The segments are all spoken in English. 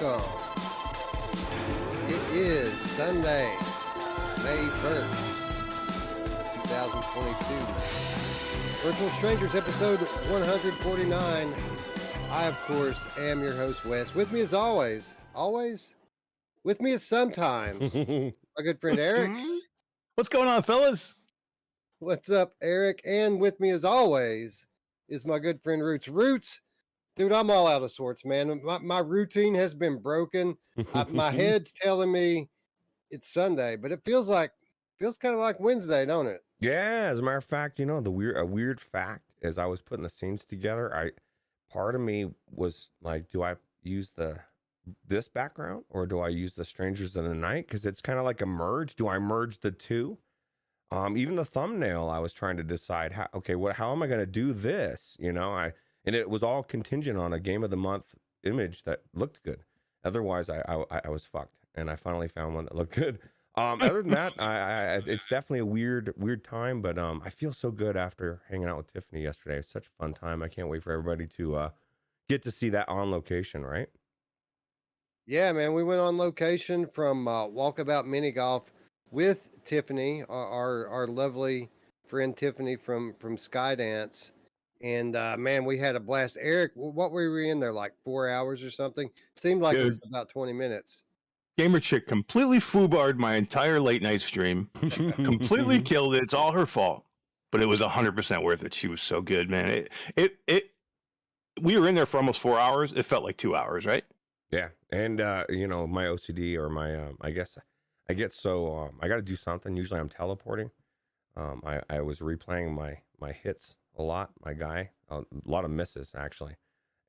welcome. It is Sunday, May 1st, 2022. Virtual Strangers, episode 149. I, of course, am your host, Wes. With me as always, with me as sometimes, my good friend Eric. What's going on, fellas? What's up, Eric? And with me as always is my good friend Ruuts. Ruuts, dude, I'm all out of sorts, man. My routine has been broken. My head's telling me it's Sunday, but it feels kind of like Wednesday, don't it? Yeah, as a matter of fact, you know, a weird fact as I was putting the scenes together, part of me was like, do I use this background or do I use the Strangers in the Night? Because it's kind of like a merge. Do I merge the two? Even the thumbnail, I was trying to decide how am I going to do this? You know, and it was all contingent on a Game of the Month image that looked good. Otherwise, I was fucked, and I finally found one that looked good. Other than that, it's definitely a weird time, but I feel so good after hanging out with Tiffany yesterday. It's such a fun time. I can't wait for everybody to get to see that on location, right? Yeah, man. We went on location from Walkabout Mini Golf with Tiffany, our lovely friend Tiffany from Skydance. And man, we had a blast. Eric, what were we in there, like 4 hours or something? Seemed like it was about 20 minutes. Gamer chick completely foobarred my entire late night stream. She completely killed it. It's all her fault, but it was 100% worth it. She was so good, man. We were in there for almost 4 hours. It felt like 2 hours, right? Yeah, and you know, my OCD or my I guess I get so I got to do something. Usually, I'm teleporting. I was replaying my hits a lot. My guy, a lot of misses actually.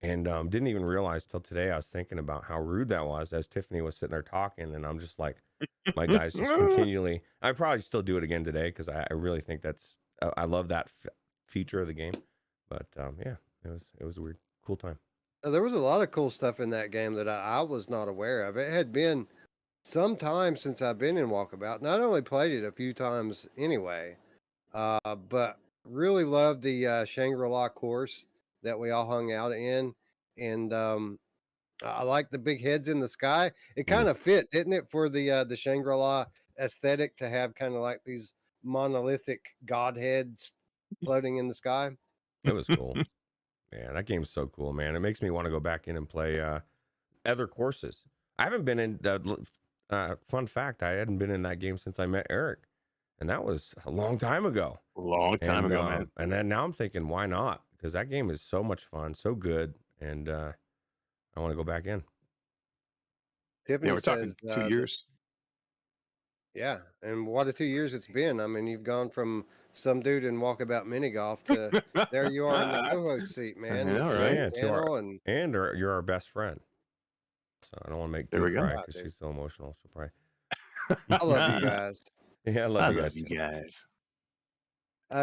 And didn't even realize till today. I was thinking about how rude that was as Tiffany was sitting there talking, and I'm just like, my guy's just continually. I probably still do it again today because I really think that's I love that feature of the game. But yeah, it was a weird, cool time. There was a lot of cool stuff in that game that I was not aware of. It had been some time since I've been in Walkabout. Not only played it a few times anyway, but really loved the Shangri-La course that we all hung out in. And I like the big heads in the sky. It kind of fit, didn't it, for the Shangri-La aesthetic to have kind of like these monolithic godheads floating in the sky. It was cool. Man, that game's so cool, man. It makes me want to go back in and play other courses. I haven't been in fun fact, I hadn't been in that game since I met Eric. And that was a long time ago. Long time ago, man. And then now I'm thinking, why not? Because that game is so much fun, so good, and I want to go back in. Tiffany we're talking 2 years. Yeah, and what a 2 years it's been. I mean, you've gone from some dude in Walkabout Mini Golf to there you are in the co-host seat, man. Yeah, right. Yeah, you're our best friend. So I don't want to make her cry because she's so emotional. She'll probably. I love you guys. Yeah, I love you guys.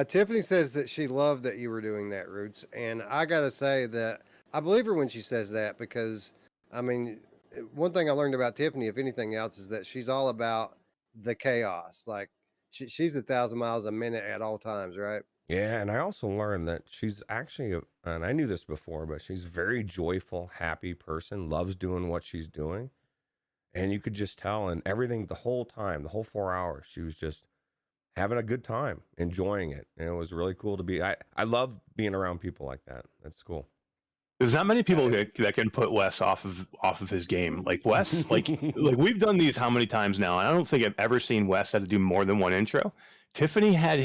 Tiffany says that she loved that you were doing that, Ruuts, and I gotta say that I believe her when she says that because, I mean, one thing I learned about Tiffany, if anything else, is that she's all about the chaos. Like she's 1,000 miles a minute at all times, right? Yeah, and I also learned that she's actually, and I knew this before, but she's a very joyful, happy person, loves doing what she's doing. And you could just tell, and everything the whole time, the whole 4 hours, she was just having a good time, enjoying it. And it was really cool to be, I love being around people like that. That's cool. There's not many people that can put Wes off of his game. Like Wes, like we've done these how many times now? And I don't think I've ever seen Wes had to do more than one intro. Tiffany had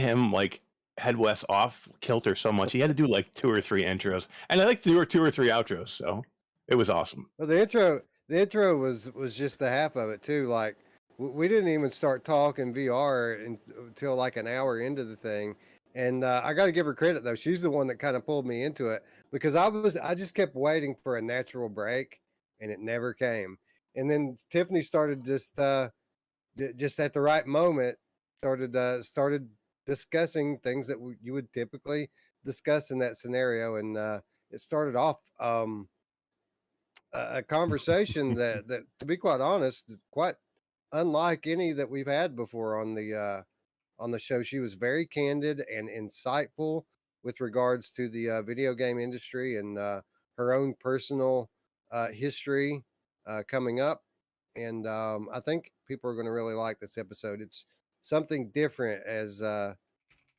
Wes off kilter so much he had to do like 2 or 3 intros, and I like to do 2 or 3 outros. So it was awesome. Well, the intro was just the half of it too. Like we didn't even start talking VR until like an hour into the thing. And I got to give her credit though. She's the one that kind of pulled me into it because I just kept waiting for a natural break and it never came. And then Tiffany started just at the right moment started discussing things that you would typically discuss in that scenario. And it started off a conversation that to be quite honest, is quite unlike any that we've had before on the show. She was very candid and insightful with regards to the video game industry and her own personal history coming up, and I think people are going to really like this episode. It's something different as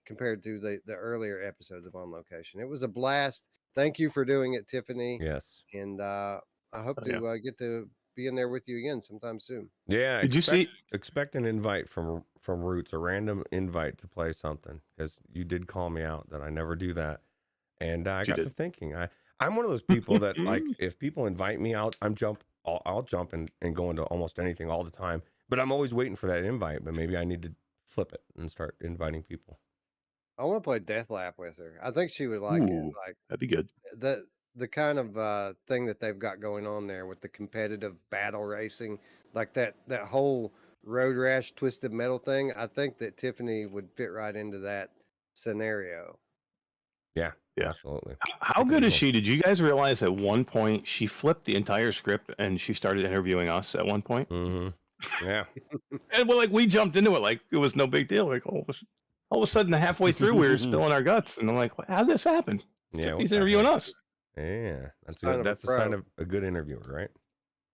compared to the earlier episodes of On Location. It was a blast. Thank you for doing it, Tiffany. Yes. And I hope Oh, yeah. to get to be in there with you again sometime soon. Yeah. Did you see? Expect an invite from Ruuts, a random invite to play something, because you did call me out that I never do that, and I got to thinking. I'm one of those people that, like, if people invite me out, I'll jump and go into almost anything all the time. But I'm always waiting for that invite. But maybe I need to flip it and start inviting people. I want to play Deathlap with her. I think she would like it. Ooh, Like that'd be good. the kind of thing that they've got going on there with the competitive battle racing, like that whole road rash twisted metal thing. I think that Tiffany would fit right into that scenario. Yeah, Yeah. absolutely. How good is she? Did you guys realize at one point she flipped the entire script and she started interviewing us at one point? Mm-hmm. Yeah. And we jumped into it like it was no big deal. Like all of a sudden, halfway through, we were spilling our guts, and I'm like, "How did this happen?" Yeah, He's interviewing us. Yeah, that's Sign good. of a That's a sign pro. of a good interviewer, right?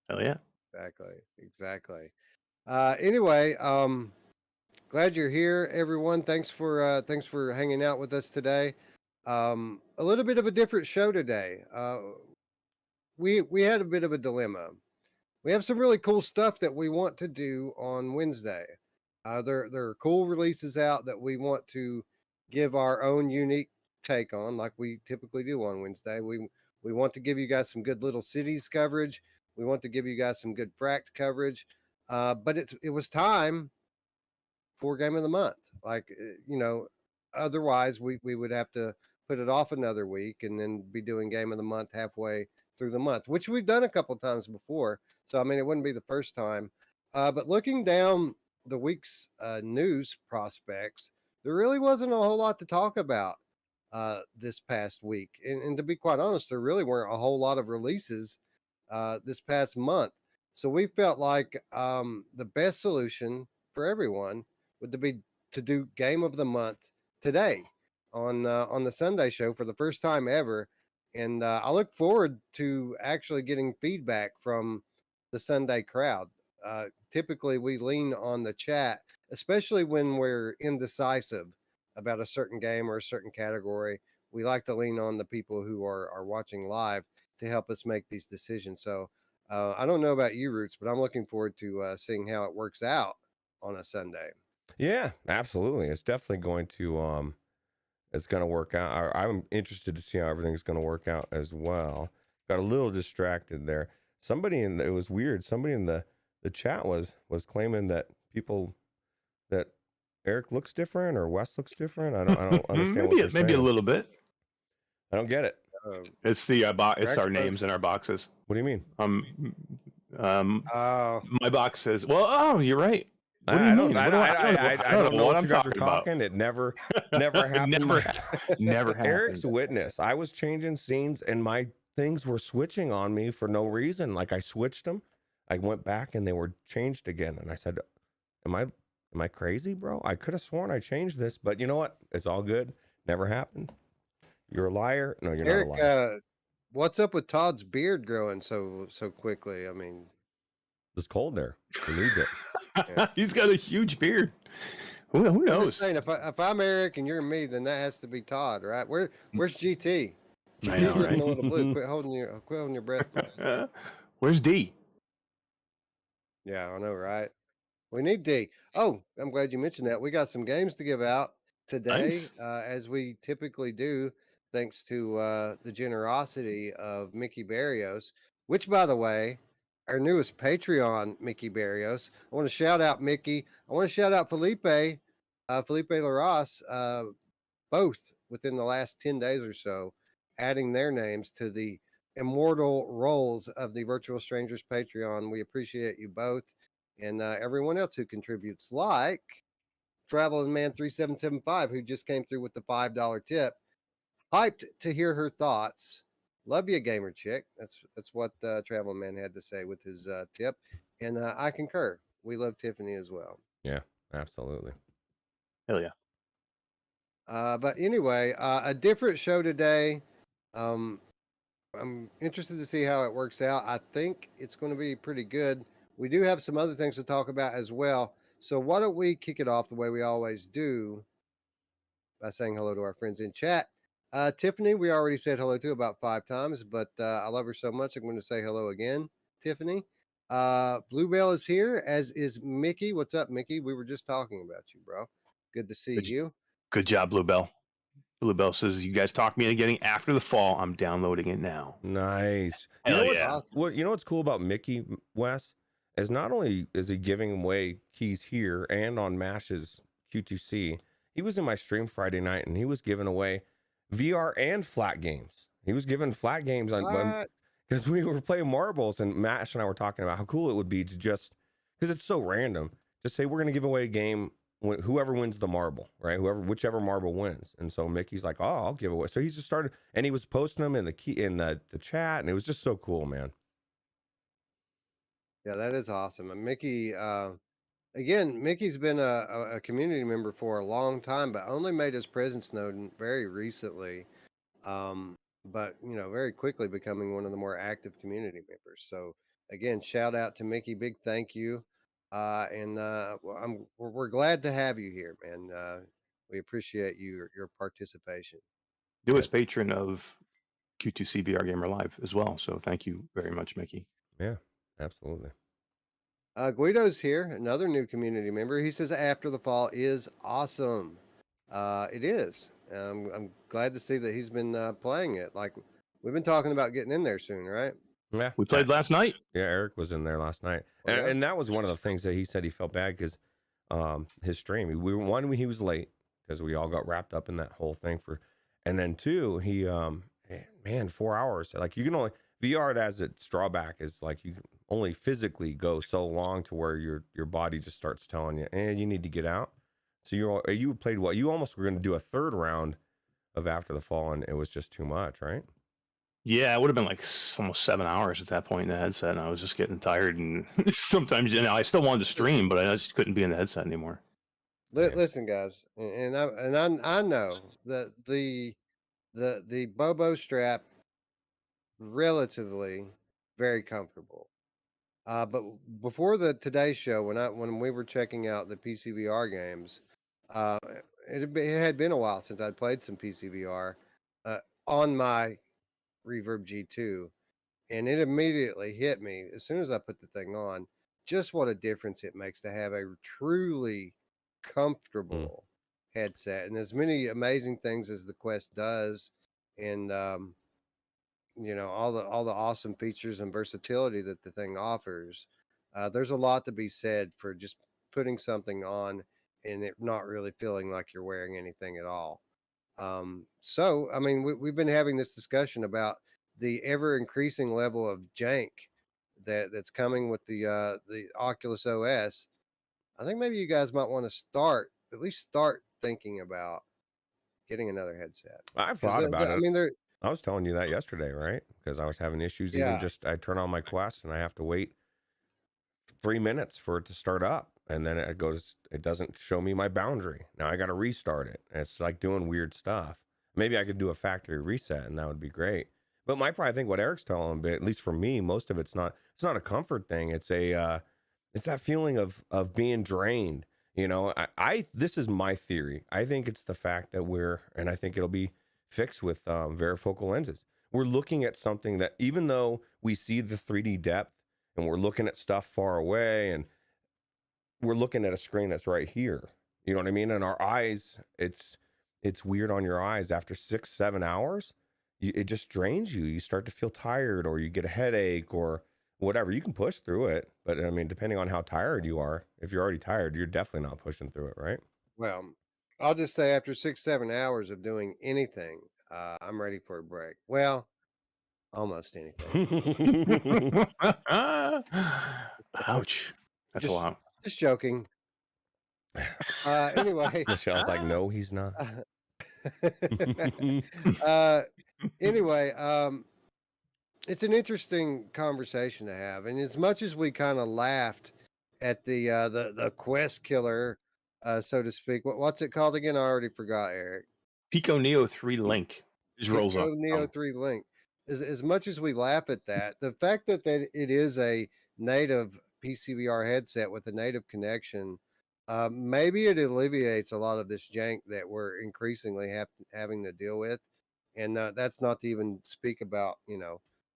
Hell yeah. Exactly. Anyway, glad you're here, everyone. Thanks for hanging out with us today. A little bit of a different show today. We had a bit of a dilemma. We have some really cool stuff that we want to do on Wednesday. There are cool releases out that we want to give our own unique take on, like we typically do on Wednesday. We want to give you guys some good little cities coverage. We want to give you guys some good fract coverage. But it was time for game of the month. Like otherwise we would have to put it off another week and then be doing game of the month halfway through the month, which we've done a couple times before. So I mean, it wouldn't be the first time. But looking down the week's news prospects, there really wasn't a whole lot to talk about this past week. And to be quite honest, there really weren't a whole lot of releases this past month. So we felt like the best solution for everyone would be to do game of the month today on the Sunday show for the first time ever. And I look forward to actually getting feedback from the Sunday crowd. Typically, we lean on the chat, especially when we're indecisive about a certain game or a certain category. We like to lean on the people who are watching live to help us make these decisions. So I don't know about you, Roots, but I'm looking forward to seeing how it works out on a Sunday. Yeah, absolutely. It's definitely going to it's going to work out. I'm interested to see how everything's going to work out as well. Got a little distracted there. It was weird. Somebody in the chat was claiming that that Eric looks different or Wes looks different. I don't understand what they're saying. Maybe a little bit. I don't get it. It's the it's our names in our boxes. What do you mean? My box says, "Well, oh, you're right." What do you mean? I don't know what you guys are talking about. It never happened. never happened. Eric's witness. I was changing scenes and my things were switching on me for no reason. Like I switched them. I went back and they were changed again. And I said, am I crazy, bro? I could have sworn I changed this, but you know what? It's all good. Never happened. You're a liar. No, you're Eric, not a liar. What's up with Todd's beard growing so quickly? I mean, it's cold there. He needs it. Yeah. He's got a huge beard. Who knows? I'm just saying, if I'm Eric and you're me, then that has to be Todd, right? Where's GT? GT's looking a little blue. Quit holding your breath. Where's D? Yeah, I know, right? We need D. Oh, I'm glad you mentioned that. We got some games to give out today, as we typically do, thanks to the generosity of Mickey Barrios, which, by the way, our newest Patreon, Mickey Barrios. I want to shout out Mickey. I want to shout out Felipe Laras, both within the last 10 days or so, adding their names to the immortal roles of the Virtual Strangers Patreon. We appreciate you both, and everyone else who contributes, like Traveling Man 3775, who just came through with the $5 tip. Hyped to hear her thoughts. Love you, gamer chick. That's what Traveling Man had to say with his tip, and I concur. We love Tiffany as well. Yeah, absolutely. Hell yeah. But anyway, a different show today. I'm interested to see how it works out. I think it's going to be pretty good. We do have some other things to talk about as well. So why don't we kick it off the way we always do by saying hello to our friends in chat. Tiffany, we already said hello to about 5 times, but I love her so much. I'm going to say hello again, Tiffany. Bluebell is here, as is Mickey. What's up, Mickey? We were just talking about you, bro. Good to see you. Good job, Bluebell. Bluebell says, "You guys talk me into getting After the Fall. I'm downloading it now." Nice. Hell you know yeah. you know what's cool about Mickey, Wes, is not only is he giving away keys here and on Mash's Q2C, he was in my stream Friday night and he was giving away VR and flat games. He was giving flat games on because we were playing marbles and Mash and I were talking about how cool it would be to just, because it's so random, just say we're going to give away a game, whoever wins the marble, right? Whichever marble wins. And so Mickey's like, oh, I'll give away. So he just started, and he was posting them in the chat, and it was just so cool, man. Yeah, that is awesome. And Mickey, again, Mickey's been a community member for a long time, but only made his presence known very recently. But very quickly becoming one of the more active community members. So again, shout out to Mickey, big thank you. And we're glad to have you here, man. We appreciate your participation. Newest patron of Q2C VR Gamer Live as well. So thank you very much, Mickey. Yeah, absolutely. Guido's here, another new community member. He says After the Fall is awesome. It is. I'm glad to see that he's been playing it. Like we've been talking about getting in there soon, right? Yeah, We played last night. Yeah, Eric was in there last night, Oh, yeah? and that was one of the things that he said he felt bad because his stream. He was late because we all got wrapped up in that whole thing and then two, he 4 hours. Like you can only VR has its drawback is like you can only physically go so long to where your body just starts telling you, and you need to get out. So you played what? You almost were going to do a third round of After the Fall, and it was just too much, right? Yeah, it would have been like almost 7 hours at that point in the headset, and I was just getting tired. And sometimes, I still wanted to stream, but I just couldn't be in the headset anymore. Listen, guys, and I know that the Bobo strap relatively very comfortable. But before the Today Show, when we were checking out the PCVR games, it had been a while since I'd played some PCVR on my Reverb G2, and it immediately hit me as soon as I put the thing on, just what a difference it makes to have a truly comfortable headset, and as many amazing things as the Quest does, and all the awesome features and versatility that the thing offers. There's a lot to be said for just putting something on and it not really feeling like you're wearing anything at all. So I mean, we've been having this discussion about the ever increasing level of jank that's coming with the Oculus OS. I think maybe you guys might want to at least start thinking about getting another headset. I've thought about it. I mean, I was telling you that yesterday, right? Because I was having issues. Yeah. Even just I turn on my Quest and I have to wait 3 minutes for it to start up, and then it doesn't show me my boundary. Now I got to restart it. And it's like doing weird stuff. Maybe I could do a factory reset, and that would be great. But I think what Eric's telling him, at least for me, most of it's not a comfort thing. It's that feeling of being drained. This is my theory. I think it's the fact that and I think it'll be fixed with varifocal lenses. We're looking at something that, even though we see the 3D depth and we're looking at stuff far away, and we're looking at a screen that's right here, you know what I mean? And our eyes, it's weird on your eyes after 6-7 hours. It just drains you. You start to feel tired, or you get a headache or whatever. You can push through it, but I mean, depending on how tired you are, if you're already tired, you're definitely not pushing through it, right? Well, I'll just say after 6-7 hours of doing anything, I'm ready for a break. Well, almost anything. Ouch. That's a lot. Just joking. Anyway. Michelle's like, no, he's not. Anyway, it's an interesting conversation to have. And as much as we kind of laughed at the Quest killer, so to speak, what's it called again? I already forgot, Eric. Pico Neo 3 Link just rolls up. Neo 3 Link. as much as we laugh at that, the fact that it is a native PCVR headset with a native connection, maybe it alleviates a lot of this jank that we're increasingly having to deal with, and that's not to even speak about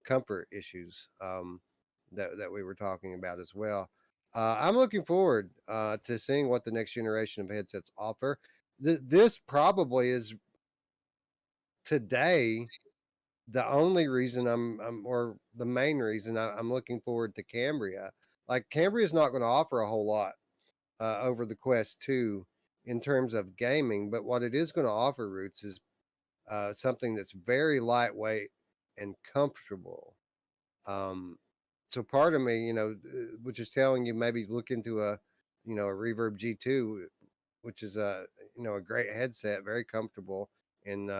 comfort issues that we were talking about as well. I'm looking forward to seeing what the next generation of headsets offer. This probably is today the only reason or the main reason I'm looking forward to Cambria. Like Cambria is not going to offer a whole lot over the Quest 2 in terms of gaming, but what it is going to offer, Roots, is something that's very lightweight and comfortable. So part of me, which is telling you maybe look into a Reverb G2, which is a great headset, very comfortable, and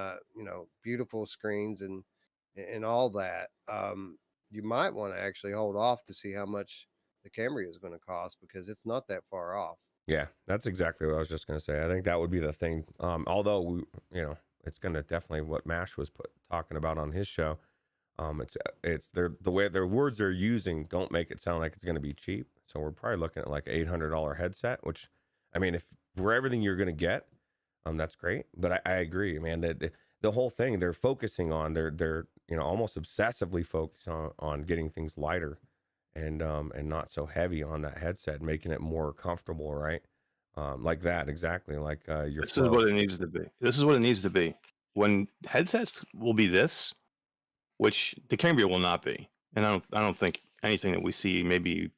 beautiful screens and all that. You might want to actually hold off to see how much the Camry is going to cost, because it's not that far off. Yeah, that's exactly what I was just going to say. I think that would be the thing. Although it's going to definitely what Mash was talking about on his show. It's the way their words they're using don't make it sound like it's going to be cheap. So we're probably looking at like $800 headset, which, I mean, if for everything you're going to get, that's great. But I agree, man, that the whole thing they're focusing on, they're almost obsessively focused on getting things lighter and not so heavy on that headset, making it more comfortable, right? Like that, exactly. Like your This is what it needs to be. This is what it needs to be. When headsets will be this, which the Cambria will not be, and I don't think anything that we see, maybe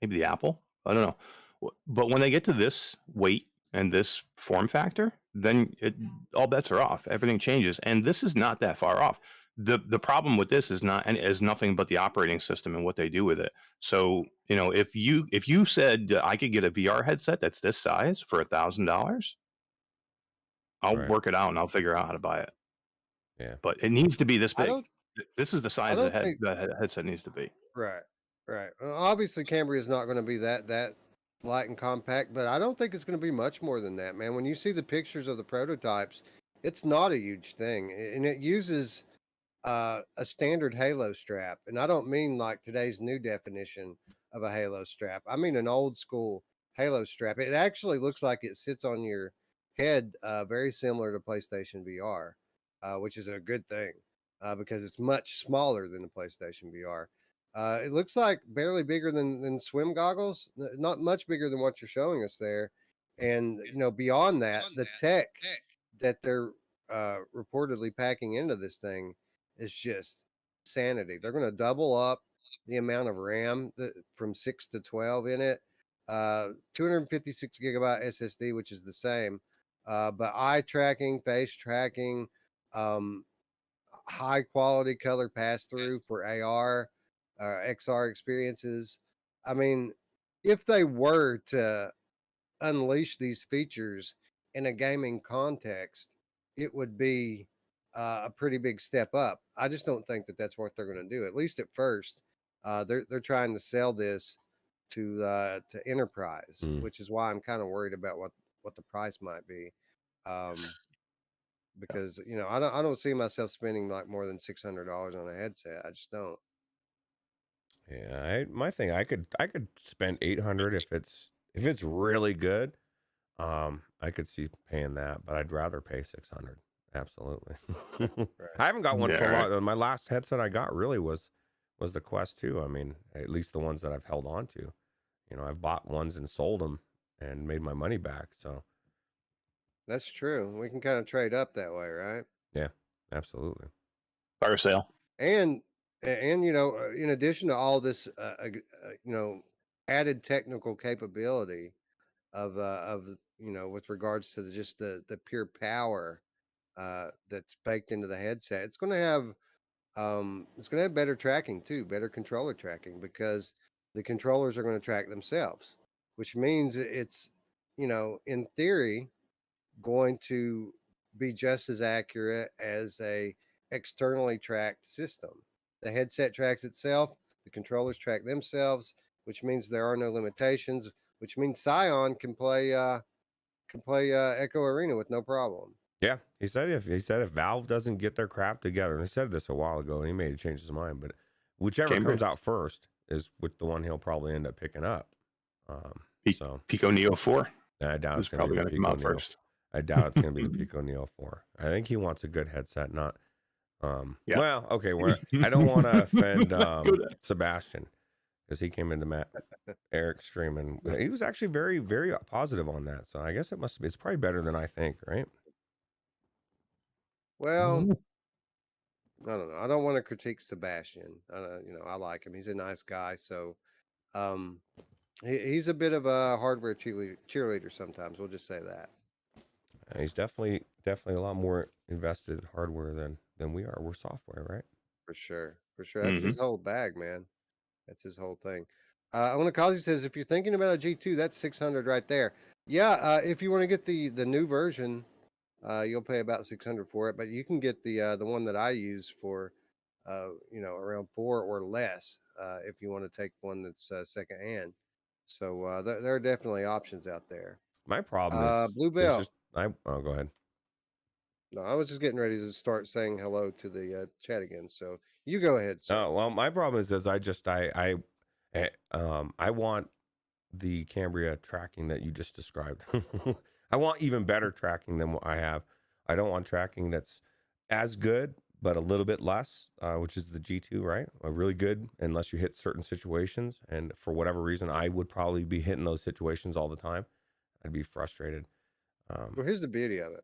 the Apple, I don't know, but when they get to this weight and this form factor, then all bets are off. Everything changes, and this is not that far off. The problem with this is nothing but the operating system and what they do with it. So if you said I could get a VR headset that's this size for $1,000, I'll work it out and I'll figure out how to buy it. Yeah, but it needs to be this I big. don't. This is the size I of don't think. the headset needs to be. Right. Right. Obviously, Cambria is not going to be that light and compact, but I don't think it's going to be much more than that, man. When you see the pictures of the prototypes, it's not a huge thing, and it uses a standard Halo strap, and I don't mean like today's new definition of a Halo strap. I mean an old school Halo strap. It actually looks like it sits on your head, very similar to PlayStation VR, which is a good thing because it's much smaller than the PlayStation VR. It looks like barely bigger than swim goggles, not much bigger than what you're showing us there. And beyond that, the tech that they're reportedly packing into this thing is just sanity. They're going to double up the amount of RAM from 6 to 12 in it. 256 gigabyte SSD, which is the same. But eye tracking, face tracking, high quality color pass through for AR, XR experiences. I mean, if they were to unleash these features in a gaming context, it would be a pretty big step up. I just don't think that that's what they're going to do. At least at first, they're trying to sell this to enterprise, which is why I'm kind of worried about what the price might be. Because I don't see myself spending like more than $600 on a headset. I just don't. Yeah, my thing, I could spend 800 if it's really good. I could see paying that, but I'd rather pay 600. Absolutely. I haven't got one for a lot. My last headset I got really was the Quest 2. I mean, at least the ones that I've held on to. I've bought ones and sold them and made my money back. So that's true. We can kind of trade up that way, right? Yeah, absolutely. Fire sale. And in addition to all this, added technical capability of with regards to just the pure power that's baked into the headset, it's going to have better tracking too, better controller tracking, because the controllers are going to track themselves, which means it's in theory going to be just as accurate as a externally tracked system. The headset tracks itself, the controllers track themselves, which means there are no limitations, which means Scion can play Echo Arena with no problem. Yeah, he said if Valve doesn't get their crap together, and he said this a while ago, and he may have changed his mind, but whichever Cambridge. comes out first is with the one he'll probably end up picking up. So Pico Neo 4. I doubt It's it's going to probably be the going to come Pico out Neo. first. I doubt it's going to be the Pico Neo 4. I think he wants a good headset, not. Yeah. Well, okay, I don't want to offend Good. Sebastian because he came into Eric's stream and he was actually very, very positive on that. So I guess it's probably better than I think, right? Well, I don't know. I don't want to critique Sebastian. I like him. He's a nice guy. So, he's a bit of a hardware cheerleader sometimes. We'll just say that. He's definitely a lot more invested in hardware than we are. We're software, right? For sure. That's his whole bag, man. That's his whole thing. Onakazi says, if you're thinking about a G2, that's 600 right there. Yeah, if you want to get the new version, you'll pay about 600 for it, but you can get the one that I use for, around 4 or less, if you want to take one that's secondhand. So there are definitely options out there. My problem is Bluebell. just go ahead. No, I was just getting ready to start saying hello to the chat again. So you go ahead, sir. Oh well, my problem is I want the Cambria tracking that you just described. I want even better tracking than what I have. I don't want tracking that's as good, but a little bit less, which is the G2, right? Really good unless you hit certain situations. And for whatever reason, I would probably be hitting those situations all the time. I'd be frustrated. Well, here's the beauty of it.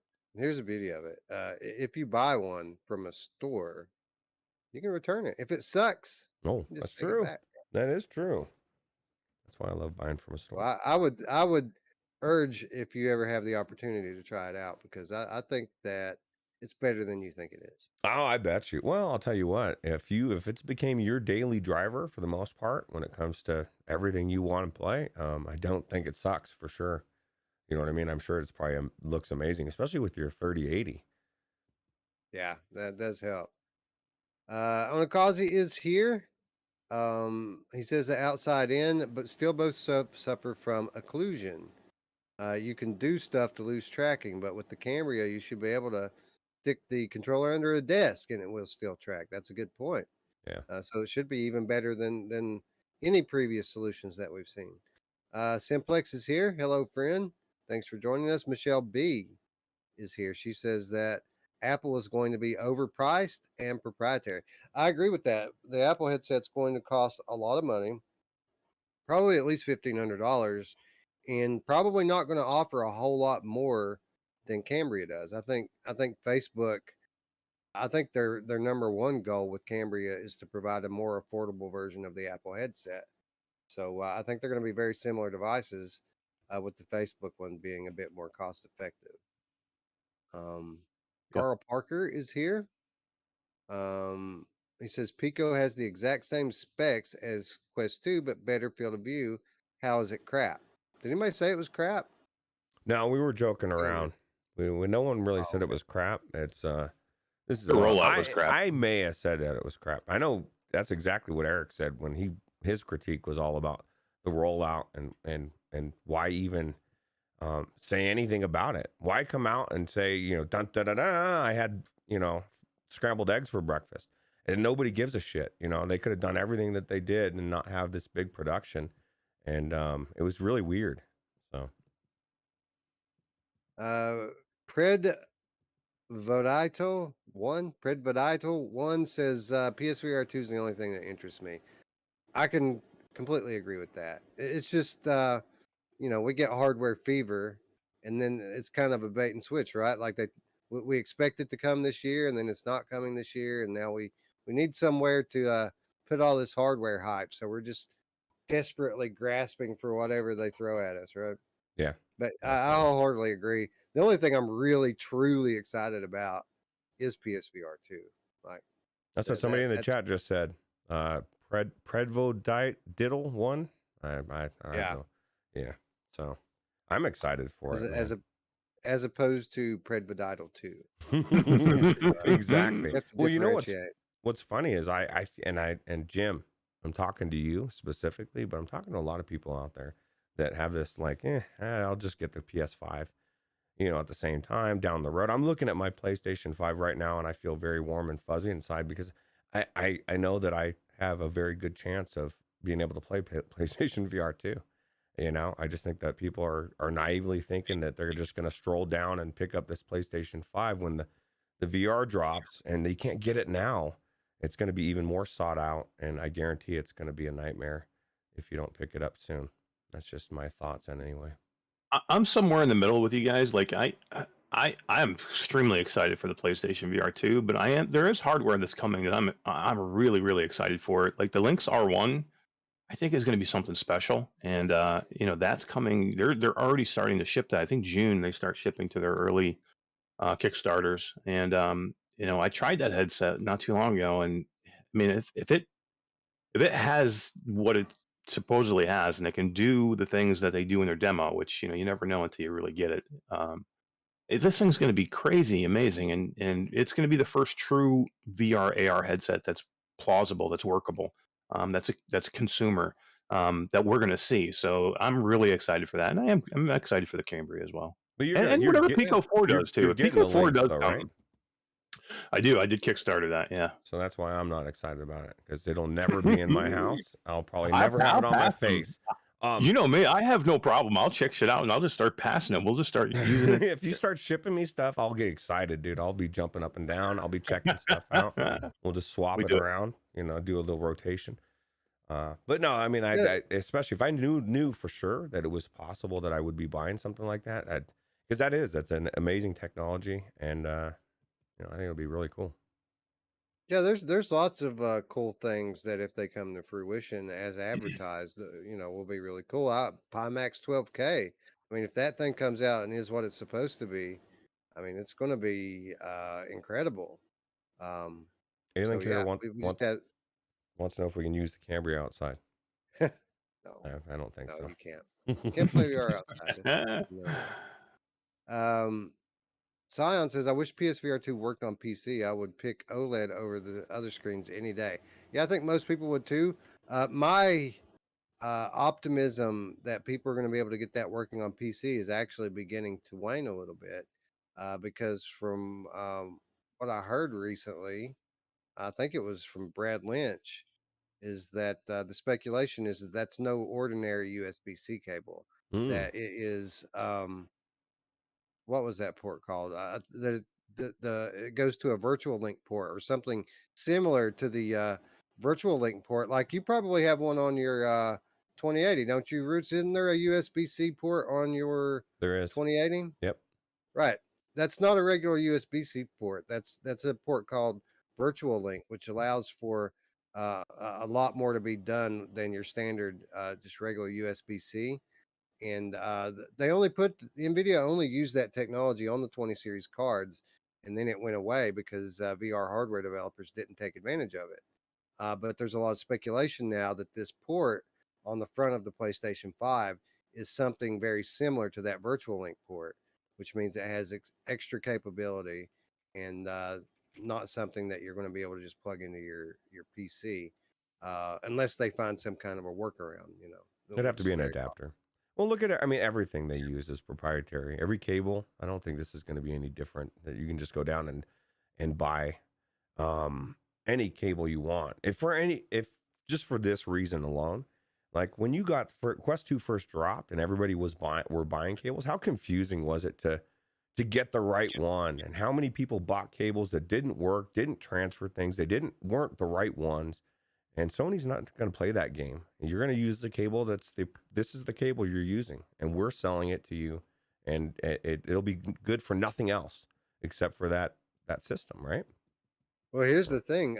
If you buy one from a store, you can return it. If it sucks, Oh, just that's take it true. back. That is true. That's why I love buying from a store. Well, I would urge, if you ever have the opportunity, to try it out, because I think that it's better than you think it is. Oh, I bet you. Well, I'll tell you what, if it's became your daily driver for the most part when it comes to everything you want to play, I don't think it sucks for sure. You know what I mean? I'm sure it's probably looks amazing, especially with your 3080. Yeah, that does help. Onakazi is here. He says the outside in, but still both suffer from occlusion. You can do stuff to lose tracking, but with the Cambria, you should be able to stick the controller under a desk and it will still track. That's a good point. Yeah. So it should be even better than any previous solutions that we've seen. Simplex is here. Hello, friend. Thanks for joining us. Michelle B is here. She says that Apple is going to be overpriced and proprietary. I agree with that. The Apple headset's going to cost a lot of money, probably at least $1,500, and probably not going to offer a whole lot more than Cambria does. I think Facebook. I think their number one goal with Cambria is to provide a more affordable version of the Apple headset. So I think they're going to be very similar devices, with the Facebook one being a bit more cost effective. Carl Parker is here. He says Pico has the exact same specs as Quest 2, but better field of view. How is it crap? Did anybody say it was crap? No, we were joking around. No one really said it was crap. It's this is The rollout was crap. I may have said that it was crap. I know that's exactly what Eric said when his critique was all about the rollout and why even say anything about it. Why come out and say, dun da da da, I had, scrambled eggs for breakfast. And nobody gives a shit. They could have done everything that they did and not have this big production. And it was really weird. So Predvodito one says PSVR 2 is the only thing that interests me. I can completely agree with that. It's just we get hardware fever, and then it's kind of a bait and switch, right? Like we expect it to come this year, and then it's not coming this year, and now we need somewhere to put all this hardware hype. So we're just desperately grasping for whatever they throw at us, right? yeah. But I wholeheartedly agree. The only thing I'm really truly excited about is PSVR 2. Like that's what somebody in the chat just said. Predvodito one. I don't know. Yeah. So I'm excited for it. As opposed to Predvodito 2. Exactly. Well, you know what's funny is I and Jim, I'm talking to you specifically, but I'm talking to a lot of people out there that have this like, I'll just get the PS5. at the same time down the road. I'm looking at my PlayStation 5 right now, and I feel very warm and fuzzy inside because I know that I have a very good chance of being able to play PlayStation VR too. I just think that people are naively thinking that they're just going to stroll down and pick up this PlayStation 5 when the VR drops, and they can't get it now. It's going to be even more sought out, and I guarantee it's going to be a nightmare if you don't pick it up soon. That's just my thoughts on anyway. I'm somewhere in the middle with you guys. Like I'm extremely excited for the PlayStation VR 2, but there is hardware that's coming that I'm really really excited for. Like the Lynx R1, I think is going to be something special, and that's coming. They're already starting to ship that. I think June they start shipping to their early Kickstarters, and I tried that headset not too long ago, and I mean if it has what it supposedly has, and it can do the things that they do in their demo, which you never know until you really get it. This thing's going to be crazy amazing, and it's going to be the first true VR AR headset that's plausible, that's workable, that's a consumer, that we're going to see. So I'm really excited for that, and I'm excited for the Cambria as well, But and whatever Pico 4 does too. You're If getting Pico the 4 links does though, come, right? I did Kickstarter that, yeah. So that's why I'm not excited about it, because it'll never be in my house. I'll probably never have it on my face. You know me, I have no problem. I'll check shit out and I'll just start passing it. We'll just start using it. If you start shipping me stuff, I'll get excited, dude. I'll be jumping up and down. I'll be checking stuff out. We'll just swap it around, do a little rotation. But no, I mean, I especially if I knew for sure that it was possible that I would be buying something like that, because that's an amazing technology, and I think it'll be really cool. Yeah, there's lots of cool things that if they come to fruition as advertised, will be really cool. Pimax 12K. I mean, if that thing comes out and is what it's supposed to be, I mean, it's going to be incredible. Alien So yeah, Killer we just had. wants to know if we can use the Cambria outside. No, I don't think no, so. you can't. You can't play VR outside. Scion says, I wish PSVR 2 worked on PC. I would pick OLED over the other screens any day. Yeah, I think most people would too. My optimism that people are going to be able to get that working on PC is actually beginning to wane a little bit because from what I heard recently, I think it was from Brad Lynch, is that the speculation is that that's no ordinary USB-C cable. That it is what was that port called? It goes to a virtual link port or something similar to the virtual link port. Like you probably have one on your 2080, don't you, Roots? Isn't there a USB-C port on your There is 2080? Yep. Right. That's not a regular USB-C port. That's a port called Virtual Link, which allows for a lot more to be done than your standard just regular USB-C. And they only NVIDIA only used that technology on the 20 series cards, and then it went away because VR hardware developers didn't take advantage of it. But there's a lot of speculation now that this port on the front of the PlayStation 5 is something very similar to that Virtual Link port, which means it has extra capability and not something that you're going to be able to just plug into your PC unless they find some kind of a workaround. It'd have to be an adapter. Well, look at it. I mean, everything they use is proprietary. Every cable. I don't think this is going to be any different. That you can just go down and buy any cable you want. If just for this reason alone, like when you got Quest 2 first dropped and everybody were buying cables, how confusing was it to get the right one? And how many people bought cables that didn't work, didn't transfer things, weren't the right ones? And Sony's not going to play that game. You're going to use the cable this is the cable you're using, and we're selling it to you, and it'll be good for nothing else except for that system, right? Well, here's the thing.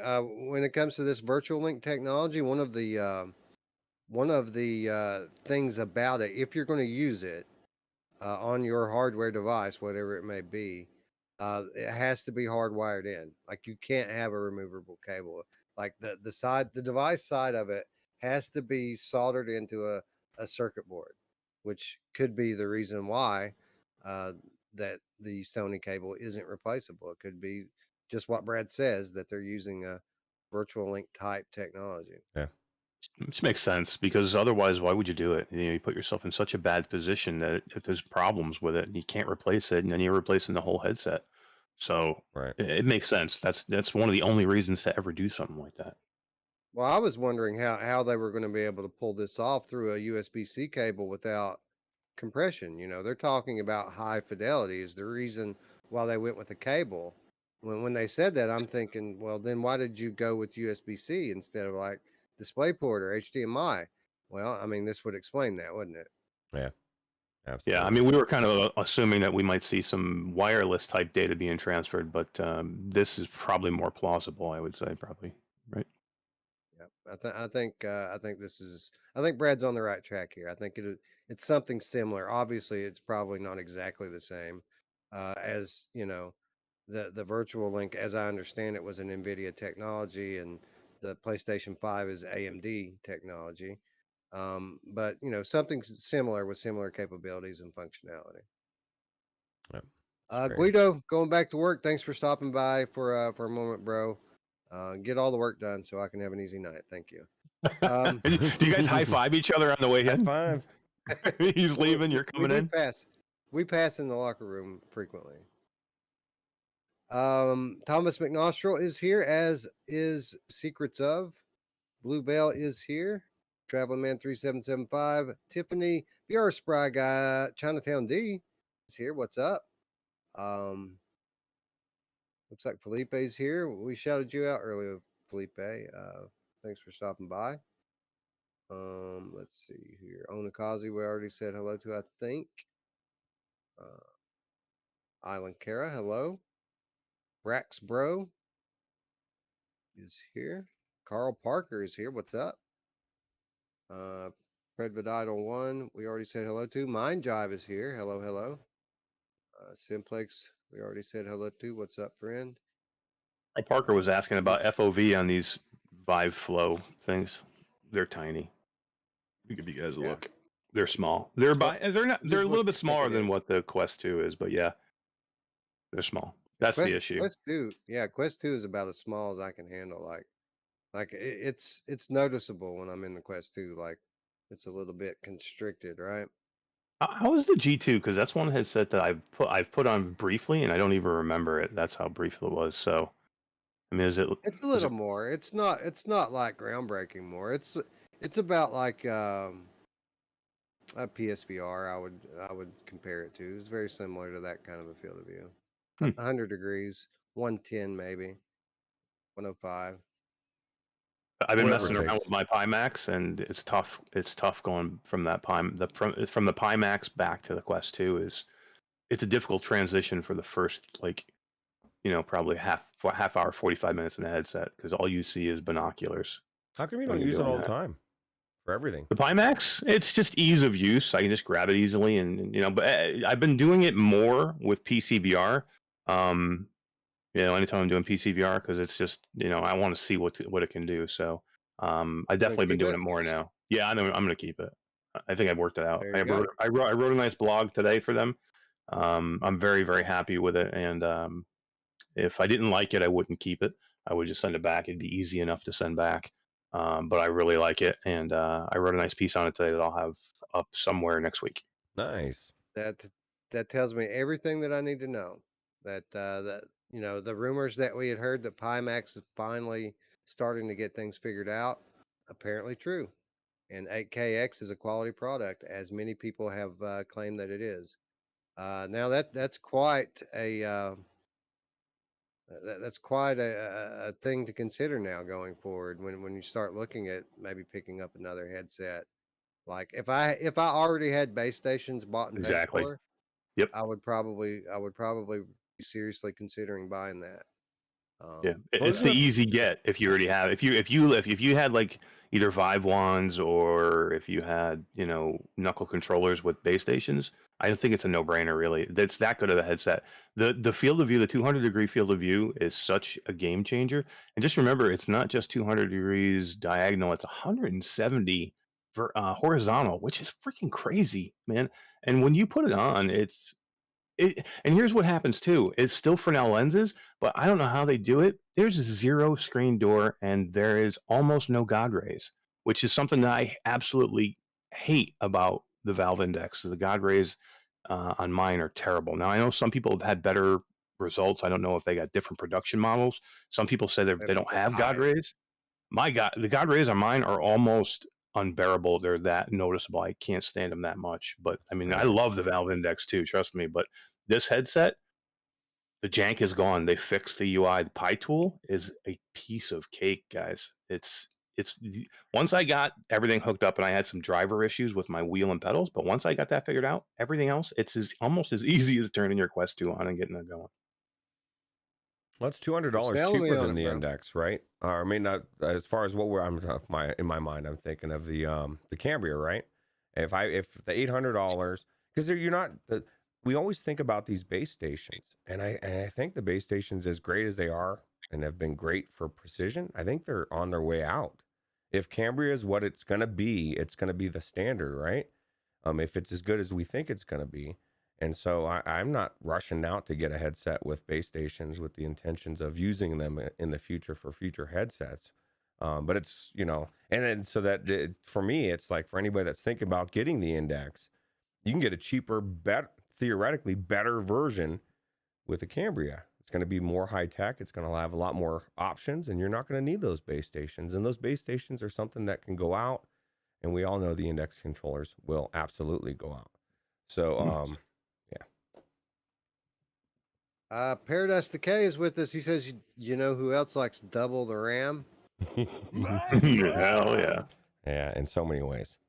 When it comes to this virtual link technology, one of the things about it, if you're going to use it on your hardware device, whatever it may be, it has to be hardwired in. Like you can't have a removable cable. Like the device side of it has to be soldered into a circuit board, which could be the reason why that the Sony cable isn't replaceable. It could be just what Brad says, that they're using a virtual link type technology. Yeah. Which makes sense because otherwise, why would you do it? You put yourself in such a bad position that if there's problems with it, you can't replace it, and then you're replacing the whole headset. So Right. it makes sense. That's one of the only reasons to ever do something like that. Well, I was wondering how they were going to be able to pull this off through a USB-C cable without compression. They're talking about high fidelity is the reason why they went with a cable. When they said that, I'm thinking, well, then why did you go with USB-C instead of like DisplayPort or HDMI? Well, I mean, this would explain that, wouldn't it? Yeah. Yeah, Absolutely. I mean, we were kind of assuming that we might see some wireless type data being transferred, but this is probably more plausible. I would say probably right. Yeah, I think this is. I think Brad's on the right track here. I think it's something similar. Obviously, it's probably not exactly the same as the virtual link. As I understand it, was an NVIDIA technology, and the PlayStation 5 is AMD technology. But something similar with similar capabilities and functionality. Yep. It's great. Guido, going back to work. Thanks for stopping by for a moment, bro. Get all the work done so I can have an easy night. Thank you. Do you guys high five each other on the way High in? five. He's leaving. You're coming in. We pass in the locker room frequently. Thomas McNostril is here, as is Secrets of. Bluebell is here. Traveling Man 3775. Tiffany, VR Spry Guy, Chinatown D is here. What's up? Looks like Felipe's here. We shouted you out earlier, Felipe. Thanks for stopping by. Let's see here. Onakazi, we already said hello to, I think. Island Kara, hello. Brax Bro is here. Carl Parker is here. What's up? Fred Vidal 1, we already said hello to. Mind Jive is here. Hello, hello. Simplex, we already said hello to. What's up, friend? Parker was asking about FOV on these Vive Flow things. They're tiny. I'll give you guys a look. They're small. They're a little bit smaller than what the Quest 2 is, but yeah, they're small. That's the issue. Quest 2, Quest 2 is about as small as I can handle. Like it's noticeable when I'm in the Quest 2. Like it's a little bit constricted, right? How is the G2? Because that's one headset that I've put on briefly, and I don't even remember it. That's how brief it was. So, I mean, It's a little more. It's not like groundbreaking more. It's about like a PSVR. I would compare it to. It's very similar to that kind of a field of view. 100 degrees, 110 maybe, 105. I've been messing around with my Pimax, and it's tough. It's tough going from that from the Pimax back to the Quest 2. It's a difficult transition for the first probably half hour, 45 minutes in the headset, because all you see is binoculars. How come you don't use it all the time for everything? The Pimax, it's just ease of use. I can just grab it easily, and but I've been doing it more with PCVR. Anytime I'm doing PCVR, because it's just I want to see what it can do. So I've definitely been doing it more now. Yeah, I know. I'm gonna keep it. I think I've worked it out. I wrote a nice blog today for them. I'm very, very happy with it, and if I didn't like it, I wouldn't keep it. I would just send it back. It'd be easy enough to send back. But I really like it, and I wrote a nice piece on it today that I'll have up somewhere next week. Nice. That tells me everything that I need to know. That the rumors that we had heard that Pimax is finally starting to get things figured out, apparently true. And 8KX is a quality product, as many people have claimed that it is. Now that's quite a thing to consider now going forward. When you start looking at maybe picking up another headset, like if I already had base stations bought and paid for, yep, I would probably be seriously considering buying that. Yeah, it's the easy get if you already have. If you had like either Vive wands, or if you had knuckle controllers with base stations, I don't think it's a no-brainer really. That's that good of a headset. The field of view, the 200-degree field of view, is such a game changer. And just remember, it's not just 200 degrees diagonal; it's 170 horizontal, which is freaking crazy, man. And when you put it on, and here's what happens too. It's still Fresnel lenses, but I don't know how they do it. There's zero screen door, and there is almost no God rays. which is something that I absolutely hate about the Valve Index. The God rays on mine are terrible. Now I know some people have had better results. I don't know if they got different production models. Some people say they don't have God rays. The God rays on mine are almost unbearable. They're that noticeable. I can't stand them that much. But I mean, I love the Valve Index too. Trust me. But this headset, the jank is gone. They fixed the UI. The Pi tool is a piece of cake, guys. It's once I got everything hooked up, and I had some driver issues with my wheel and pedals, but once I got that figured out, everything else, it's almost as easy as turning your Quest 2 on and getting it going. Well, it's $200 cheaper than the Index, right? I mean, not as far as what in my mind, I'm thinking of the Cambria, right? If the $800, because you're not we always think about these base stations, and I think the base stations, as great as they are and have been great for precision, I think they're on their way out. If Cambria is what it's going to be the standard, right? If it's as good as we think it's going to be. And so I'm not rushing out to get a headset with base stations with the intentions of using them in the future for future headsets. But it's, and then so that for me, it's like for anybody that's thinking about getting the Index, you can get a cheaper, theoretically better version with a Cambria. It's going to be more high tech. It's going to have a lot more options, and you're not going to need those base stations. And those base stations are something that can go out, and we all know the Index controllers will absolutely go out. So, Paradise Decay is with us. He says, you know who else likes double the RAM? Hell yeah. Yeah, in so many ways.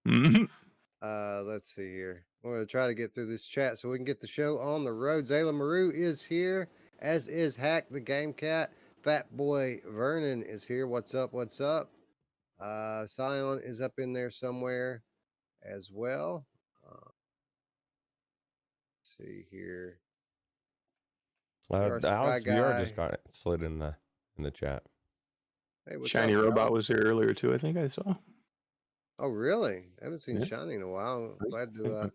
Let's see here. We're going to try to get through this chat so we can get the show on the road. Zayla Maru is here, as is Hack the Game Cat. Fat Boy Vernon is here. What's up? What's up? Scion is up in there somewhere as well. Let's see here. Alex VR just got it slid in the chat. Hey, Shiny Robot was here earlier too. I think I saw. Oh, really? I haven't seen Shiny in a while. Glad to.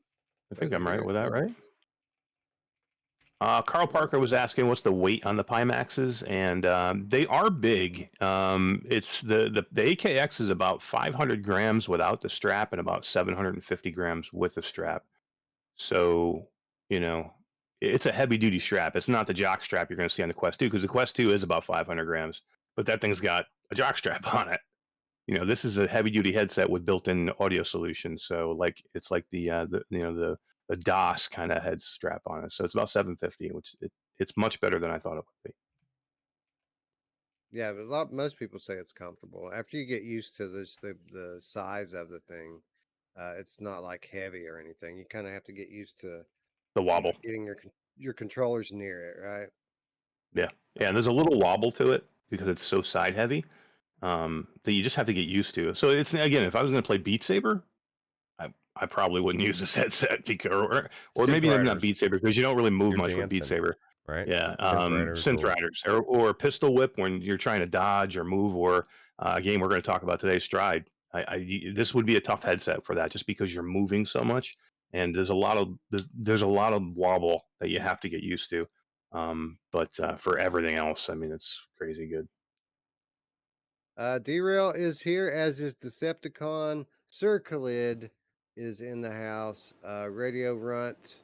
I think I'm right with that, right? Carl Parker was asking what's the weight on the Pimaxes, and they are big. It's the AKX is about 500 grams without the strap and about 750 grams with the strap. So, it's a heavy duty strap. It's not the jock strap you're going to see on the Quest 2, because the Quest 2 is about 500 grams, but that thing's got a jock strap on it. This is a heavy duty headset with built-in audio solutions. So it's like the DOS kind of head strap on it. So it's about 750, which it's much better than I thought it would be. Yeah, but most people say it's comfortable. After you get used to the size of the thing, it's not like heavy or anything. You kind of have to get used to the wobble, getting your controllers near it, right? Yeah, and there's a little wobble to it because it's so side heavy that you just have to get used to. So it's, again, if I was going to play Beat Saber, I probably wouldn't use this headset because, or maybe not Beat Saber, because you don't really move much with Beat Saber. Right. Yeah. Synth Riders or Pistol Whip when you're trying to dodge or move, or a game we're going to talk about today, Stride. This would be a tough headset for that, just because you're moving so much, and there's a lot of wobble that you have to get used to. But for everything else, I mean, it's crazy good. Derail is here, as is Decepticon. Sir Khalid is in the house. Radio Runt,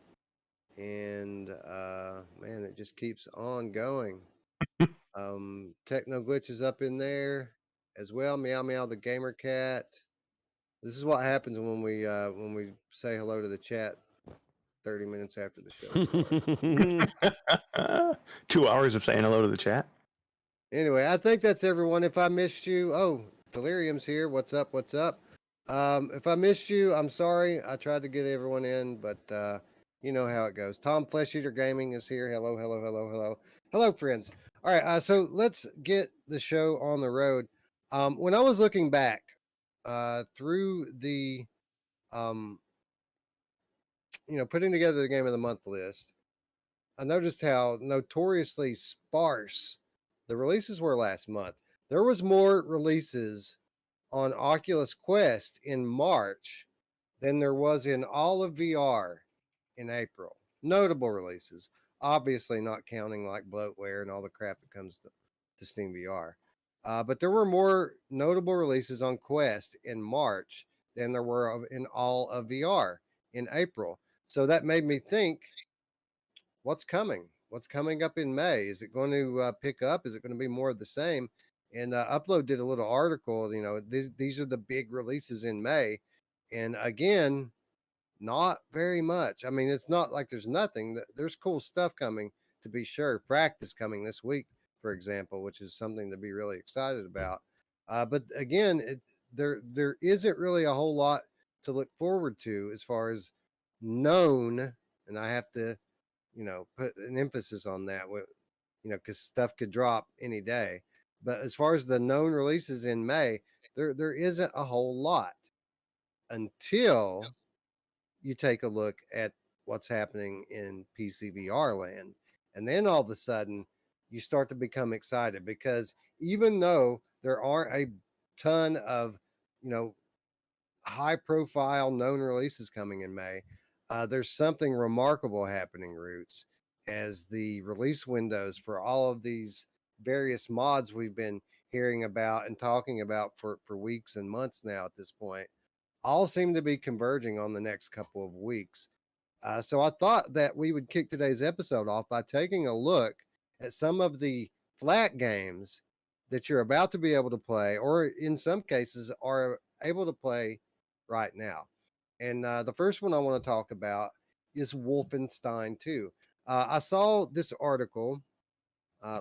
and man, it just keeps on going. Techno Glitch is up in there as well. Meow Meow the Gamer Cat. This is what happens when we say hello to the chat 30 minutes after the show. 2 hours of saying hello to the chat. Anyway, I think that's everyone. If I missed you, Delirium's here. What's up? What's up? If I missed you, I'm sorry. I tried to get everyone in, but you know how it goes. Tom Flesh Eater Gaming is here. Hello, hello, hello, hello. Hello, friends. All right, so let's get the show on the road. When I was looking back through the putting together the Game of the Month list, I noticed how notoriously sparse the releases were last month. There was more releases on Oculus Quest in March than there was in all of VR in April. Notable releases, obviously not counting like bloatware and all the crap that comes to Steam VR. But there were more notable releases on Quest in March than there were in all of VR in April. So that made me think, what's coming? What's coming up in May? Is it going to pick up? Is it going to be more of the same? And Upload did a little article. These are the big releases in May, and again, not very much. I mean, it's not like there's nothing. There's cool stuff coming, to be sure. Fract is coming this week, for example, which is something to be really excited about. But again, there isn't really a whole lot to look forward to as far as known, and I have to, put an emphasis on that. Because stuff could drop any day. But as far as the known releases in May, there isn't a whole lot until you take a look at what's happening in PCVR land. And then all of a sudden, you start to become excited because even though there aren't a ton of, you know, high profile known releases coming in May, there's something remarkable happening, Roots, as the release windows for all of these various mods we've been hearing about and talking about for weeks and months now at this point all seem to be converging on the next couple of weeks. So I thought that we would kick today's episode off by taking a look at some of the flat games that you're about to be able to play, or in some cases are able to play right now. And the first one I want to talk about is Wolfenstein II. I saw this article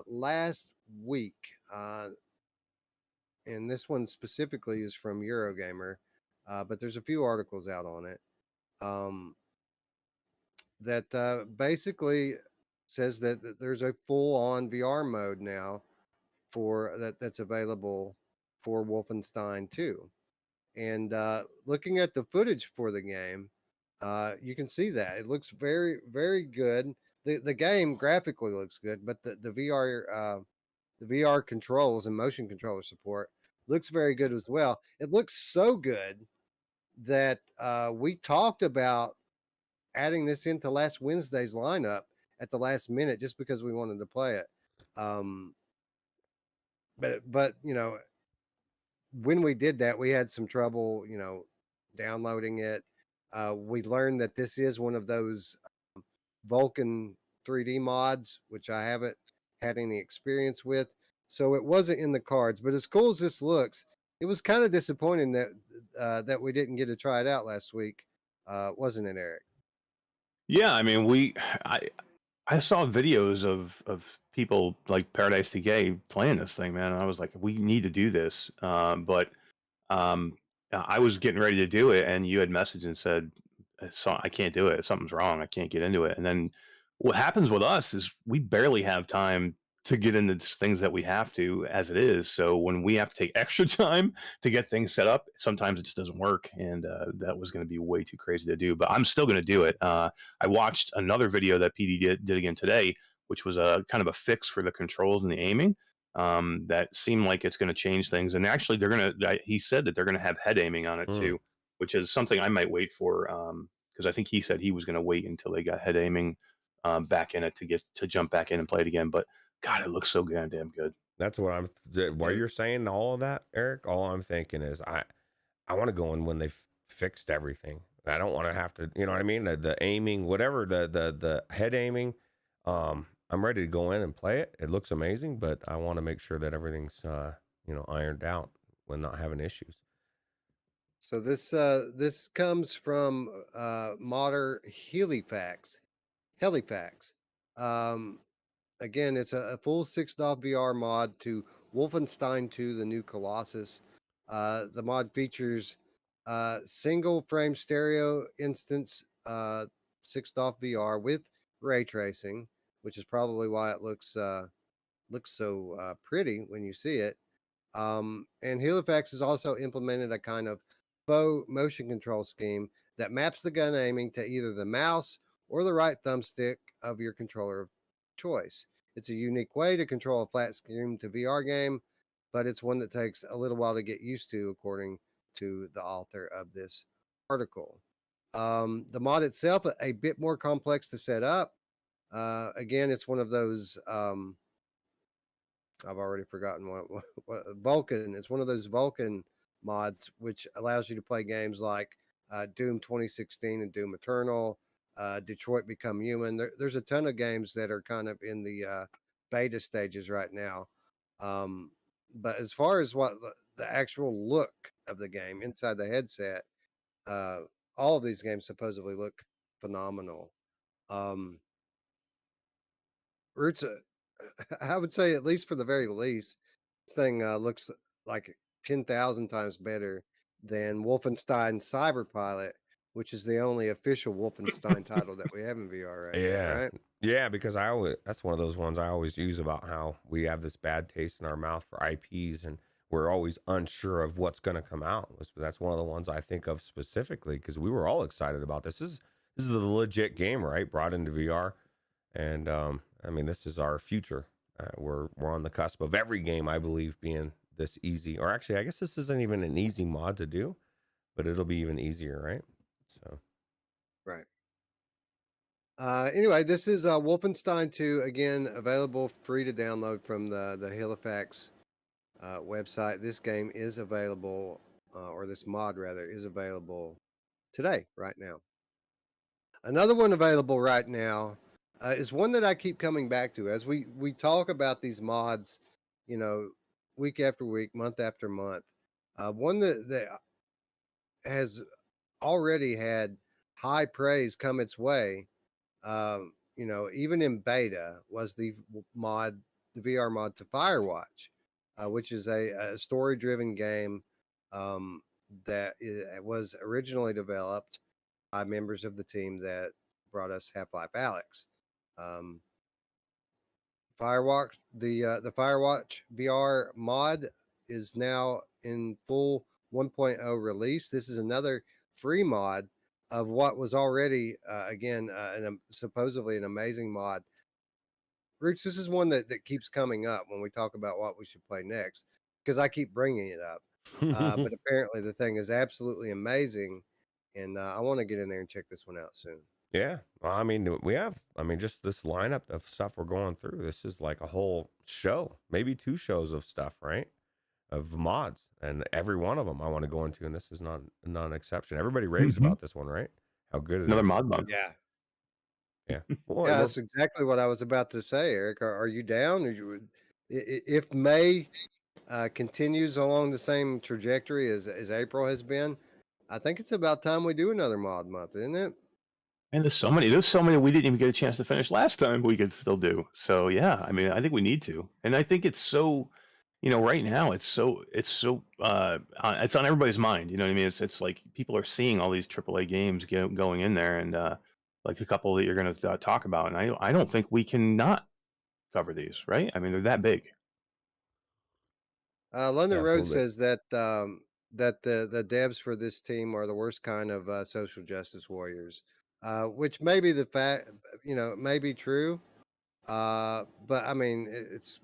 last week, and this one specifically is from Eurogamer, but there's a few articles out on it. That basically says that there's a full-on VR mode now for that's available for Wolfenstein 2. And looking at the footage for the game, you can see that it looks very, very good. The game graphically looks good, but the VR controls and motion controller support looks very good as well. It looks so good that we talked about adding this into last Wednesday's lineup at the last minute just because we wanted to play it. Um, but when we did that, we had some trouble, downloading it. We learned that this is one of those Vulkan 3D mods, which I haven't had any experience with, so it wasn't in the cards. But as cool as this looks, it was kind of disappointing that we didn't get to try it out last week, wasn't it, Eric? Yeah, I mean, I saw videos of people like Paradise Decay playing this thing, man, and I was like, we need to do this. But I was getting ready to do it, and you had messaged and said, so I can't do it. Something's wrong. I can't get into it. And then what happens with us is we barely have time to get into things that we have to as it is. So when we have to take extra time to get things set up, sometimes it just doesn't work. And that was going to be way too crazy to do, but I'm still going to do it. I watched another video that PD did again today, which was a kind of a fix for the controls and the aiming. That seemed like it's going to change things. And actually, he said that they're going to have head aiming on it too, which is something I might wait for, because I think he said he was going to wait until they got head aiming back in it to jump back in and play it again. But God, it looks so goddamn good. That's what while you're saying all of that, Eric, all I'm thinking is I want to go in when they've fixed everything. I don't want to have to, you know what I mean? The aiming, whatever, the head aiming. I'm ready to go in and play it. It looks amazing, but I want to make sure that everything's ironed out when not having issues. So this comes from modder Helifax. Again, it's a full 6DoF VR mod to Wolfenstein 2: The New Colossus. The mod features single frame stereo instance 6DoF VR with ray tracing, which is probably why it looks so pretty when you see it. And Helifax has also implemented a kind of faux motion control scheme that maps the gun aiming to either the mouse or the right thumbstick of your controller of choice. It's a unique way to control a flat screen to VR game, but it's one that takes a little while to get used to, according to the author of this article. The mod itself, a bit more complex to set up. Again, it's one of those I've already forgotten what Vulcan. It's one of those Vulcan mods which allows you to play games like Doom 2016 and Doom Eternal, Detroit Become Human. There's a ton of games that are kind of in the beta stages right now. But as far as what the actual look of the game inside the headset, uh, all of these games supposedly look phenomenal. Roots, I would say at least for the very least, this thing looks like 10,000 times better than Wolfenstein Cyberpilot, which is the only official Wolfenstein title that we have in VR right now, Yeah. right? Yeah, because that's one of those ones I always use about how we have this bad taste in our mouth for IPs and we're always unsure of what's going to come out. That's one of the ones I think of specifically because we were all excited about this is a legit game, right? Brought into VR. And I mean, this is our future. We're on the cusp of every game, I believe, being this easy. Or actually, I guess this isn't even an easy mod to do, but it'll be even easier, right? So Right. Anyway, this is Wolfenstein 2, again, available free to download from the Halifax website. This game is available, or this mod rather, is available today, right now. Another one available right now is one that I keep coming back to as we talk about these mods, you know, week after week, month after month. One that has already had high praise come its way, even in beta, was the VR mod to Firewatch, which is a story-driven game that was originally developed by members of the team that brought us Half-Life Alyx. Um, Firewatch, the Firewatch VR mod is now in full 1.0 release. This is another free mod of what was already supposedly an amazing mod. Roots, this is one that keeps coming up when we talk about what we should play next because I keep bringing it up. But apparently the thing is absolutely amazing, and I want to get in there and check this one out soon. yeah, well, I mean, just this lineup of stuff we're going through. This is like a whole show, maybe 2 shows of stuff, right? Of mods, and every one of them I want to go into, and this is not an exception. Everybody raves about this one, right? How good it Another is. mod bump. Yeah. Yeah. Well, Yeah, that's exactly what I was about to say, Eric. Are you down? If May continues along the same trajectory as April has been, I think it's about time we do another mod month, isn't it? And there's so many we didn't even get a chance to finish last time we could still do. So yeah, I mean, I think we need to. And I think it's so, right now it's on everybody's mind, you know what I mean? It's like people are seeing all these AAA games going in there and like a couple that you're going to talk about, and I don't think we can not cover these, right? I mean, they're that big. London Road Absolutely. says that that the devs for this team are the worst kind of social justice warriors, which may be the fact, may be true. But I mean, it's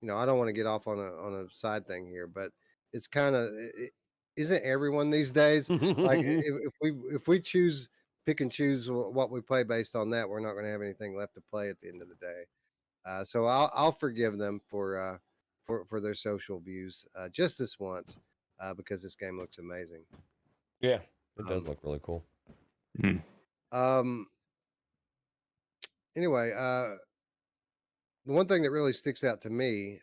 I don't want to get off on a side thing here, but it's kind of isn't everyone these days like if we pick and choose what we play based on that, we're not going to have anything left to play at the end of the day. So I'll forgive them for their social views just this once because this game looks amazing. Yeah, it does look really cool. Anyway, the one thing that really sticks out to me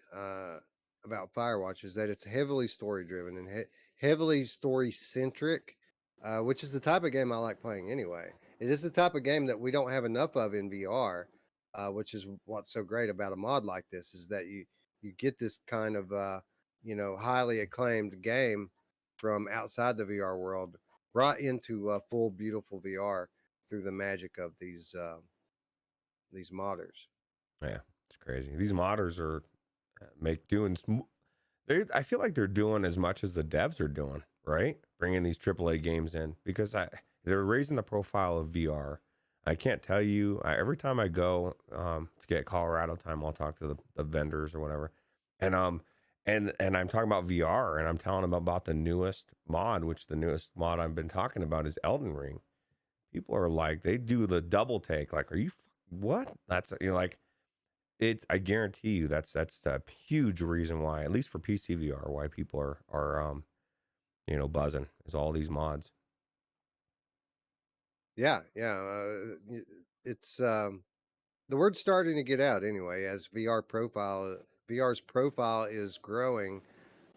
about Firewatch is that it's heavily story driven and heavily story centric, which is the type of game I like playing anyway. It is the type of game that we don't have enough of in VR, which is what's so great about a mod like this is that you get this kind of highly acclaimed game from outside the VR world brought into full beautiful VR through the magic of these modders. Yeah, it's crazy. These modders are I feel like they're doing as much as the devs are doing, right? Bringing these AAA games in because they're raising the profile of VR. I can't tell you. Every time I go to get Colorado time, I'll talk to the vendors or whatever, and I'm talking about VR, and I'm telling them about the newest mod, which the newest mod I've been talking about is Elden Ring. People are like, they do the double take, like, are you what? That's like. I guarantee you that's a huge reason why, at least for PCVR, why people are buzzing, is all these mods. Yeah, yeah. It's the word's starting to get out anyway. As VR's profile is growing,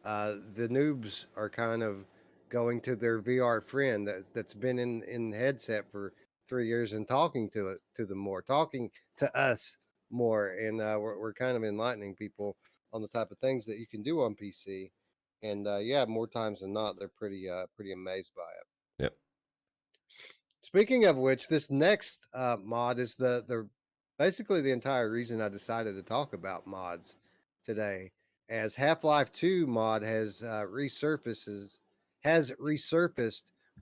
the noobs are kind of going to their VR friend that's been in headset for 3 years and talking to them more, talking to us more, and we're kind of enlightening people on the type of things that you can do on PC. And yeah, more times than not, they're pretty amazed by it. Yep. Speaking of which, this next mod is the basically the entire reason I decided to talk about mods today, as Half-Life 2 mod has resurfaced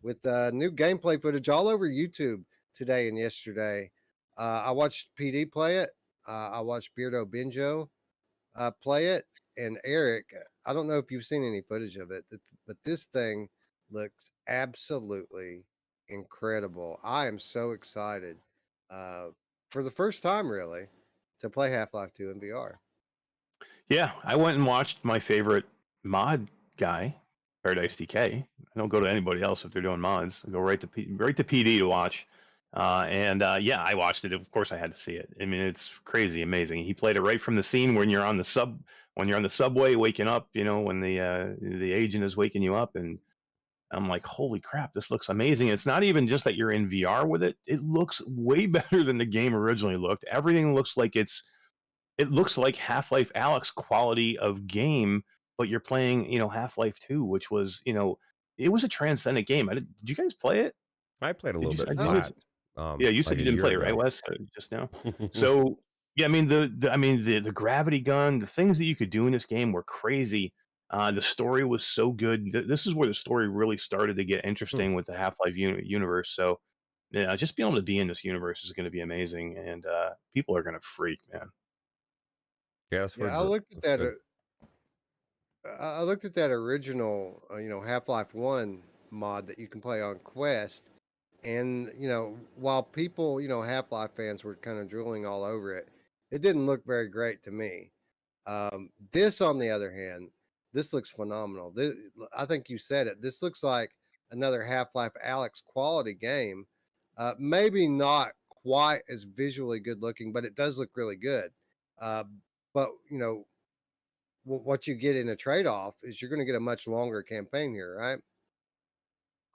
with new gameplay footage all over YouTube today and yesterday. I watched PD play it. I watched Beardo Benjo play it, and Eric. I don't know if you've seen any footage of it, but this thing looks absolutely incredible. I am so excited uh, for the first time, really, to play Half-Life 2 in VR. Yeah, I went and watched my favorite mod guy, Paradise DK. I don't go to anybody else if they're doing mods. I go right to PD to watch. Yeah, I watched it. Of course, I had to see it. I mean, it's crazy, amazing. He played it right from the scene when you're on the subway, waking up. When the agent is waking you up, and I'm like, holy crap, this looks amazing. It's not even just that you're in VR with it. It looks way better than the game originally looked. Everything looks like it looks like Half-Life Alyx quality of game, but you're playing, Half-Life 2, which was, it was a transcendent game. Did you guys play it? I played a Did little you? bit Did you flat. yeah, you said like you a didn't year play it, right, ago. Wes? Just now. So yeah, I mean the gravity gun, the things that you could do in this game were crazy. The story was so good. This is where the story really started to get interesting with the Half-Life universe. So yeah, just being able to be in this universe is going to be amazing, and people are going to freak, man. Yeah, that's Yeah, for I looked at that's that. good. I looked at that original, Half-Life 1 mod that you can play on Quest. And, while people, Half-Life fans were kind of drooling all over it, it didn't look very great to me. This, on the other hand, this looks phenomenal. I think you said it. This looks like another Half-Life Alyx quality game. Maybe not quite as visually good looking, but it does look really good. Uh, but, what you get in a trade-off is you're going to get a much longer campaign here, right?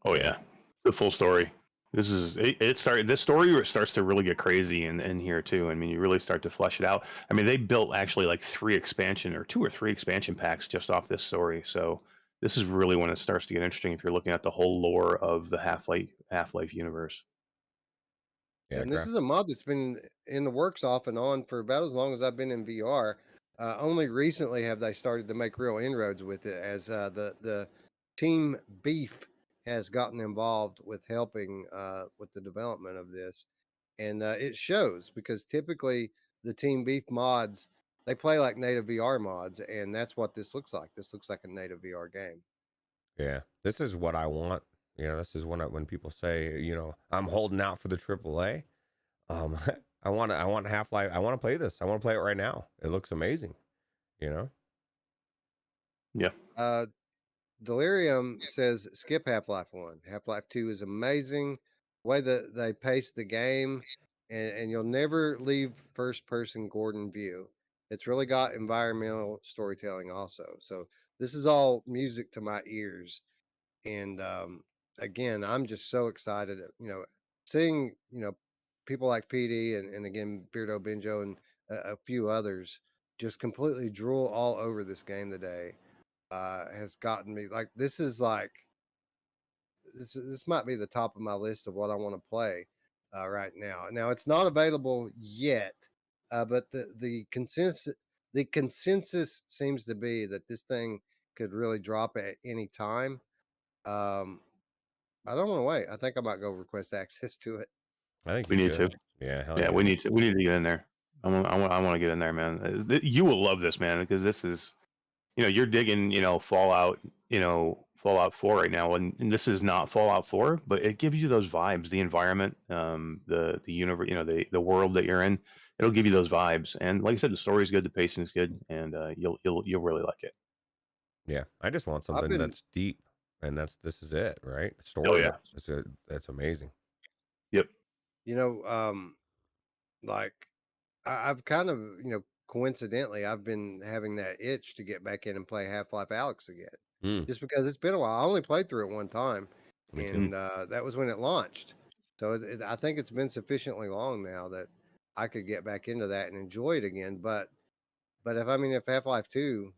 Oh yeah, the full story. This is it. This story starts to really get crazy in here too. I mean, you really start to flesh it out. I mean, they built actually like 2 or 3 expansion packs just off this story. So this is really when it starts to get interesting if you're looking at the whole lore of the Half-Life universe. Yeah, And this is a mod that's been in the works off and on for about as long as I've been in VR. Only recently have they started to make real inroads with it, as the team Beef has gotten involved with helping with the development of this, and it shows because typically the team Beef mods, they play like native VR mods, and that's what this looks like. This looks like a native VR game. Yeah, this is what I want. This is when people say, I'm holding out for the AAA. I want Half-Life. I want to play this. I want to play it right now. It looks amazing. You know. Yeah. Delirium says skip Half-Life 1. Half-Life 2 is amazing. The way that they pace the game, and you'll never leave first person Gordon view. It's really got environmental storytelling also. So this is all music to my ears. And again, I'm just so excited, seeing, people like PD and again, Beardo Benjo and a few others just completely drool all over this game today. Has gotten me like this might be the top of my list of what I want to play right now. Now it's not available yet, but the consensus seems to be that this thing could really drop at any time. Um, I don't want to wait. I think I might go request access to it. I think We you need to. should. Yeah, hell Yeah, yeah. we need to. We need to get in there. I want to get in there, man. You will love this, man, because this is, you're digging, Fallout, Fallout 4 right now, and this is not Fallout 4, but it gives you those vibes, the environment, the universe, the world that you're in. it'll give you those vibes. And like I said, the story's good, the pacing is good, and you'll really like it. Yeah, I just want I've something been, that's deep, and this is it, right? The Oh story yeah, that's amazing. yep. you know, like I've kind of, coincidentally, I've been having that itch to get back in and play Half-Life Alyx again, Mm, just because it's been a while. I only played through it one time, me too. and that was when it launched. So I think it's been sufficiently long now that I could get back into that and enjoy it again. But if Half-Life 2,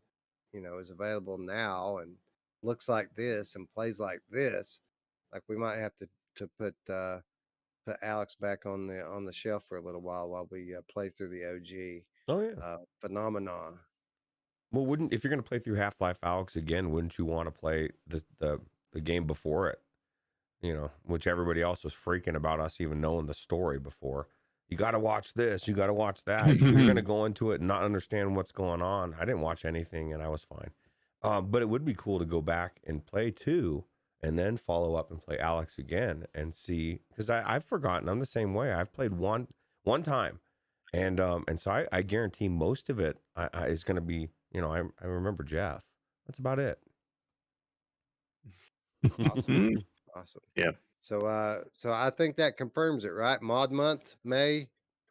is available now and looks like this and plays like this, like we might have to put Alex back on the shelf for a little while we play through the OG Oh yeah. phenomenon. Well, wouldn't if you're gonna play through Half-Life Alyx again, wouldn't you want to play the game before it? You know, which everybody else was freaking about us even knowing the story before. You got to watch this. You got to watch that. You're gonna go into it and not understand what's going on. I didn't watch anything and I was fine. But it would be cool to go back and play 2 and then follow up and play Alex again and see, because I've forgotten. I'm the same way. I've played one time, and so I guarantee most of it is going to be, I remember Jeff. That's about it. Awesome. Awesome. Yeah. So I think that confirms it, right? Mod month, May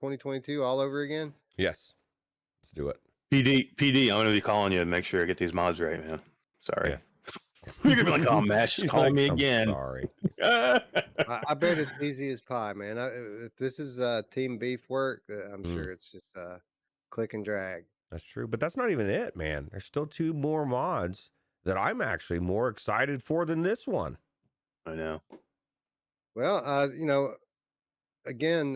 2022, all over again. Yes, let's do it. PD, I'm gonna be calling you to make sure I get these mods right, man. Sorry. Yeah. You're gonna be like, oh, Mash, He's calling like, me "I'm again. sorry. I bet it's easy as pie, man. If this is team beef work, I'm Mm, sure it's just click and drag. that's true, but that's not even it, man. There's still 2 more mods that I'm actually more excited for than this one. I know. Well, again,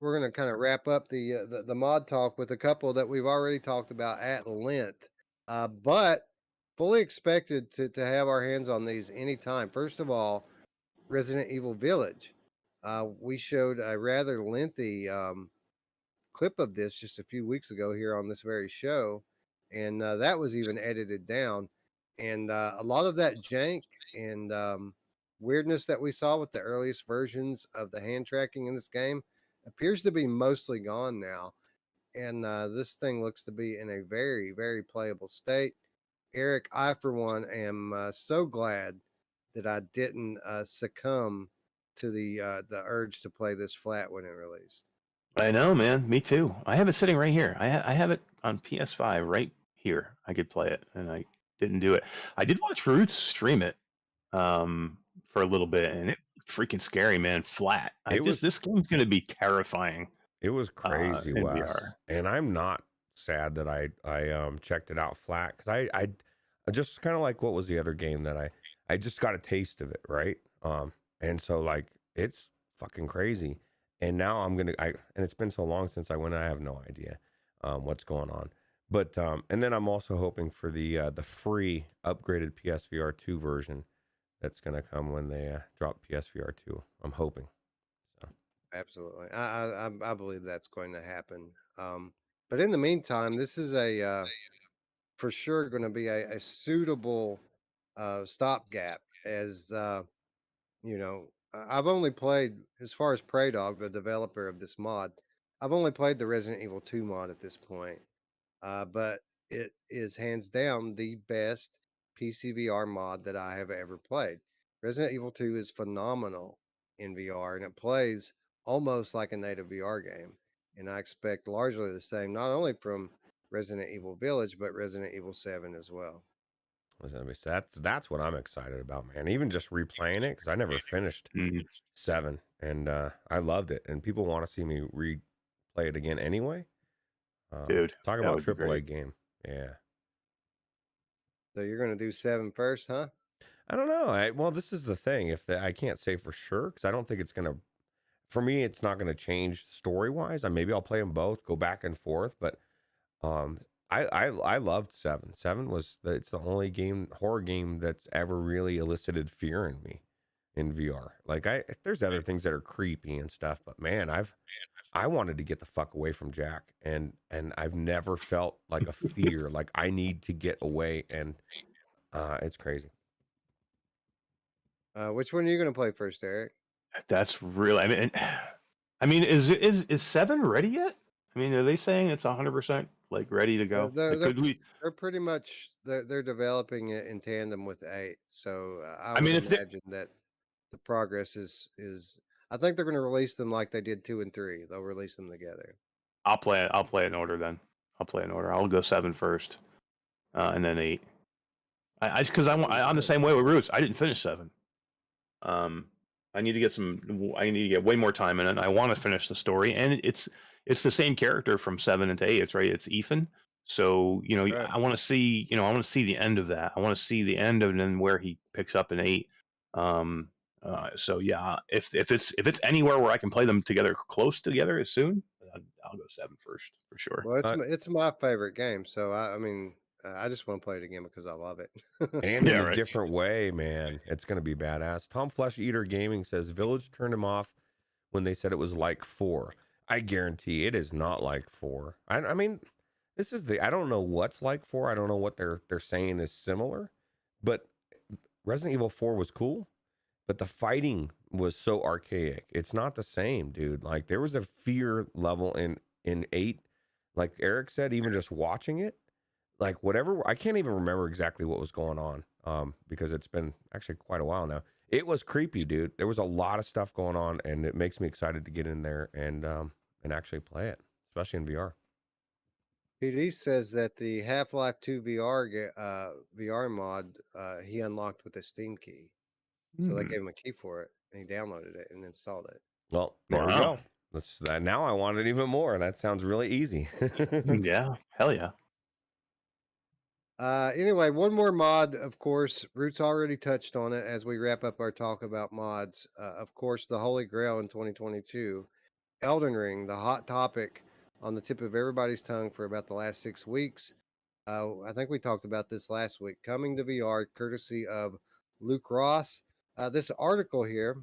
we're going to kind of wrap up the mod talk with a couple that we've already talked about at length, but fully expected to have our hands on these anytime. First of all, Resident Evil Village. We showed a rather lengthy clip of this just a few weeks ago here on this very show, and that was even edited down. And a lot of that jank and weirdness that we saw with the earliest versions of the hand tracking in this game appears to be mostly gone now. And this thing looks to be in a very, very playable state. Eric, I for one am so glad that I didn't succumb to the urge to play this flat when it released. I know, man. Me too. I have it sitting right here. I have it on PS5 right here. I could play it, and I didn't do it. I did watch Ruuts stream it for a little bit, and it freaking scary, man. Flat. This game's gonna be terrifying. It was crazy, in Wes. VR. And I'm not sad that I checked it out flat, because I just kind of like, what was the other game that I just got a taste of it, right? And so like it's fucking crazy. And now and it's been so long since I went, I have no idea what's going on. But and then I'm also hoping for the free upgraded PSVR 2 version that's gonna come when they drop PSVR 2. I'm hoping. So. Absolutely, I believe that's going to happen. But in the meantime, this is a for sure going to be a suitable stopgap. As I've only played, as far as Prey Dog, the developer of this mod, I've only played the Resident Evil 2 mod at this point. But it is hands down the best PCVR mod that I have ever played. Resident Evil 2 is phenomenal in VR, and it plays almost like a native VR game. And I expect largely the same, not only from Resident Evil Village, but Resident Evil 7 as well. That's what I'm excited about, man. Even just replaying it, because I never finished 7, and I loved it. And people want to see me replay it again anyway. Dude, talk about AAA game. Yeah. So you're going to do 7 first, huh? I don't know. Well, this is the thing. I can't say for sure, because I don't think it's going to, for me, it's not going to change story-wise. Maybe I'll play them both, go back and forth, but I loved 7. 7 it's the only horror game that's ever really elicited fear in me in VR. Like there's other things that are creepy and stuff, but man, I wanted to get the fuck away from Jack, and I've never felt like a fear, like I need to get away, and it's crazy. Which one are you going to play first, Eric? That's really. I mean, I mean, is 7 ready yet? I mean, are they saying it's 100% like ready to They're go? they're Like, they're could we? they're pretty much they're developing it in tandem with 8. So I I would mean, if they, imagine that the progress is. I think they're going to release them like they did 2 and 3. They'll release them together. I'll play it. I'll play it in order then. I'll play it in order. I'll go 7 first, and then 8. I because I'm the same way with Roots. I didn't finish 7. Um, I need to get I need to get way more time in it. I want to finish the story, and it's the same character from 7 into 8. It's right. It's Ethan. So Right. I want to see I want to see the end of that. I want to see the end of and then where he picks up in 8. So yeah, if it's anywhere where I can play them together close together as soon, I'll go 7 first for sure. Well, it's my favorite game. So I mean, I just want to play it again because I love it. And in Yeah, a right. different way, man. It's going to be badass. Tom Flesh Eater Gaming says Village turned him off when they said it was like 4. I guarantee it is not like 4. I mean, this is I don't know what's like 4. I don't know what they're saying is similar, but Resident Evil 4 was cool, but the fighting was so archaic. It's not the same, dude. Like there was a fear level in 8, like Eric said, even just watching it, like whatever. I can't even remember exactly what was going on, because it's been actually quite a while now. It was creepy, dude. There was a lot of stuff going on, and it makes me excited to get in there and actually play it, especially in VR. PD says that the Half-Life 2 VR mod he unlocked with a Steam key. So they gave him a key for it, and he downloaded it and installed it. Well, there we Wow. go. Now I want it even more. That sounds really easy. Yeah, hell yeah. Anyway, one more mod, of course. Roots already touched on it as we wrap up our talk about mods. Of course, the Holy Grail in 2022, Elden Ring, the hot topic on the tip of everybody's tongue for about the last 6 weeks. I think we talked about this last week. Coming to VR, courtesy of Luke Ross. This article here,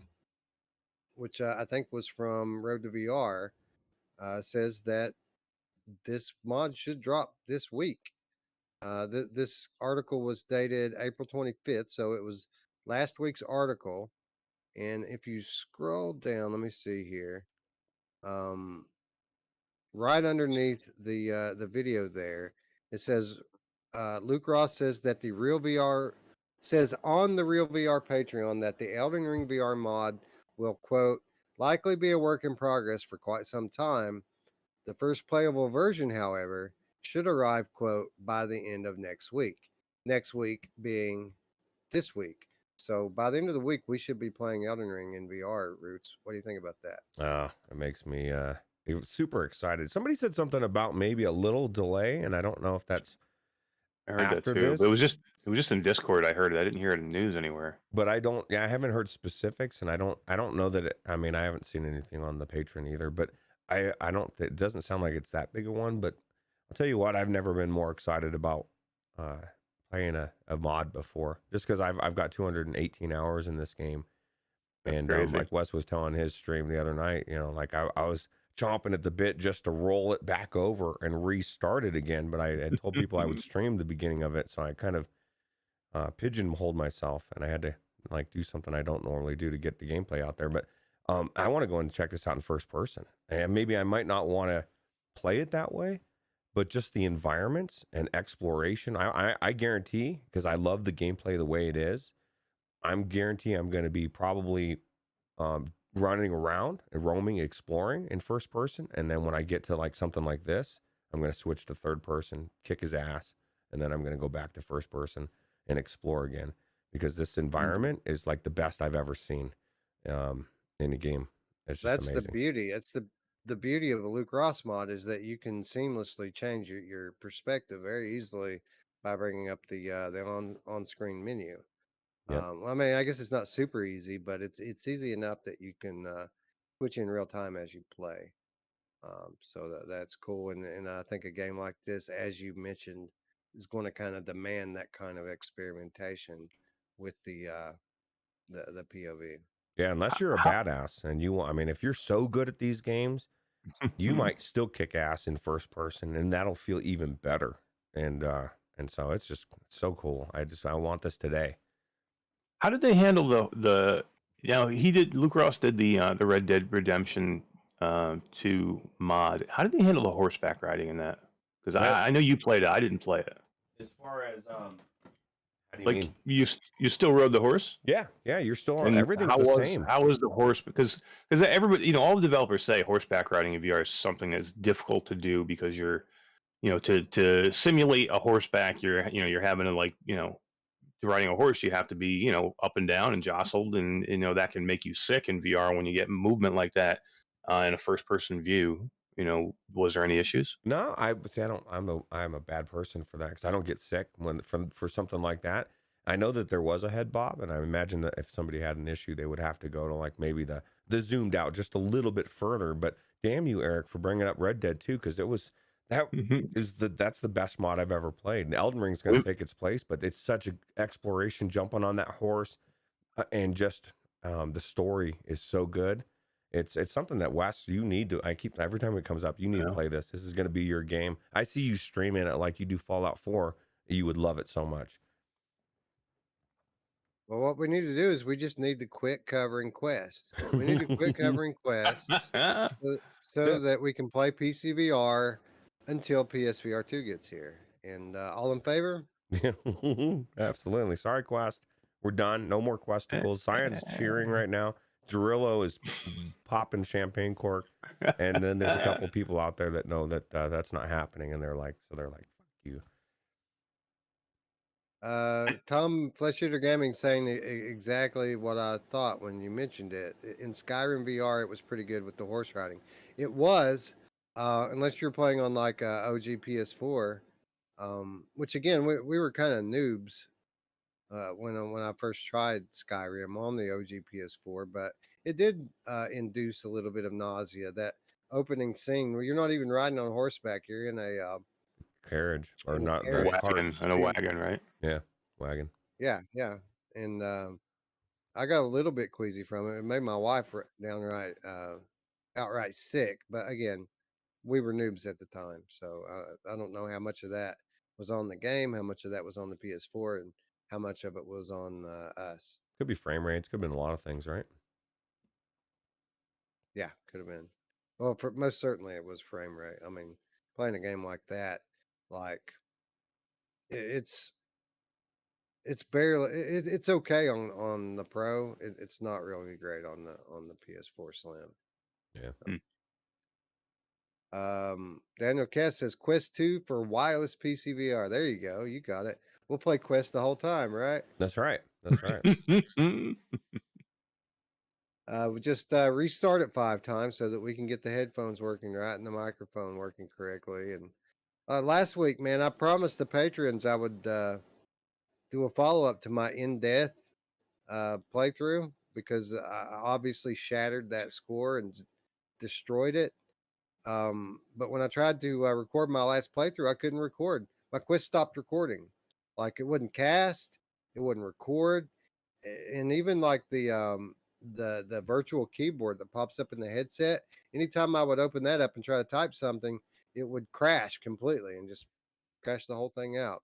which I think was from Road to VR, says that this mod should drop this week. This article was dated April 25th, so it was last week's article. And if you scroll down, let me see here. Right underneath the video there, it says Luke Ross says that the Real VR says on the Real VR Patreon that the Elden Ring VR mod will quote likely be a work in progress for quite some time. The first playable version, however, should arrive quote by the end of next week. Next week being this week. So by the end of the week, we should be playing Elden Ring in VR. Roots, what do you think about that? It makes me super excited. Somebody said something about maybe a little delay, and I don't know if that's I heard after that too. this. But it was just in Discord. I heard it. I didn't hear it in the news anywhere. But I haven't heard specifics, and I don't know that I mean, I haven't seen anything on the Patreon either, but I don't, it doesn't sound like it's that big a one. But I'll tell you what, I've never been more excited about playing a mod before, just because I've got 218 hours in this game. That's and crazy. like Wes was telling his stream the other night, like I was chomping at the bit just to roll it back over and restart it again. But I had told people I would stream the beginning of it, so I kind of pigeonholed myself, and I had to like do something I don't normally do to get the gameplay out there. But I want to go and check this out in first person, and maybe I might not want to play it that way, but just the environments and exploration, I guarantee, because I love the gameplay the way it is, I'm guarantee I'm going to be probably running around and roaming, exploring in first person. And then when I get to like something like this, I'm going to switch to third person, kick his ass, and then I'm going to go back to first person and explore again, because this environment is like the best I've ever seen in a game. It's just That's amazing. the beauty. That's the beauty of a Luke Ross mod is that you can seamlessly change your perspective very easily by bringing up the on screen menu. Yep. I mean, I guess it's not super easy, but it's easy enough that you can switch in real time as you play. So that's cool, and I think a game like this, as you mentioned, is going to kind of demand that kind of experimentation with the POV. Yeah, unless you're a badass and you want, I mean, if you're so good at these games, you might still kick ass in first person, and that'll feel even better. And so it's just so cool. I want this today. How did they handle the Luke Ross did the Red Dead Redemption to mod. How did they handle the horseback riding in that? Because Well, I know you played it. I didn't play it. as far as how do you Like mean? you still rode the horse? Yeah, you're still on. And Everything's the same. how was the horse? Because everybody, all the developers say horseback riding in VR is something that's difficult to do because you're, to simulate a horseback, you're having to to riding a horse, you have to be, up and down and jostled, and that can make you sick in VR when you get movement like that in a first person view. Was there any issues? No, I see. I don't. I'm a bad person for that because I don't get sick for something like that. I know that there was a head bob, and I imagine that if somebody had an issue, they would have to go to like maybe the zoomed out just a little bit further. But damn you, Eric, for bringing up Red Dead 2 because that's the best mod I've ever played. And Elden Ring's going to take its place, but it's such an exploration jumping on that horse, and just the story is so good. It's something that Wes, you need to. I keep every time it comes up, you need to play this. This is going to be your game. I see you streaming it like you do Fallout 4. You would love it so much. Well, what we need to do is we just need to quit covering quests. We need to quit covering quests so that we can play PCVR until PSVR 2 gets here. And all in favor? Absolutely. Sorry, Quest. We're done. No more questicles. Science cheering right now. Gerillo is popping champagne cork. And then there's a couple people out there that know that that's not happening. And they're like, fuck you. Tom Flesh Eater Gaming saying exactly what I thought when you mentioned it. In Skyrim VR, it was pretty good with the horse riding. It was, unless you're playing on like OG PS4, which again we were kind of noobs when I first tried Skyrim on the OG PS4, but it did induce a little bit of nausea. That opening scene where you're not even riding on horseback, you're in a carriage or not a wagon, and a wagon, right? Yeah, wagon. Yeah, and I got a little bit queasy from it. It made my wife downright outright sick. But again, we were noobs at the time, so I don't know how much of that was on the game, how much of that was on the PS4, and how much of it was on us. Could be frame rates. Could have been a lot of things, right? Yeah, could have been. Well, for most certainly it was frame rate. I mean, playing a game like that, like it's barely it's okay on the Pro. It's not really great on the PS4 Slim. Yeah. Daniel Cass says Quest 2 for wireless PCVR. There you go. You got it. We'll play Quest the whole time, right? That's right. That's right. We just restart it 5 times so that we can get the headphones working right and the microphone working correctly. And last week, man, I promised the patrons I would do a follow-up to my in-death playthrough because I obviously shattered that score and destroyed it. But when I tried to record my last playthrough, I couldn't record. My Quest stopped recording. Like it wouldn't cast, it wouldn't record, and even like the virtual keyboard that pops up in the headset. Anytime I would open that up and try to type something, it would crash completely and just crash the whole thing out.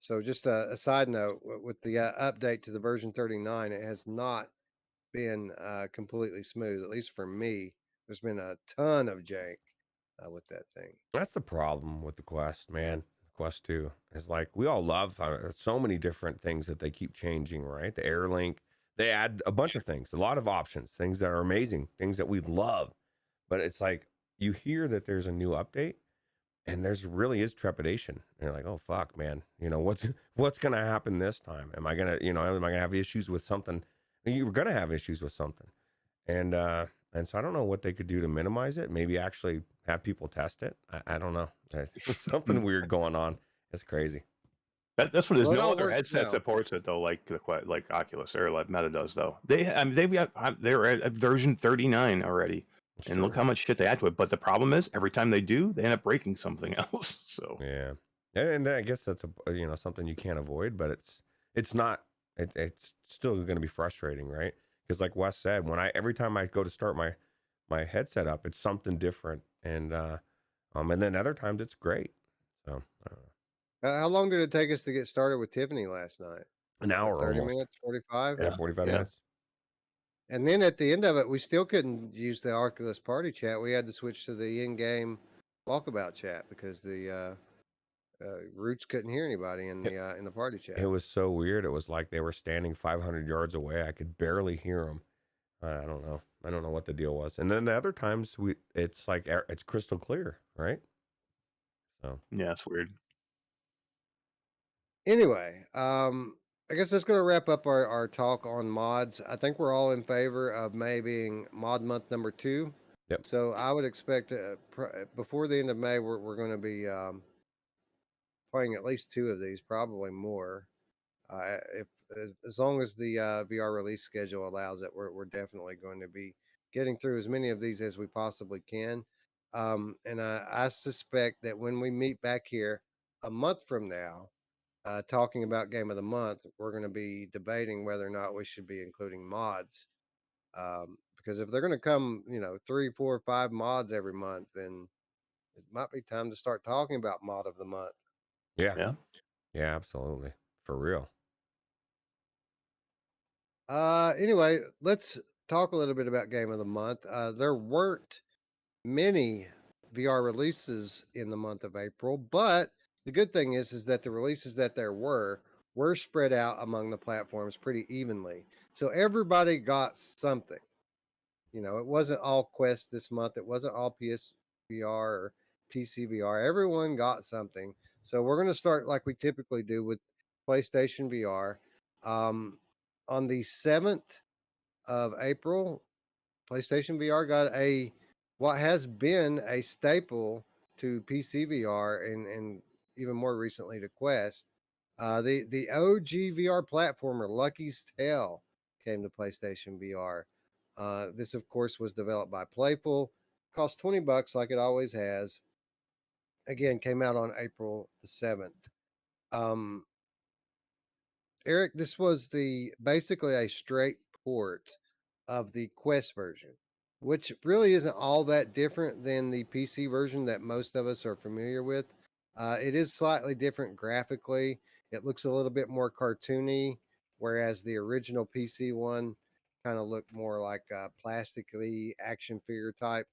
So just a side note with the update to the version 39, it has not been completely smooth, at least for me. There's been a ton of jank with that thing. That's the problem with the Quest, man. Quest 2 is like we all love so many different things that they keep changing, right? The Air Link, they add a bunch of things, a lot of options, things that are amazing, things that we love. But it's like you hear that there's a new update, and there's really is trepidation. And you're like, oh fuck, man, what's gonna happen this time? Am I gonna have issues with something? You were gonna have issues with something, and so I don't know what they could do to minimize it. Maybe actually have people test it. I don't know. There's something weird going on. It's crazy. That's what it is. Well, No it other works headset now. supports it though, like Oculus or like Meta does though. They're at version 39 already, and look how much shit they add to it. But the problem is, every time they do, they end up breaking something else. So Yeah, and I guess that's something you can't avoid, but it's not. It's still going to be frustrating, right? Because like Wes said, every time I go to start my headset up, it's something different, and then other times it's great. So I don't know. How long did it take us to get started with Tiffany last night? An hour, 30 almost. minutes, 45? Yeah, 45 Yeah. minutes. And then at the end of it, we still couldn't use the Oculus party chat. We had to switch to the in-game walkabout chat because the Roots couldn't hear anybody in the party chat. It was so weird. It was like they were standing 500 yards away. I could barely hear them. I don't know. I don't know what the deal was. And then the other times, it's like it's crystal clear, right? So Yeah, it's weird. Anyway, I guess that's going to wrap up our talk on mods. I think we're all in favor of May being mod month number 2. Yep. So I would expect before the end of May, we're going to be playing at least 2 of these, probably more. If as long as the VR release schedule allows it, we're definitely going to be getting through as many of these as we possibly can. And I suspect that when we meet back here a month from now, talking about Game of the Month, we're going to be debating whether or not we should be including mods. Because if they're going to come, 3, 4, 5 mods every month, then it might be time to start talking about mod of the month. yeah, absolutely, for real. Anyway, let's talk a little bit about Game of the Month. There weren't many VR releases in the month of April, but the good thing is that the releases that there were spread out among the platforms pretty evenly. So everybody got something. It wasn't all Quest this month. It wasn't all PSVR or PCVR. Everyone got something. So we're going to start like we typically do with PlayStation VR. On the 7th of April, PlayStation VR got what has been a staple to PCVR and even more recently to Quest. The OG VR platformer Lucky's Tale came to PlayStation VR. This, of course, was developed by Playful. Cost $20 like it always has. Again, came out on April the 7th. Eric, this was basically a straight port of the Quest version, which really isn't all that different than the PC version that most of us are familiar with. It is slightly different graphically. It looks a little bit more cartoony, whereas the original PC one kind of looked more like a plastically action figure type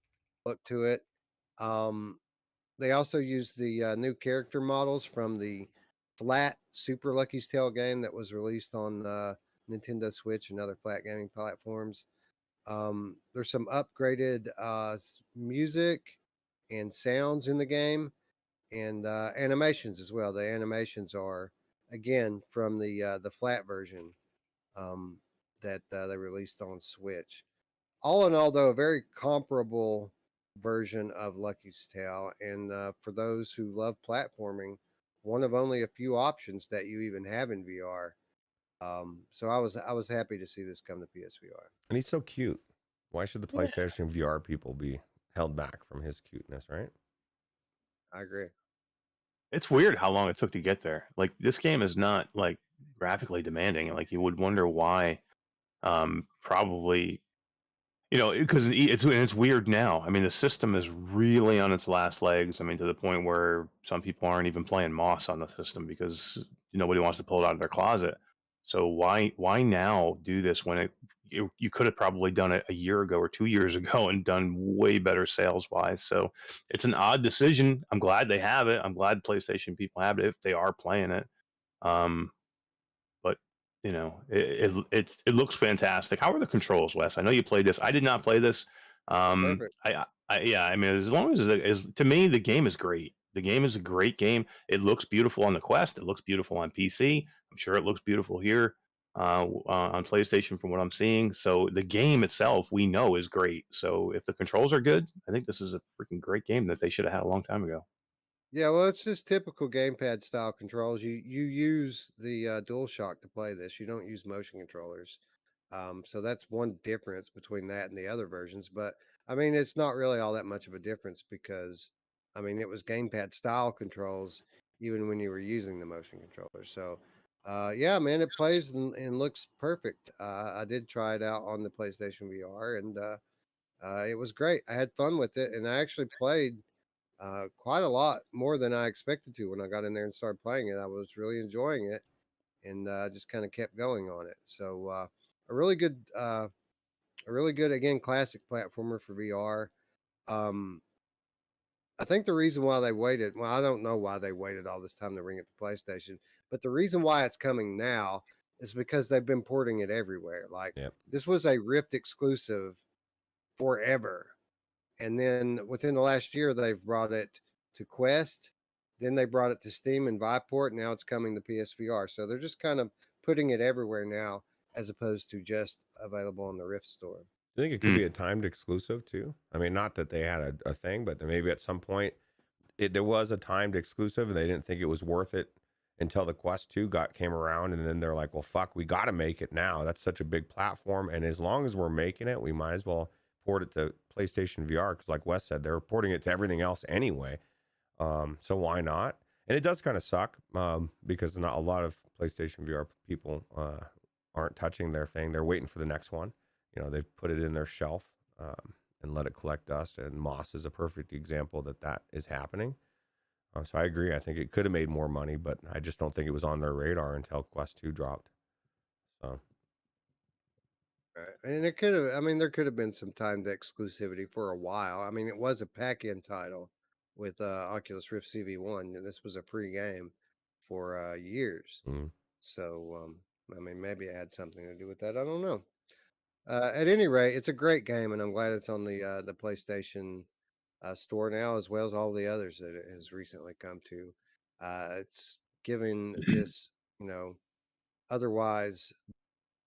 look to it. They also used the new character models from the flat Super Lucky's Tale game that was released on Nintendo Switch and other flat gaming platforms. There's some upgraded music and sounds in the game, and animations as well. The animations are again from the flat version that they released on Switch. All in all, though, a very comparable version of Lucky's Tale, and for those who love platforming, one of only a few options that you even have in VR. So I was happy to see this come to PSVR. And he's so cute. Why should the PlayStation VR people be held back from his cuteness, right? I agree. It's weird how long it took to get there. Like this game is not like graphically demanding. Like you would wonder why. Probably, because it's weird now. I mean, the system is really on its last legs. I mean, to the point where some people aren't even playing Moss on the system because nobody wants to pull it out of their closet. So why now do this when you could have probably done it a year ago or 2 years ago and done way better sales wise. So it's an odd decision. I'm glad they have it. I'm glad PlayStation people have it if they are playing it. But it looks fantastic. How are the controls, Wes? I know you played this. I did not play this. Perfect. I mean, as long as to me, the game is great. The game is a great game. It looks beautiful on the Quest. It looks beautiful on PC. I'm sure it looks beautiful here on PlayStation from what I'm seeing. So the game itself, we know, is great. So if the controls are good, I think this is a freaking great game that they should have had a long time ago. Yeah, well, it's just typical gamepad style controls. You use the DualShock to play this. You don't use motion controllers. So that's one difference between that and the other versions. But I mean, it's not really all that much of a difference because I mean, it was gamepad style controls even when you were using the motion controllers. So yeah, man, it plays and looks perfect. I did try it out on the PlayStation VR and it was great. I had fun with it, and I actually played quite a lot more than I expected to when I got in there and started playing it. I was really enjoying it and just kind of kept going on it. So a really good a really good, again, classic platformer for VR. Um, I think the reason why they waited, well, I don't know why they waited all this time to bring it to PlayStation, but the reason why it's coming now is because they've been porting it everywhere. Like Yep. this was a Rift exclusive forever. And then within the last year, they've brought it to Quest. Then they brought it to Steam and Viport. Now it's coming to PSVR. So they're just kind of putting it everywhere now, as opposed to just available in the Rift store. I think it could be a timed exclusive too. I mean, not that they had a thing, but maybe at some point there was a timed exclusive and they didn't think it was worth it until the Quest 2 came around, and then they're like, well, fuck, we got to make it now. That's such a big platform, and as long as we're making it, we might as well port it to PlayStation VR, because like Wes said, they're porting it to everything else anyway. So why not? And it does kind of suck because not a lot of PlayStation VR people aren't touching their thing. They're waiting for the next one. You know, they've put it in their shelf and let it collect dust, and Moss is a perfect example that is happening. So I agree. I think it could have made more money, but I just don't think it was on their radar until Quest 2 dropped. So, Right. And it could have, I mean, there could have been some timed exclusivity for a while. I mean, it was a pack-in title with Oculus Rift CV1, and this was a free game for years. So, I mean, maybe it had something to do with that. I don't know. At any rate, it's a great game, and I'm glad it's on the PlayStation store now, as well as all the others that it has recently come to. It's giving this, you know, otherwise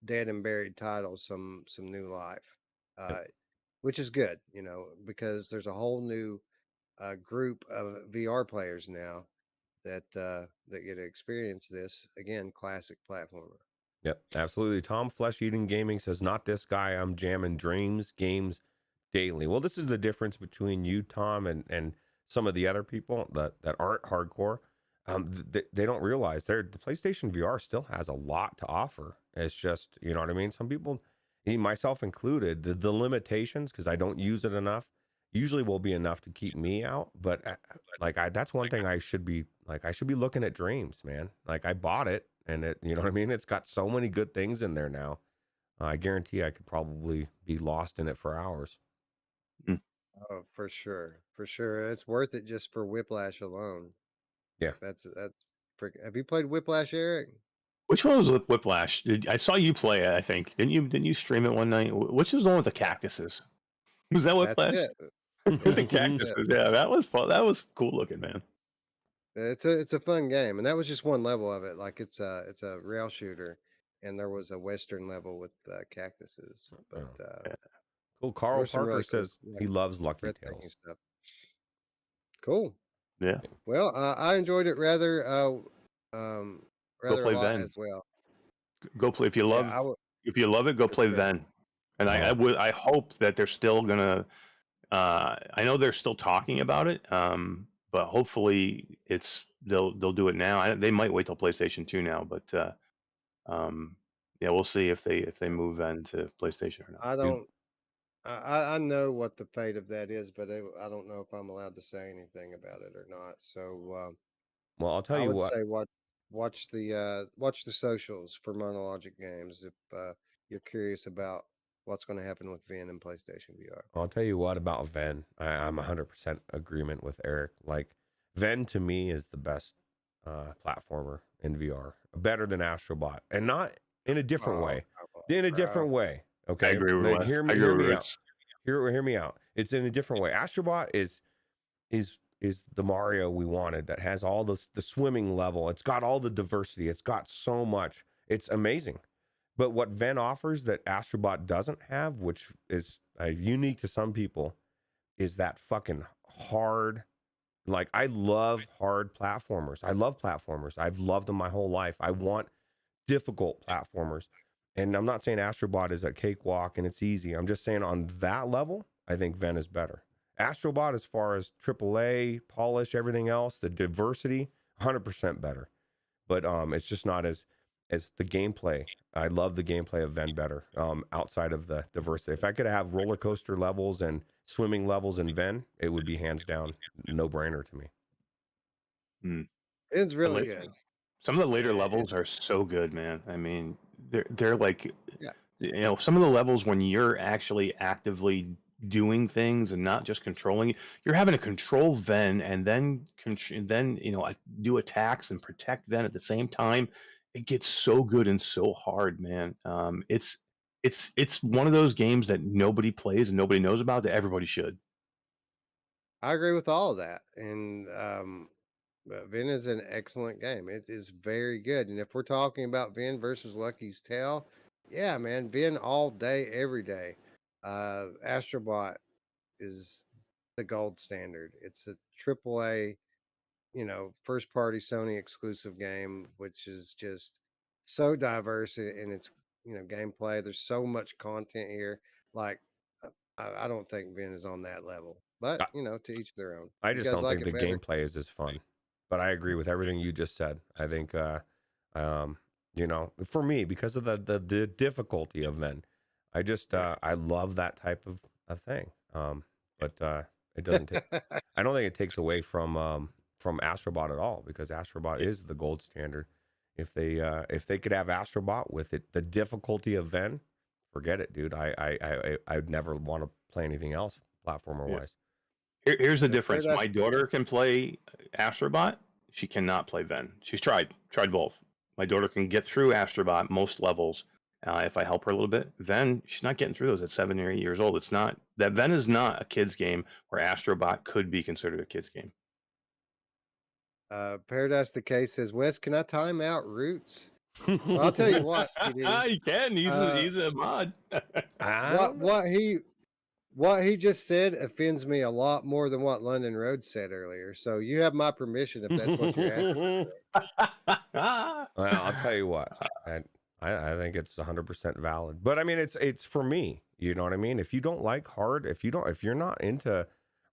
dead and buried title some new life, which is good, you know, because there's a whole new group of VR players now that get to experience this again, classic platformer. Yep, absolutely. Tom Flesh Eating Gaming says, not this guy. I'm jamming dreams games daily. Well, this is the difference between you, Tom, and some of the other people that aren't hardcore. They don't realize the PlayStation VR still has a lot to offer. It's just, you know what I mean? Some people, myself included, the limitations, because I don't use it enough, usually will be enough to keep me out. But that's one thing I should be looking at dreams, man. Like I bought it, and it, you know what I mean? It's got so many good things in there now. I guarantee I could probably be lost in it for hours. Oh, for sure, for sure. It's worth it just for Whiplash alone. Yeah, that's freaking. Have you played Whiplash, Eric? Which one was Whiplash? I saw you play it, I think. Didn't you stream it one night? Which is the one with the cactuses? Was that Whiplash? That's it. With the cactuses, yeah, that was fun. That was cool looking, man. It's a fun game, and that was just one level of it. Like it's a rail shooter, and there was a western level with cactuses. But Yeah. Cool. Carl Parker really says cool, he loves Lucky breathtaking Tales. stuff. Cool. Yeah. Well, I enjoyed it rather rather a play lot Ven. as well. Go play if you love it. Go play sure. Ven. And I hope that they're still gonna. I know they're still talking about it. But hopefully they'll do it now. They might wait till PlayStation 2 now, but yeah, we'll see if they move Ven to PlayStation or not. I don't. I know what the fate of that is, but I don't know if I'm allowed to say anything about it or not. So, well, I'll tell I you would what. say watch the socials for Monologic Games if you're curious about what's going to happen with Ven and PlayStation VR. I'll tell you what about Ven. I'm 100% agreement with Eric. Like Ven to me is the best platformer in VR, better than Astrobot, and not in a different way. In a different way. Okay, I agree with hear me out. Hear me out. It's in a different way. Astrobot is the Mario we wanted, that has all the swimming level. It's got all the diversity. It's got so much. It's amazing. But what Ven offers that Astrobot doesn't have, which is unique to some people, is that fucking hard. Like, I love hard platformers. I love platformers. I've loved them my whole life. I want difficult platformers. And I'm not saying Astrobot is a cakewalk and it's easy. I'm just saying on that level, I think Ven is better. Astrobot, as far as AAA, polish, everything else, the diversity, 100% better. But it's just not as the gameplay. I love the gameplay of Ven better outside of the diversity. If I could have roller coaster levels and swimming levels in Ven, it would be hands down no brainer to me. It's really good. Some of the later levels are so good, man. I mean, they're like some of the levels when you're actually actively doing things and not just controlling it, you're having to control Ven and then do attacks and protect Ven at the same time. It gets so good and so hard, man. It's one of those games that nobody plays and nobody knows about that everybody should. I agree with all of that. And Vin is an excellent game. It is very good. And if we're talking about Vin versus Lucky's Tale, yeah, man, Vin all day, every day. Astrobot is the gold standard. It's a triple A, first party Sony exclusive game, which is just so diverse in its, gameplay. There's so much content here. Like, I don't think Vin is on that level, but to each their own. I You just guys don't like think it the better? gameplay is as fun. But I agree with everything you just said. I think, for me, because of the difficulty of Ven, I just I love that type of thing. But it doesn't take. I don't think it takes away from Astrobot at all, because Astrobot is the gold standard. If they could have Astrobot with the difficulty of Ven, forget it, dude. I'd never want to play anything else platformer wise. Here's the difference. My daughter can play Astrobot. She cannot play Ven. She's tried both. My daughter can get through Astrobot most levels if I help her a little bit. Ven, she's not getting through those at 7 or 8 years old. It's not that Ven is not a kid's game where Astrobot could be considered a kid's game. Paradise Decay says, Wes, can I time out Ruuts? Well, I'll tell you what, PD. He can. He's a mod. What he just said offends me a lot more than what London Road said earlier. So you have my permission if that's what you're asking. Well, I'll tell you what. I think it's 100% valid. But I mean, it's for me. You know what I mean? If you don't like hard, if you're not into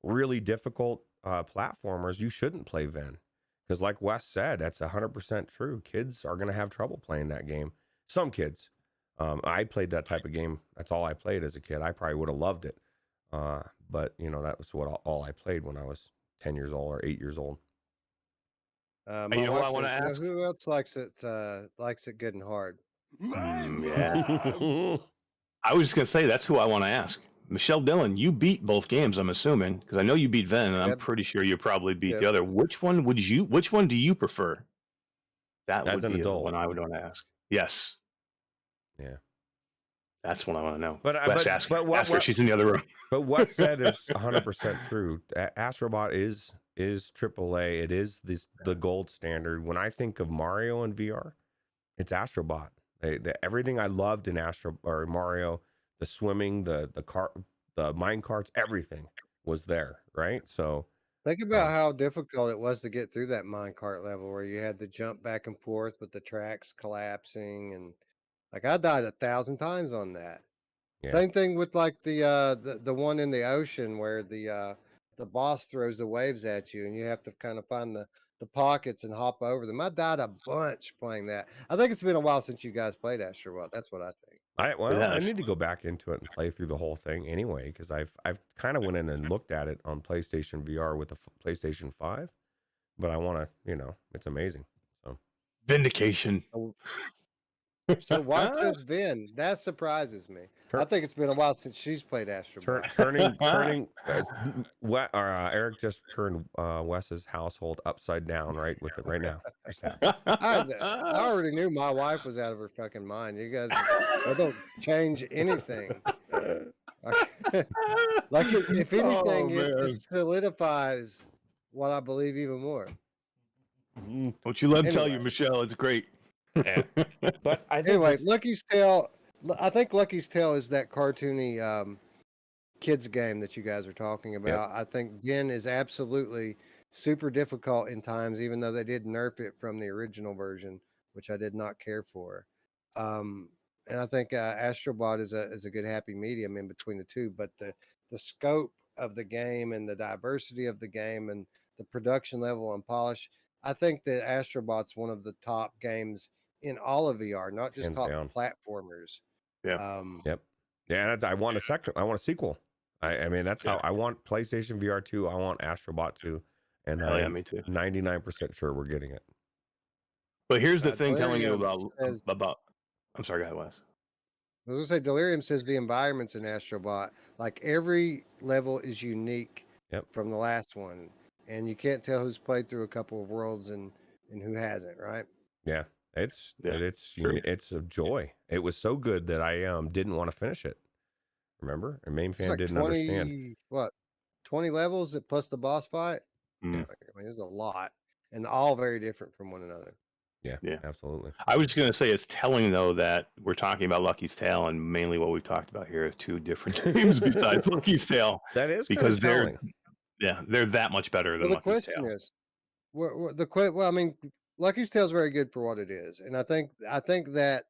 really difficult platformers, you shouldn't play Ven. Because like Wes said, that's 100% true. Kids are going to have trouble playing that game. Some kids. I played that type of game. That's all I played as a kid. I probably would have loved it. But that was all I played when I was 10 years old or 8 years old. And you know what I want to ask? Who else likes it good and hard? Yeah. I was just going to say, that's who I want to ask. Michelle Dillon, you beat both games, I'm assuming, because I know you beat Ven, and I'm pretty sure you probably beat the other. Which one do you prefer? That as would an be adult. the one I would want to ask. Yes. Yeah. That's what I want to know. But ask her. She's in the other room. But what said is 100% true. Astrobot is AAA. It is the gold standard. When I think of Mario in VR, it's Astrobot. Everything I loved in Mario, the swimming, the mine carts, everything was there, right? So think about how difficult it was to get through that minecart level where you had to jump back and forth with the tracks collapsing, and like I died 1,000 times on that. Yeah. Same thing with like the one in the ocean where the boss throws the waves at you and you have to kind of find the pockets and hop over them. I died a bunch playing that. I think it's been a while since you guys played Astrobot. That's what I think. I need to go back into it and play through the whole thing anyway, because I've kind of went in and looked at it on PlayStation VR with the PlayStation 5, but I want to, it's amazing. So vindication. So White says Vin. That surprises me. I think it's been a while since she's played Astrobot. Turning. Eric just turned Wes's household upside down right now. I already knew my wife was out of her fucking mind. You guys, that don't change anything. Like if anything, it just solidifies what I believe even more. Don't you let him tell you, Michelle? It's great. Yeah. But I think anyway, Lucky's Tale. I think Lucky's Tale is that cartoony kids game that you guys are talking about. Yep. I think Vin is absolutely super difficult in times, even though they did nerf it from the original version, which I did not care for. And I think Astrobot is a good happy medium in between the two. But the scope of the game and the diversity of the game and the production level and polish, I think that Astrobot's one of the top games in all of VR, not just top platformers. Yeah. Yep. Yeah. I want a sequel. I mean, that's how I want PlayStation VR 2. I want Astrobot 2. And me too. 99% sure we're getting it. But here's the thing telling you about, I'm sorry, go ahead, Wes. I was gonna say Delirium says the environments in Astrobot, like every level is unique Yep. from the last one, and you can't tell who's played through a couple of worlds and who hasn't, right? Yeah, it's Yeah, uni- it's a joy. It was so good that I didn't want to finish it. Remember, and main It's fan like didn't understand. 20 levels plus the boss fight. Mm, I mean, there's a lot, and all very different from one another. Yeah, yeah. absolutely. I was just going to say it's telling though that we're talking about Lucky's Tale, and mainly what we've talked about here is two different games besides Lucky's Tale, That is kind because of telling. they're that much better Well, than the Lucky's question Tale. is, well, I mean, Lucky's Tale's very good for what it is, and I think that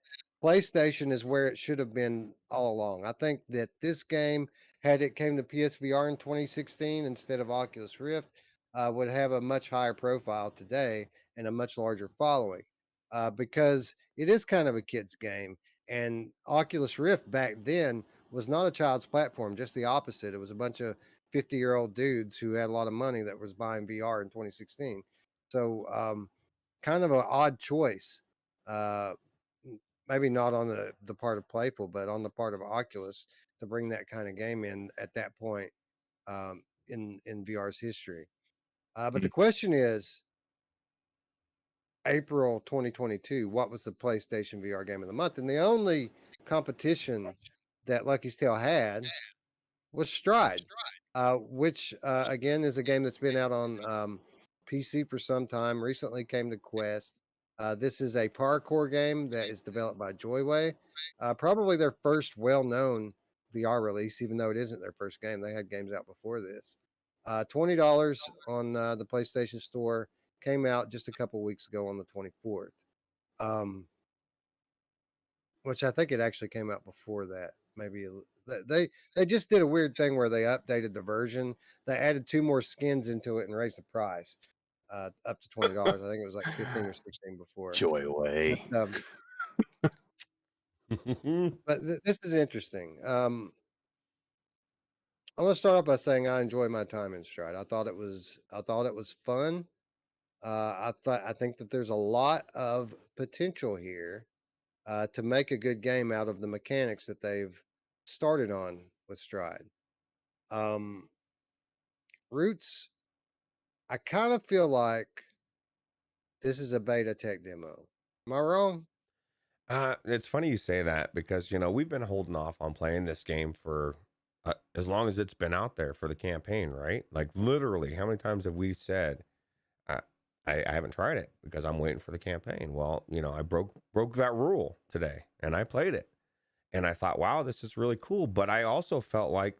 PlayStation is where it should have been all along. I think that this game, had it came to PSVR in 2016 instead of Oculus Rift, would have a much higher profile today and a much larger following, because it is kind of a kid's game. And Oculus Rift back then was not a child's platform, just the opposite. It was a bunch of 50-year-old dudes who had a lot of money that was buying VR in 2016. So, kind of an odd choice. Uh, Maybe not on the part of Playful, but on the part of Oculus to bring that kind of game in at that point, in VR's history. But the question is, April 2022, what was the PlayStation VR game of the month? And the only competition that Lucky's Tale had was Stride, which again is a game that's been out on PC for some time. Recently came to Quest. This is a parkour game that is developed by Joyway. Probably their first well-known VR release, even though it isn't their first game. They had games out before this. $20 on the PlayStation Store. Came out just a couple weeks ago on the 24th. Which I think it actually came out before that. Maybe they just did a weird thing where they updated the version. They added 2 more skins into it and raised the price up to $20. I think it was like 15 or 16 before. Joyway. But this is interesting. I'm gonna start off by saying I enjoy my time in Stride. I thought it was fun. I think that there's a lot of potential here to make a good game out of the mechanics that they've started on with Stride. Ruuts, I kind of feel like this is a beta tech demo. Am I wrong? It's funny you say that because we've been holding off on playing this game for as long as it's been out there for the campaign, right? Like literally, how many times have we said, I haven't tried it because I'm waiting for the campaign. Well, I broke that rule today and I played it and I thought, wow, this is really cool. But I also felt like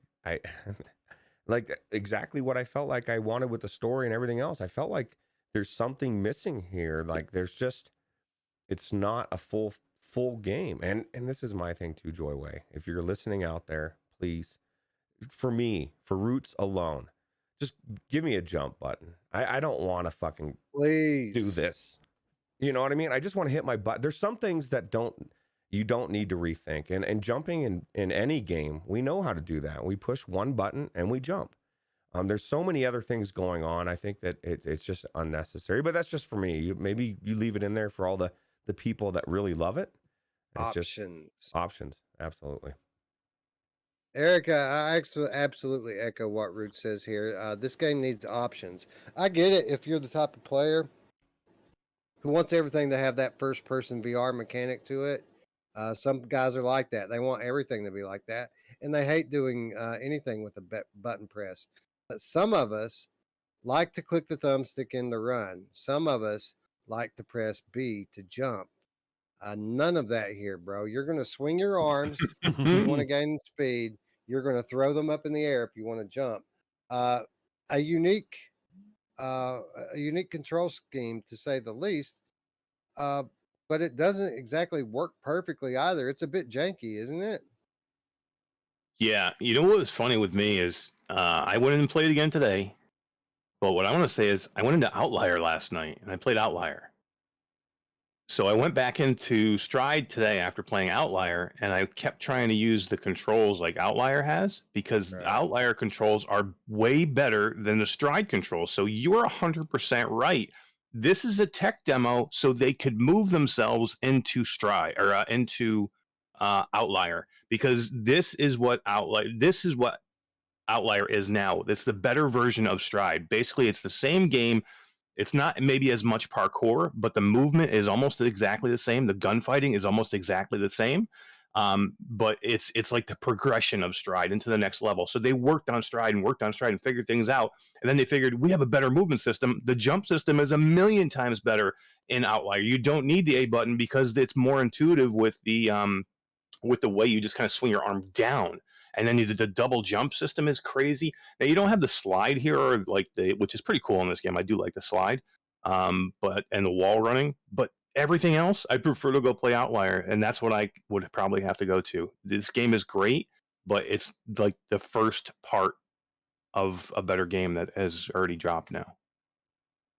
like exactly what I felt like I wanted with the story and everything else. I felt like there's something missing here. Like it's not a full game. And this is my thing too, Joyway. If you're listening out there, please, for Ruuts alone, just give me a jump button. I don't want to fucking do this. You know what I mean? I just want to hit my button. There's some things that you don't need to rethink. And jumping in any game, we know how to do that. We push one button and we jump. There's so many other things going on. I think that it's just unnecessary, but that's just for me. Maybe you leave it in there for all the people that really love it. It's Options. just options. Absolutely. Eric, I absolutely echo what Root says here. This game needs options. I get it if you're the type of player who wants everything to have that first-person VR mechanic to it. Some guys are like that. They want everything to be like that, and they hate doing anything with a button press. But some of us like to click the thumbstick in to run. Some of us like to press B to jump. None of that here, bro. You're going to swing your arms if you want to gain speed. You're going to throw them up in the air if you want to jump. A unique control scheme, to say the least. But it doesn't exactly work perfectly either. It's a bit janky, isn't it? Yeah, you know what was funny with me is I went in and played again today. But what I want to say is I went into Outlier last night and I played Outlier. So I went back into Stride today after playing Outlier, and I kept trying to use the controls like Outlier has, because the Outlier controls are way better than the Stride controls. So you're 100% right. This is a tech demo so they could move themselves into Stride or into Outlier, because this is what Outlier is now. It's the better version of Stride. Basically, it's the same game. It's not maybe as much parkour, but the movement is almost exactly the same. The gunfighting is almost exactly the same. But it's like the progression of Stride into the next level. So they worked on Stride and figured things out. And then they figured we have a better movement system. The jump system is a million times better in Outlier. You don't need the A button because it's more intuitive with the way you just kind of swing your arm down. And then the double jump system is crazy. Now you don't have the slide here, or like which is pretty cool in this game. I do like the slide, but and the wall running. But everything else, I prefer to go play Outlier, and that's what I would probably have to go to. This game is great, but it's like the first part of a better game that has already dropped now.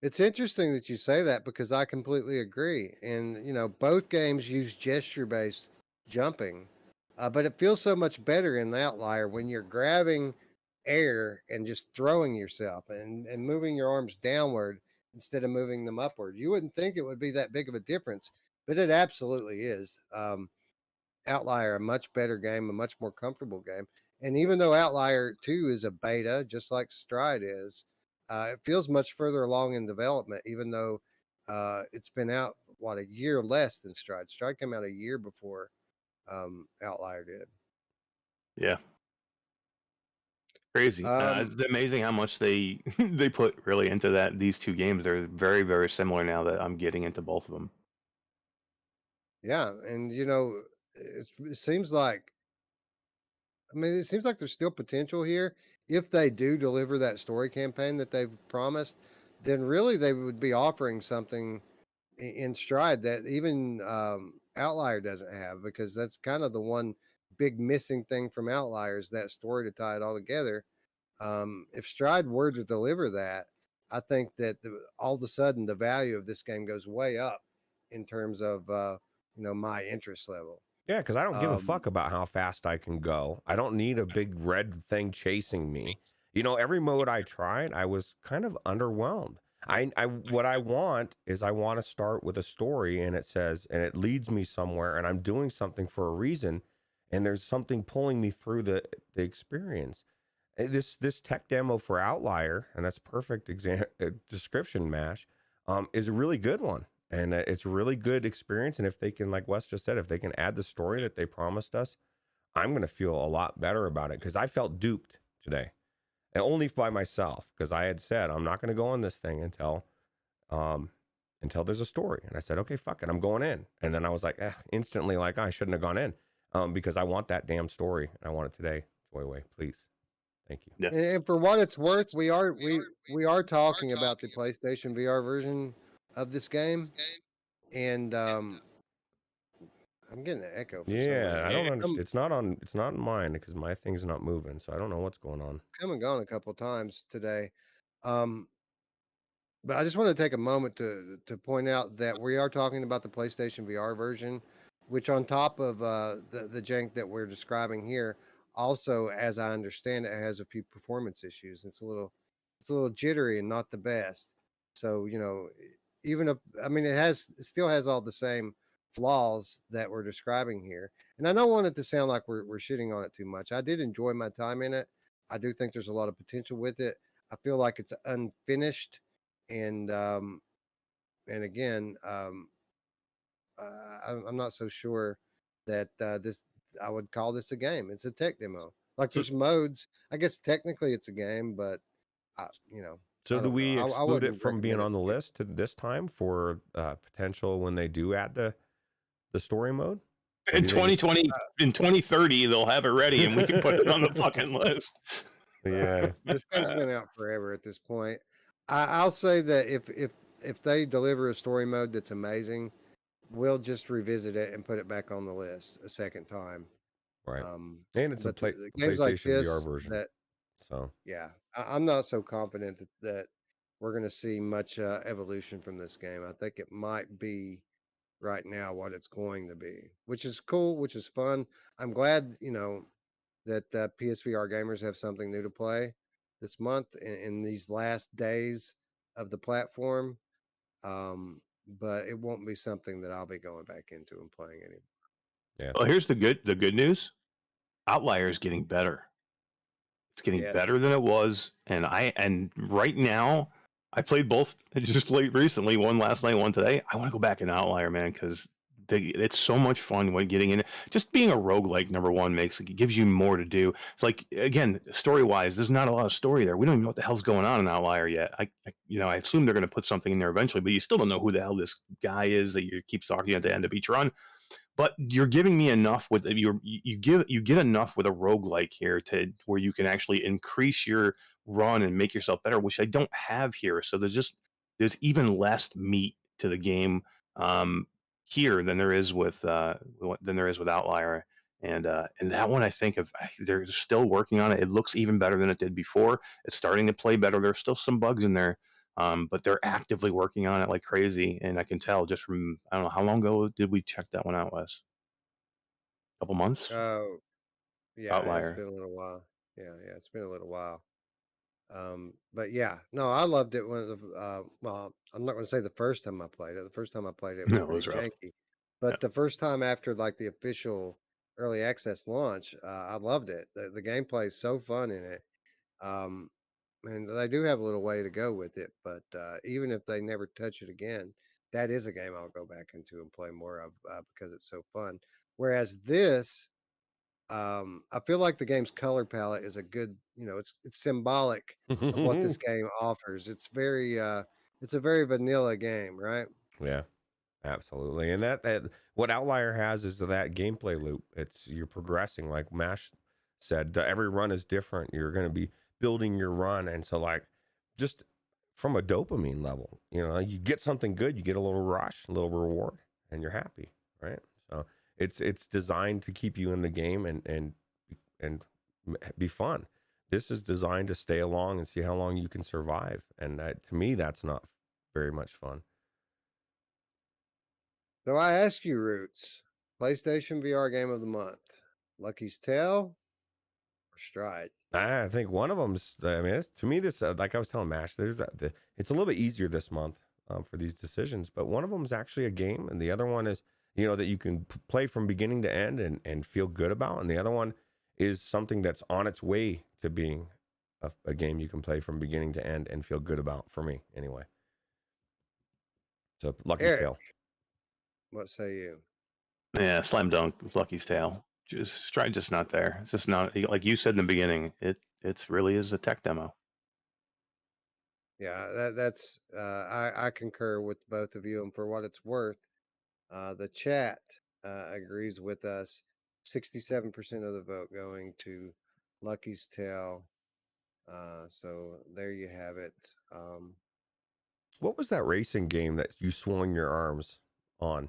It's interesting that you say that because I completely agree. And, both games use gesture based jumping, but it feels so much better in the Outlier when you're grabbing air and just throwing yourself and moving your arms downward instead of moving them upward. You wouldn't think it would be that big of a difference, but it absolutely is. Outlier, a much better game, a much more comfortable game. And even though Outlier 2 is a beta, just like Stride is, it feels much further along in development, even though it's been out, a year less than Stride. Stride came out a year before Outlier did. Yeah. Crazy. It's amazing how much they they put really into these two games. They're very, very similar now that I'm getting into both of them. Yeah, and it seems like it seems like there's still potential here. If they do deliver that story campaign that they've promised, then really they would be offering something in Stride that even Outlier doesn't have, because that's kind of the one big missing thing from Outliers, that story to tie it all together. If Stride were to deliver that, I think that all of a sudden the value of this game goes way up in terms of my interest level. Yeah, because I don't give a fuck about how fast I can go. I don't need a big red thing chasing me. Every mode I tried, I was kind of underwhelmed. What I want is I want to start with a story, and it leads me somewhere, and I'm doing something for a reason, and there's something pulling me through the experience. This tech demo for Outlier, and that's perfect description, Mash, is a really good one. And it's a really good experience. And if they can, like Wes just said, if they can add the story that they promised us, I'm going to feel a lot better about it, because I felt duped today, and only by myself, because I had said I'm not going to go on this thing until there's a story. And I said, okay, fuck it, I'm going in. And then I was like, instantly, like, I shouldn't have gone in, because I want that damn story. I want it today. Joyway, please. Thank you. Yeah. And for what it's worth, we are talking about the PlayStation VR version of this game, and I'm getting an echo. For some reason. I don't understand. It's not on mine, because my thing's not moving, so I don't know what's going on. Come and gone a couple times today, but I just want to take a moment to point out that we are talking about the PlayStation VR version, which, on top of the jank that we're describing here, also, as I understand it, has a few performance issues. It's a little jittery and not the best. So even it still has all the same flaws that we're describing here. And I don't want it to sound like we're shitting on it too much. I did enjoy my time in it. I do think there's a lot of potential with it. I feel like it's unfinished, and again, I'm not so sure that this I would call this a game. It's a tech demo. Like, there's modes. I guess technically it's a game, but So do we exclude it from being on the list list this time for potential when they do add the story mode? In 2020, in 2030, they'll have it ready, and we can put it on the fucking list. Yeah, this game's been out forever at this point. I'll say that if they deliver a story mode that's amazing, we'll just revisit it and put it back on the list a second time. right. And it's a games like PlayStation this, VR version. So yeah, I'm not so confident that we're going to see much evolution from this game. I think it might be right now what it's going to be, which is cool, which is fun. I'm glad that PSVR gamers have something new to play this month in these last days of the platform. But it won't be something that I'll be going back into and playing anymore. Yeah. Well, here's the good news. Outlier is getting better. It's getting Yes. better than it was, and right now I played both. I just played recently, one last night, one today. I want to go back in Outlier, man, because it's so much fun when getting in. Just being a roguelike, number one, it gives you more to do. It's like, again, story wise, there's not a lot of story there. We don't even know what the hell's going on in Outlier yet. I assume they're going to put something in there eventually, but you still don't know who the hell this guy is that you keep talking at the end of each run. But you're giving me enough with you get enough with a roguelike here to where you can actually increase your run and make yourself better, which I don't have here. So there's even less meat to the game here than there is with Outlier. And that one, I think they're still working on it. It looks even better than it did before. It's starting to play better. There's still some bugs in there, but they're actively working on it like crazy, and I can tell just from, I don't know, how long ago did we check that one out, Wes? A couple months? Oh, yeah, it's Outlier. been a little while. Yeah, it's been a little while. But yeah, no, I loved it when well, I'm not going to say the first time I played it. The first time I played it was No, it was pretty rough. janky, Yeah. but the first time after like the official early access launch, I loved it. The gameplay is so fun in it. Um, and they do have a little way to go with it, but even if they never touch it again, that is a game I'll go back into and play more of because it's so fun. Whereas this, I feel like the game's color palette is a good, it's symbolic of what this game offers. It's a very vanilla game, right? Yeah, absolutely. And that what Outlier has is that gameplay loop. You're progressing, like Mash said. Every run is different. You're going to be building your run, and so like just from a dopamine level, you get something good, you get a little rush, a little reward, and you're happy, right? So it's designed to keep you in the game and be fun. This is designed to stay along and see how long you can survive, and to me, that's not very much fun. So I ask you, Roots, PlayStation VR Game of the Month, Lucky's Tale or Stride? I think one of them's. I mean, to me, this like I was telling Mash, it's a little bit easier this month for these decisions, but one of them is actually a game, and the other one is that you can play from beginning to end and feel good about, and the other one is something that's on its way to being a game you can play from beginning to end and feel good about. For me, anyway. So Lucky's Eric, Tale. what say you? Yeah, slam dunk with Lucky's Tale. Stride just not there. It's just not, like you said in the beginning, it's really is a tech demo. Yeah, that's I concur with both of you, and for what it's worth, the chat agrees with us. 67% of the vote going to Lucky's Tale. So there you have it. What was that racing game that you swung your arms on?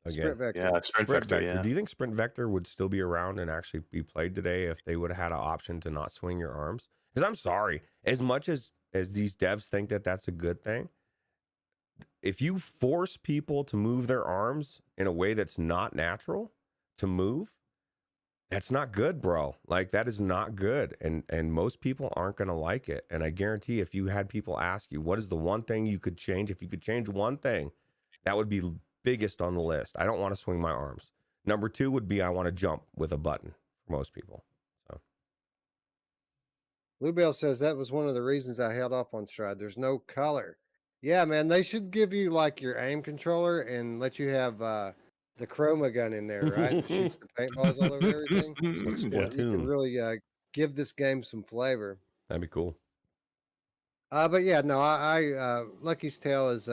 Again. Sprint Vector. Yeah, Sprint Vector. Yeah. Do you think Sprint Vector would still be around and actually be played today if they would have had an option to not swing your arms? Because I'm sorry, as much as these devs think that that's a good thing, if you force people to move their arms in a way that's not natural to move, that's not good, bro. Like, that is not good. And most people aren't going to like it. And I guarantee if you had people ask you, what is the one thing you could change? If you could change one thing, that would be biggest on the list. I don't want to swing my arms. Number 2 would be I want to jump with a button for most people. So Bluebell says that was one of the reasons I held off on Stride. There's no color. Yeah, man, they should give you like your aim controller and let you have the chroma gun in there, right? That shoots the paintballs all over everything. Splatoon. You can really give this game some flavor. That'd be cool. But yeah, no, I Lucky's Tale is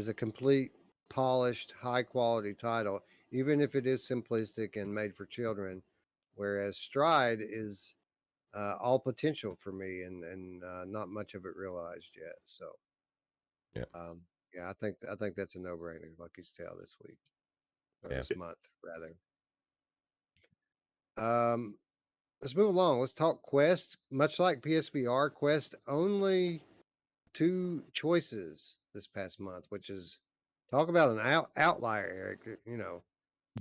a complete, polished, high quality title, even if it is simplistic and made for children. Whereas Stride is all potential for me, and not much of it realized yet. So, yeah, I think that's a no brainer. Lucky's Tale this week, or this month rather. Let's move along. Let's talk Quest. Much like PSVR, Quest only 2 choices this past month, which is talk about an outlier, Eric.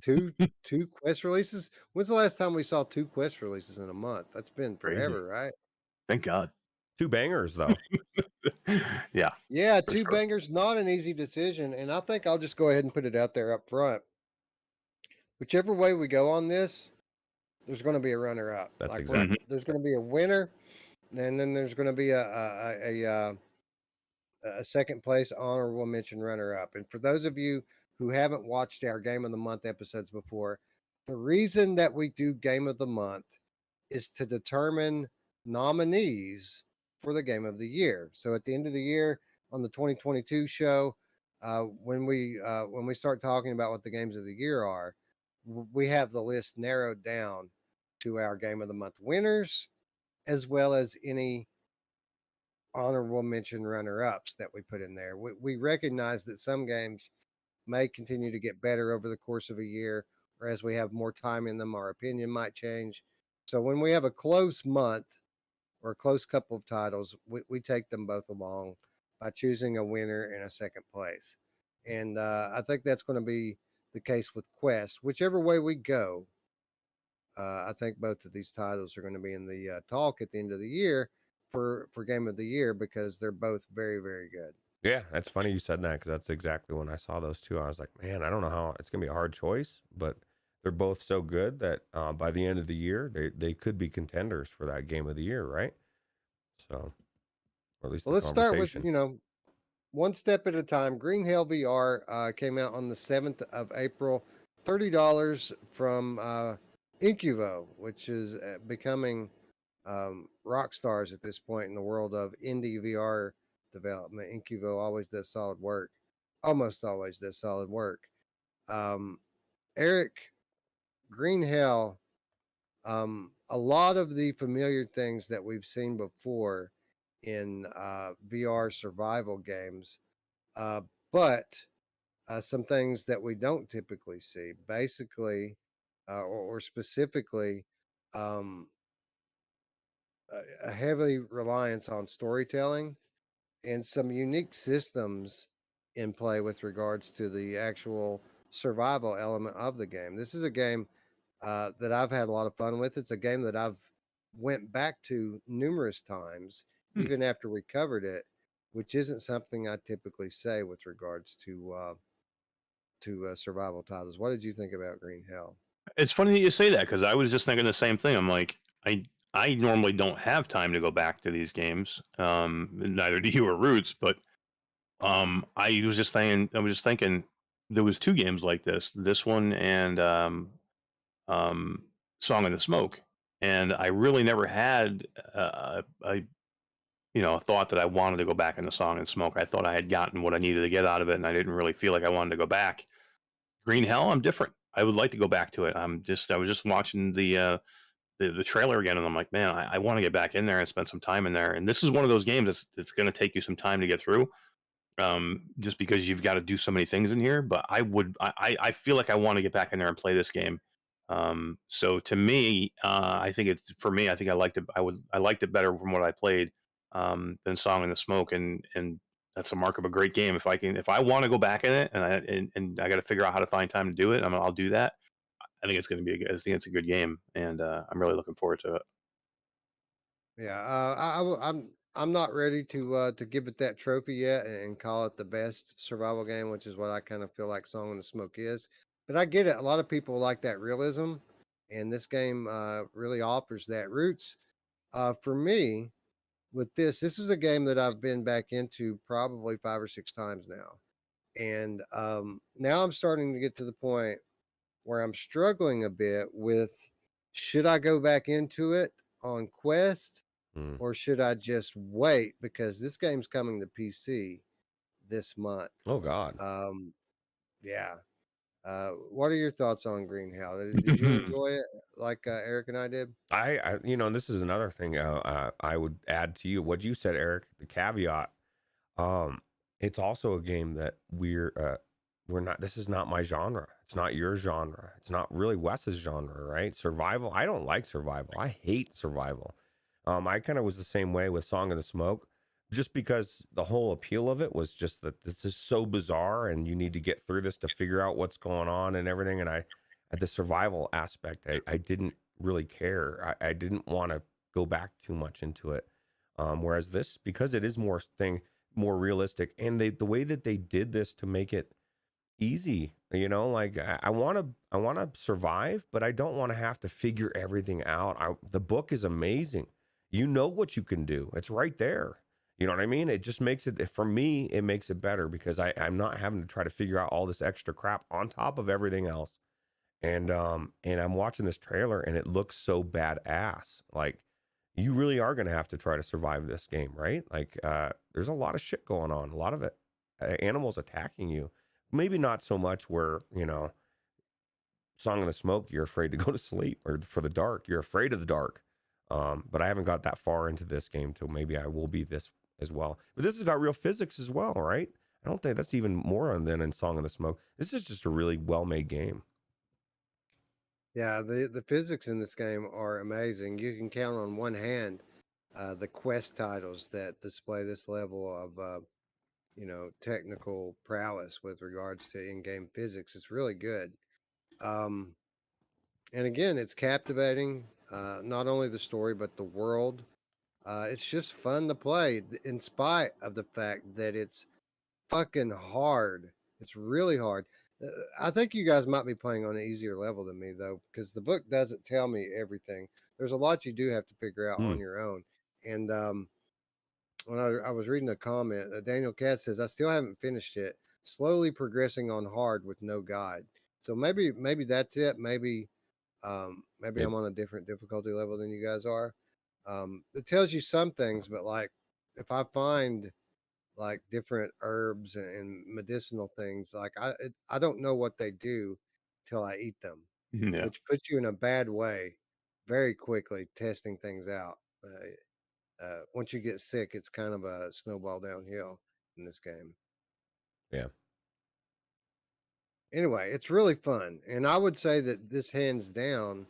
Two Quest releases. When's the last time we saw 2 Quest releases in a month? That's been forever, right? Thank God. 2 bangers though. Yeah. Yeah, 2 bangers, not an easy decision, and I think I'll just go ahead and put it out there up front. whichever way we go on this, there's going to be a runner up. That's Like exactly. there's going to be a winner, and then there's going to be a second place honorable mention runner up. And for those of you who haven't watched our Game of the Month episodes before, the reason that we do Game of the Month is to determine nominees for the Game of the Year. So at the end of the year on the 2022 show, when we start talking about what the games of the year are, we have the list narrowed down to our Game of the Month winners, as well as any honorable mention runner-ups that we put in there. We recognize that some games may continue to get better over the course of a year, or as we have more time in them, our opinion might change. So when we have a close month or a close couple of titles, we take them both along by choosing a winner and a second place. And I think that's going to be the case with Quest. Whichever way we go, I think both of these titles are going to be in the talk at the end of the year for Game of the Year because they're both very, very good. Yeah, that's funny you said that because that's exactly when I saw those two. I was like, man, I don't know how it's gonna be a hard choice, but they're both so good that by the end of the year, they could be contenders for that Game of the Year, right? So, or at least Well, the let's start with conversation. one step at a time. Green Hell VR came out on the 7th of April, $30 from Incuvo, which is becoming rock stars at this point in the world of indie VR development. Incuvo always does solid work, almost always does solid work. Eric, Green Hell, a lot of the familiar things that we've seen before in VR survival games, uh, but some things that we don't typically see. Basically, or specifically, um, a heavy reliance on storytelling and some unique systems in play with regards to the actual survival element of the game. This is a game that I've had a lot of fun with. It's a game that I've went back to numerous times, Hmm. even after we covered it, which isn't something I typically say with regards to survival titles. What did you think about Green Hell? It's funny that you say that because I was just thinking the same thing. I'm like, I normally don't have time to go back to these games. Neither do you or Roots, but I was just thinking there was two games like this one and um, Song in the Smoke, and I really never had a a thought that I wanted to go back in the Song and Smoke. I thought I had gotten what I needed to get out of it, and I didn't really feel like I wanted to go back. Green Hell, I'm different. I would like to go back to it. I was just watching the trailer again, and I'm like, man, I want to get back in there and spend some time in there. And this is one of those games that's going to take you some time to get through, just because you've got to do so many things in here. But I feel like I want to get back in there and play this game. So to me, I think it's for me. I think I liked it better from what I played than Song in the Smoke, and that's a mark of a great game. If I want to go back in it, and I got to figure out how to find time to do it, I'll do that. I think it's going to be. I think it's a good game, and I'm really looking forward to it. Yeah, I'm not ready to give it that trophy yet and call it the best survival game, which is what I kind of feel like Song in the Smoke is. But I get it. A lot of people like that realism, and this game really offers that. Roots, for me, with this is a game that I've been back into probably 5 or 6 times now, and now I'm starting to get to the point where I'm struggling a bit with should I go back into it on Quest Mm. or should I just wait because this game's coming to PC this month? Oh God. Um, yeah. What are your thoughts on Green Hell? Did you enjoy it like Eric and I did? This is another thing I would add to you what you said, Eric. The caveat. Um, it's also a game that we're not. This is not my genre. It's not your genre. It's not really Wes's genre, right? Survival. I don't like survival. I hate survival. I kind of was the same way with Song of the Smoke, just because the whole appeal of it was just that this is so bizarre, and you need to get through this to figure out what's going on and everything. And at the survival aspect, I didn't really care. I didn't want to go back too much into it. Whereas this, because it is more realistic, and the way that they did this to make it easy, You know, like I want to survive, but I don't want to have to figure everything out. The book is amazing. You know what you can do. It's right there. You know what I mean? It just makes it, for me, it makes it better because I'm not having to try to figure out all this extra crap on top of everything else. And I'm watching this trailer and it looks so badass. Like, you really are going to have to try to survive this game, right? Like, there's a lot of shit going on, a lot of it, animals attacking you. Maybe not so much where, you know, Song of the Smoke, you're afraid to go to sleep, or for the dark, you're afraid of the dark. But I haven't got that far into this game till maybe I will be this as well. But this has got real physics as well, right? I don't think that's even more than in Song of the Smoke. This is just a really well-made game. Yeah, the physics in this game are amazing. You can count on one hand the quest titles that display this level of technical prowess with regards to in-game physics. It's really good. Um, and again, it's captivating. Not only the story, but the world. It's just fun to play, in spite of the fact that it's fucking hard. It's really hard. I think you guys might be playing on an easier level than me, though, because the book doesn't tell me everything. There's a lot you do have to figure out on your own. And when I was reading a comment, Daniel Katz says, I still haven't finished it. Slowly progressing on hard with no guide. So maybe that's it. Maybe Maybe. I'm on a different difficulty level than you guys are. It tells you some things, but like if I find like different herbs and medicinal things, like I don't know what they do till I eat them, Yeah. which puts you in a bad way very quickly testing things out. Once you get sick, it's kind of a snowball downhill in this game. Yeah. Anyway, it's really fun, and I would say that this hands down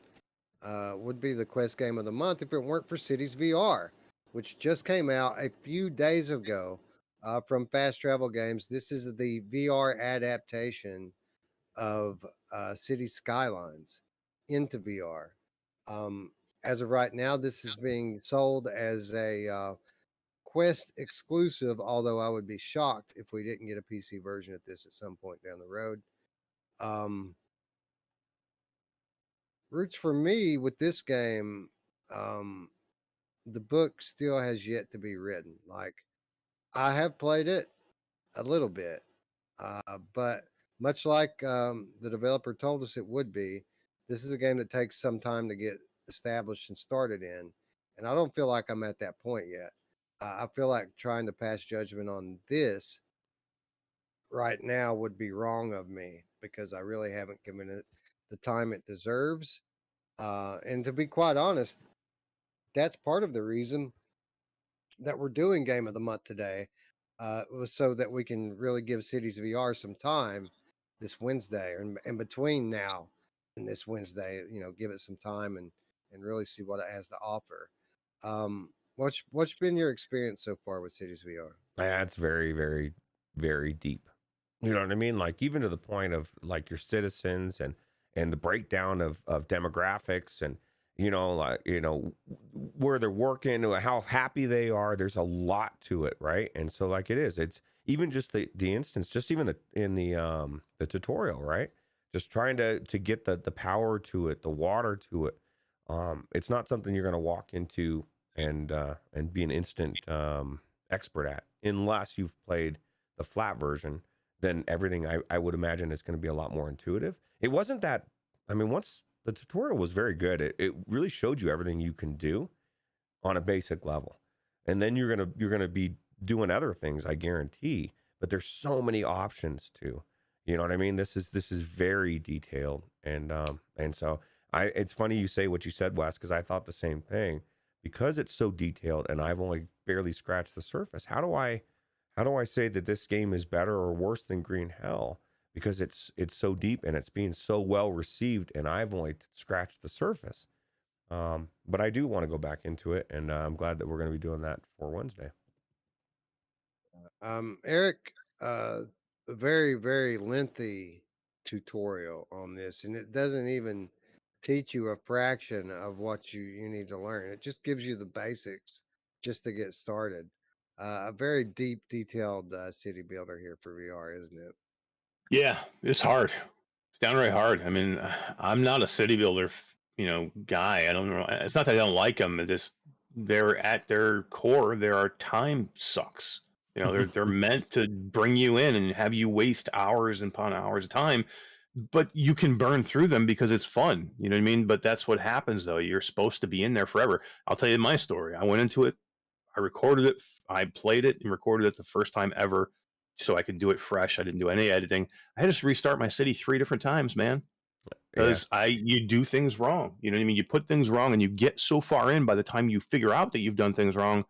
would be the Quest game of the month if it weren't for Cities VR, which just came out a few days ago from Fast Travel Games. This is the VR adaptation of City Skylines into VR. Um, as of right now, this is being sold as a Quest exclusive, although I would be shocked if we didn't get a PC version of this at some point down the road. Um, Roots for me with this game, um, the book still has yet to be written. Like, I have played it a little bit, but much like the developer told us it would be, this is a game that takes some time to get established and started in. And I don't feel like I'm at that point yet. I feel like trying to pass judgment on this right now would be wrong of me because I really haven't given it the time it deserves. And to be quite honest, that's part of the reason that we're doing Game of the Month today. Was so that we can really give Cities VR some time this Wednesday, or in between now and this Wednesday, give it some time and really see what it has to offer. What's been your experience so far with Cities VR? Yeah, it's very, very, very deep. You know what I mean? Like, even to the point of like your citizens and the breakdown of demographics, and like, where they're working, how happy they are. There's a lot to it, right? And so, like, it's even just the instance, just even the tutorial, right? Just trying to get the power to it, the water to it. It's not something you're going to walk into and be an instant expert at, unless you've played the flat version. Then everything, I would imagine, is going to be a lot more intuitive. It wasn't that, I mean, once the tutorial was very good, it really showed you everything you can do on a basic level. And then you're gonna be doing other things, I guarantee. But there's so many options too. You know what I mean? This is very detailed, and so it's funny you say what you said, Wes, because I thought the same thing. Because it's so detailed, and I've only barely scratched the surface. How do I say that this game is better or worse than Green Hell? Because it's so deep and it's being so well received, and I've only scratched the surface. But I do want to go back into it, and I'm glad that we're going to be doing that for Wednesday. Eric, a very, very lengthy tutorial on this, and it doesn't even teach you a fraction of what you need to learn. It just gives you the basics just to get started. A very deep, detailed city builder here for VR, isn't it? Yeah, it's hard. It's downright hard. I mean, I'm not a city builder, guy. I don't know. It's not that I don't like them. It's just they're at their core. There are time sucks. They're meant to bring you in and have you waste hours and upon hours of time, but you can burn through them because it's fun. You know what I mean? But that's what happens though. You're supposed to be in there forever. I'll tell you my story. I went into it. I recorded it. I played it and recorded it the first time ever, so I could do it fresh. I didn't do any editing. I had to restart my city 3 different times, man, Yeah. because you do things wrong. You know what I mean? You put things wrong, and you get so far in by the time you figure out that you've done things wrong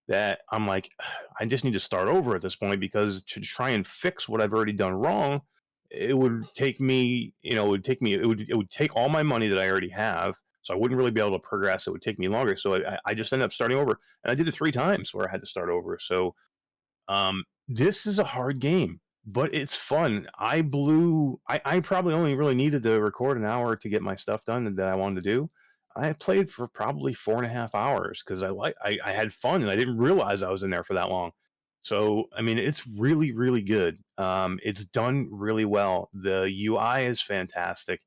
that I'm like, I just need to start over at this point because to try and fix what I've already done wrong, it would take me, it would take all my money that I already have. So I wouldn't really be able to progress. It would take me longer. So I just ended up starting over, and I did it 3 times where I had to start over. So this is a hard game, but it's fun. I probably only really needed to record an hour to get my stuff done that I wanted to do. I played for probably 4.5 hours because I had fun and I didn't realize I was in there for that long. So I mean, it's really really good. It's done really well. The UI is fantastic.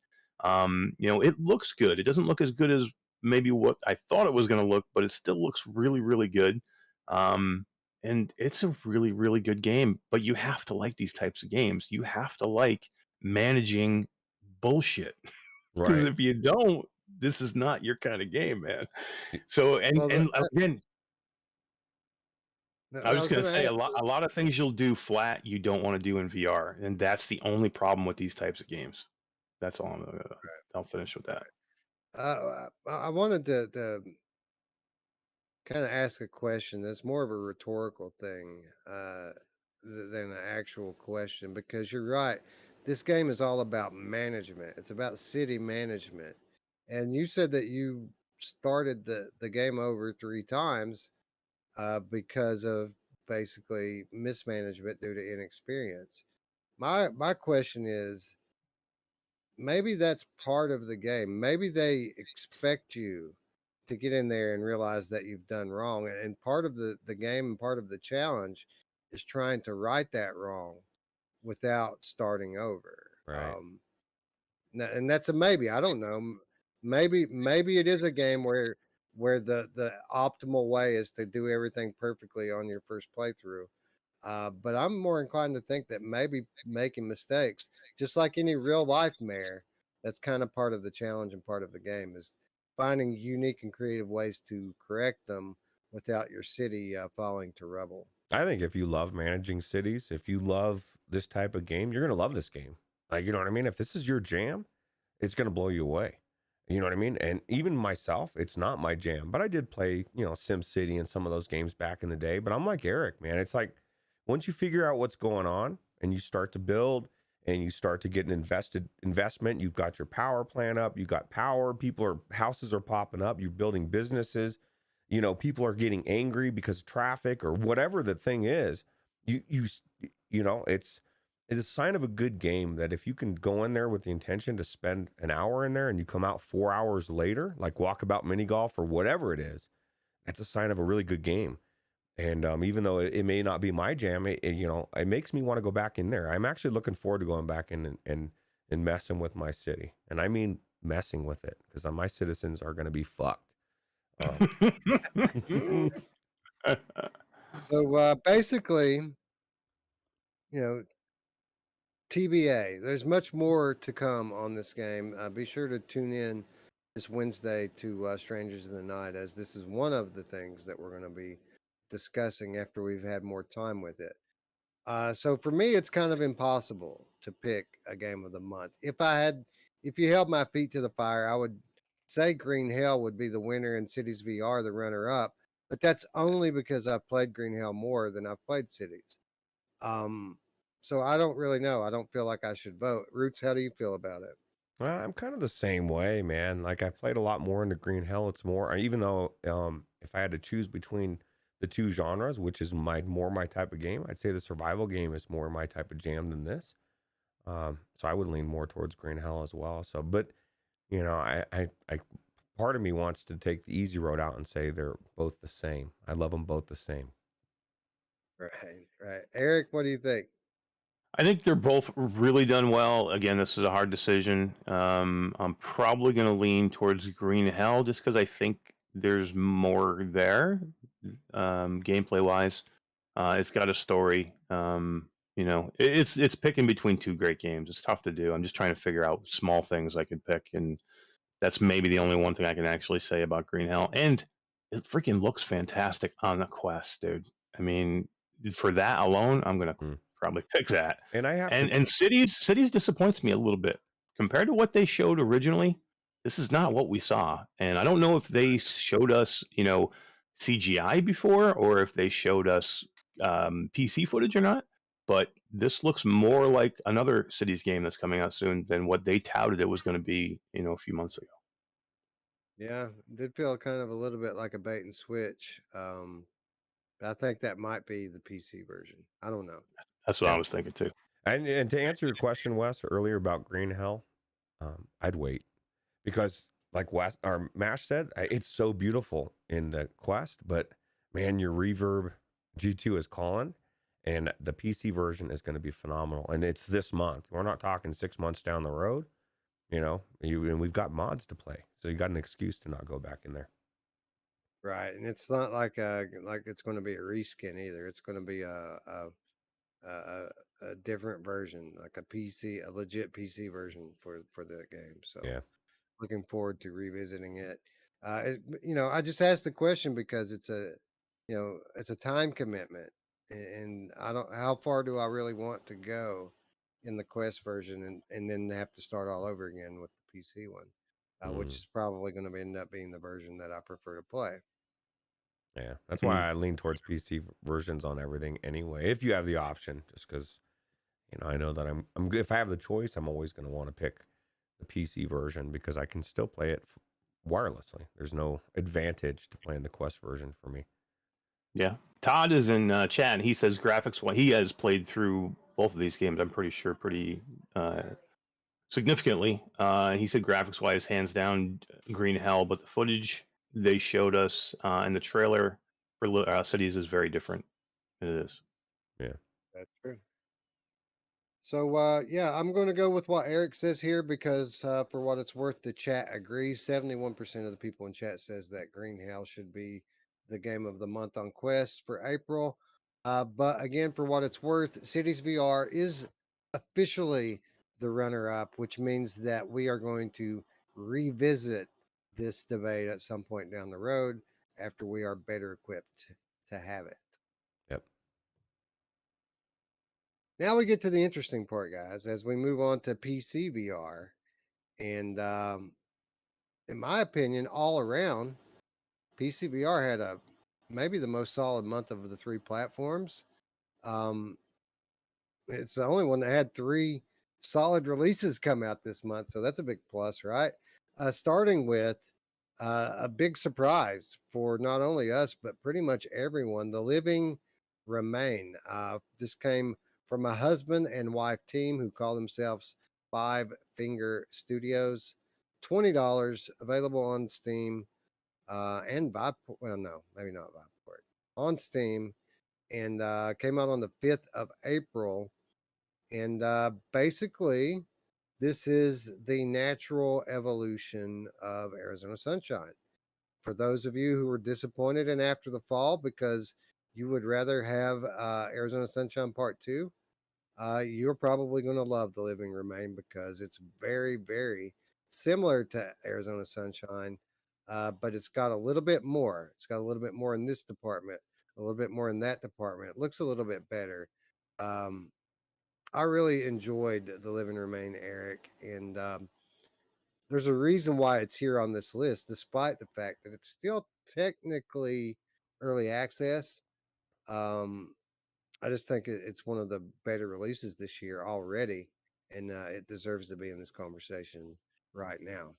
It looks good. It doesn't look as good as maybe what I thought it was going to look, but it still looks really really good. Um, and it's a really really good game, but you have to like these types of games. You have to like managing bullshit because Right. if you don't, this is not your kind of game, man. Y- So and Well, and again, I I was was just gonna going to say ask. a lot of things you'll do flat you don't want to do in VR, and that's the only problem with these types of games. That's all I'll finish with that. I wanted to kind of ask a question that's more of a rhetorical thing than an actual question, because you're right. This game is all about management. It's about city management. And you said that you started the game over 3 times because of basically mismanagement due to inexperience. My question is, maybe that's part of the game. Maybe they expect you to get in there and realize that you've done wrong. And part of the game and part of the challenge is trying to right that wrong without starting over. Right. And that's a maybe. I don't know. Maybe it is a game where the optimal way is to do everything perfectly on your first playthrough. But I'm more inclined to think that maybe making mistakes, just like any real life mayor, that's kind of part of the challenge and part of the game, is finding unique and creative ways to correct them without your city falling to rubble. I think if you love managing cities, if you love this type of game, you're gonna love this game. Like, you know what I mean? If this is your jam, it's gonna blow you away. You know what I mean? And even myself, it's not my jam, but I did play, Sim City and some of those games back in the day. But I'm like Eric, man. It's like once you figure out what's going on and you start to build and you start to get an investment, you've got your power plan up, you got power, houses are popping up, you're building businesses, people are getting angry because of traffic or whatever the thing is. It's a sign of a good game that if you can go in there with the intention to spend an hour in there and you come out 4 hours later, like walkabout mini golf or whatever it is, that's a sign of a really good game. And even though it may not be my jam, it makes me want to go back in there. I'm actually looking forward to going back in and messing with my city. And I mean messing with it, because my citizens are going to be fucked. So basically, you know, TBA, there's much more to come on this game. Be sure to tune in this Wednesday to Strangers in the Night, as this is one of the things that we're going to be discussing after we've had more time with it. So for me, it's kind of impossible to pick a game of the month. If you held my feet to the fire, I would say Green Hell would be the winner and Cities VR the runner up. But that's only because I've played Green Hell more than I've played Cities. Um, so I don't really know. I don't feel like I should vote. Roots, how do you feel about it? Well, I'm kind of the same way, man. Like I played a lot more into Green Hell. It's more, even though if I had to choose between the two genres, which is my type of game, I'd say the survival game is more my type of jam than this. So I would lean more towards Green Hell as well. So, but I part of me wants to take the easy road out and say they're both the same. I love them both the same. Right, right. Eric, what do you think? I think they're both really done well. Again, this is a hard decision. I'm probably going to lean towards Green Hell just because I think there's more there, gameplay wise. It's got a story. It's picking between two great games. It's tough to do. I'm just trying to figure out small things I could pick, and that's maybe the only one thing I can actually say about Green Hell. And it freaking looks fantastic on the Quest, dude. I mean, for that alone, I'm gonna Mm. probably pick that. And I have And Cities disappoints me a little bit compared to what they showed originally. This is not what we saw, and I don't know if they showed us, CGI before, or if they showed us PC footage or not. But this looks more like another Cities game that's coming out soon than what they touted it was going to be, a few months ago. Yeah, it did feel kind of a little bit like a bait and switch. I think that might be the PC version. I don't know. That's what Yeah. I was thinking too. And to answer your question, Wes, earlier about Green Hell, I'd wait because, like Wes or Mash said, it's so beautiful in the Quest, but man, your Reverb G2 is calling, and the PC version is going to be phenomenal. And it's this month. We're not talking 6 months down the road, and we've got mods to play, so you got an excuse to not go back in there. Right, and it's not like it's going to be a reskin either. It's going to be a different version, like a legit PC version for that game. So Yeah. looking forward to revisiting it. I just asked the question because it's a time commitment, and I don't. How far do I really want to go in the Quest version, and then have to start all over again with the PC one, which is probably going to end up being the version that I prefer to play. Yeah, that's why I lean towards PC versions on everything anyway. If you have the option, just because I know that I'm if I have the choice, I'm always going to want to pick the PC version because I can still play it wirelessly. There's no advantage to playing the Quest version for me. Yeah, Todd is in chat. And he says graphics. Well, he has played through both of these games. I'm pretty sure pretty significantly. He said graphics wise, hands down, Green Hell, but the footage they showed us in the trailer for Cities is very different. It is. Yeah, that's true. So I'm going to go with what Eric says here because for what it's worth, the chat agrees. 71% of the people in chat says that Green Hell should be the game of the month on Quest for April. But again, for what it's worth, Cities VR is officially the runner-up, which means that we are going to revisit this debate at some point down the road after we are better equipped to have it. Yep. Now we get to the interesting part, guys, as we move on to PCVR. And in my opinion, all around, PCVR had maybe the most solid month of the three platforms. It's the only one that had 3 solid releases come out this month, so that's a big plus, right? Starting with a big surprise for not only us but pretty much everyone, The Living Remain. This came from a husband and wife team who call themselves Five Finger Studios. $20, available on Steam and Viveport. Well, no, maybe not Viveport. On Steam, and came out on the 5th of April. And basically, this is the natural evolution of Arizona Sunshine. For those of you who were disappointed in After the Fall because you would rather have Arizona Sunshine Part 2, you're probably going to love The Living Remain because it's very, very similar to Arizona Sunshine, but it's got a little bit more. It's got a little bit more in this department, a little bit more in that department. It looks a little bit better. I really enjoyed The Living Remain, Eric, and there's a reason why it's here on this list, despite the fact that it's still technically early access. I just think it's one of the better releases this year already, and it deserves to be in this conversation right now.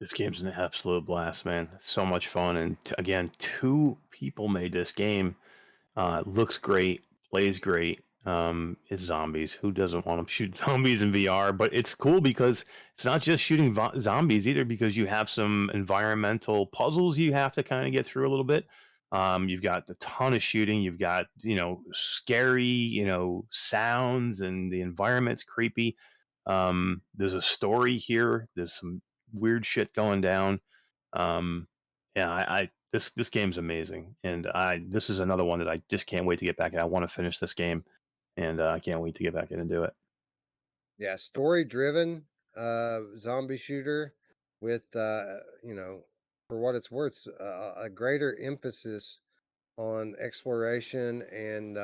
This game's an absolute blast, man. So much fun, and again, 2 people made this game. It looks great, plays great. It's zombies. Who doesn't want to shoot zombies in VR? But it's cool because it's not just shooting zombies either, because you have some environmental puzzles you have to kind of get through a little bit. You've got a ton of shooting. You've got, scary, sounds, and the environment's creepy. There's a story here. There's some weird shit going down. Um, yeah, this game's amazing, and this is another one that I just can't wait to get back in. I want to finish this game, and I can't wait to get back in and do it. Yeah, story driven zombie shooter with for what it's worth, a greater emphasis on exploration and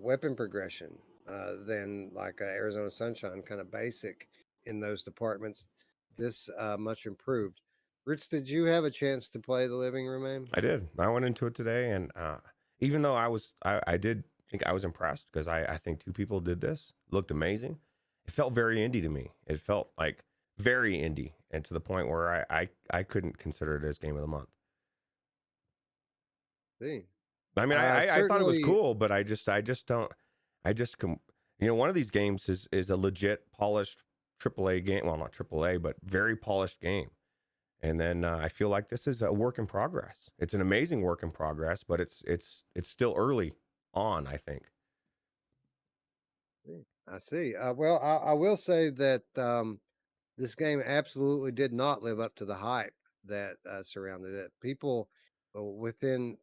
weapon progression than like Arizona Sunshine, kind of basic in those departments. This much improved. Rich, did you have a chance to play the Living Room? I did. I went into it today, and even though I did think I was impressed because I think two people did this, looked amazing. It felt very indie to me. It felt like very indie, and to the point where I couldn't consider it as game of the month. See, I mean, I thought it was certainly, cool, but I just don't. One of these games is a legit polished AAA game. Well, not AAA, but very polished game. And then I feel like this is a work in progress. It's an amazing work in progress, but it's still early on, I think. I see. Well, I will say that this game absolutely did not live up to the hype that surrounded it. People within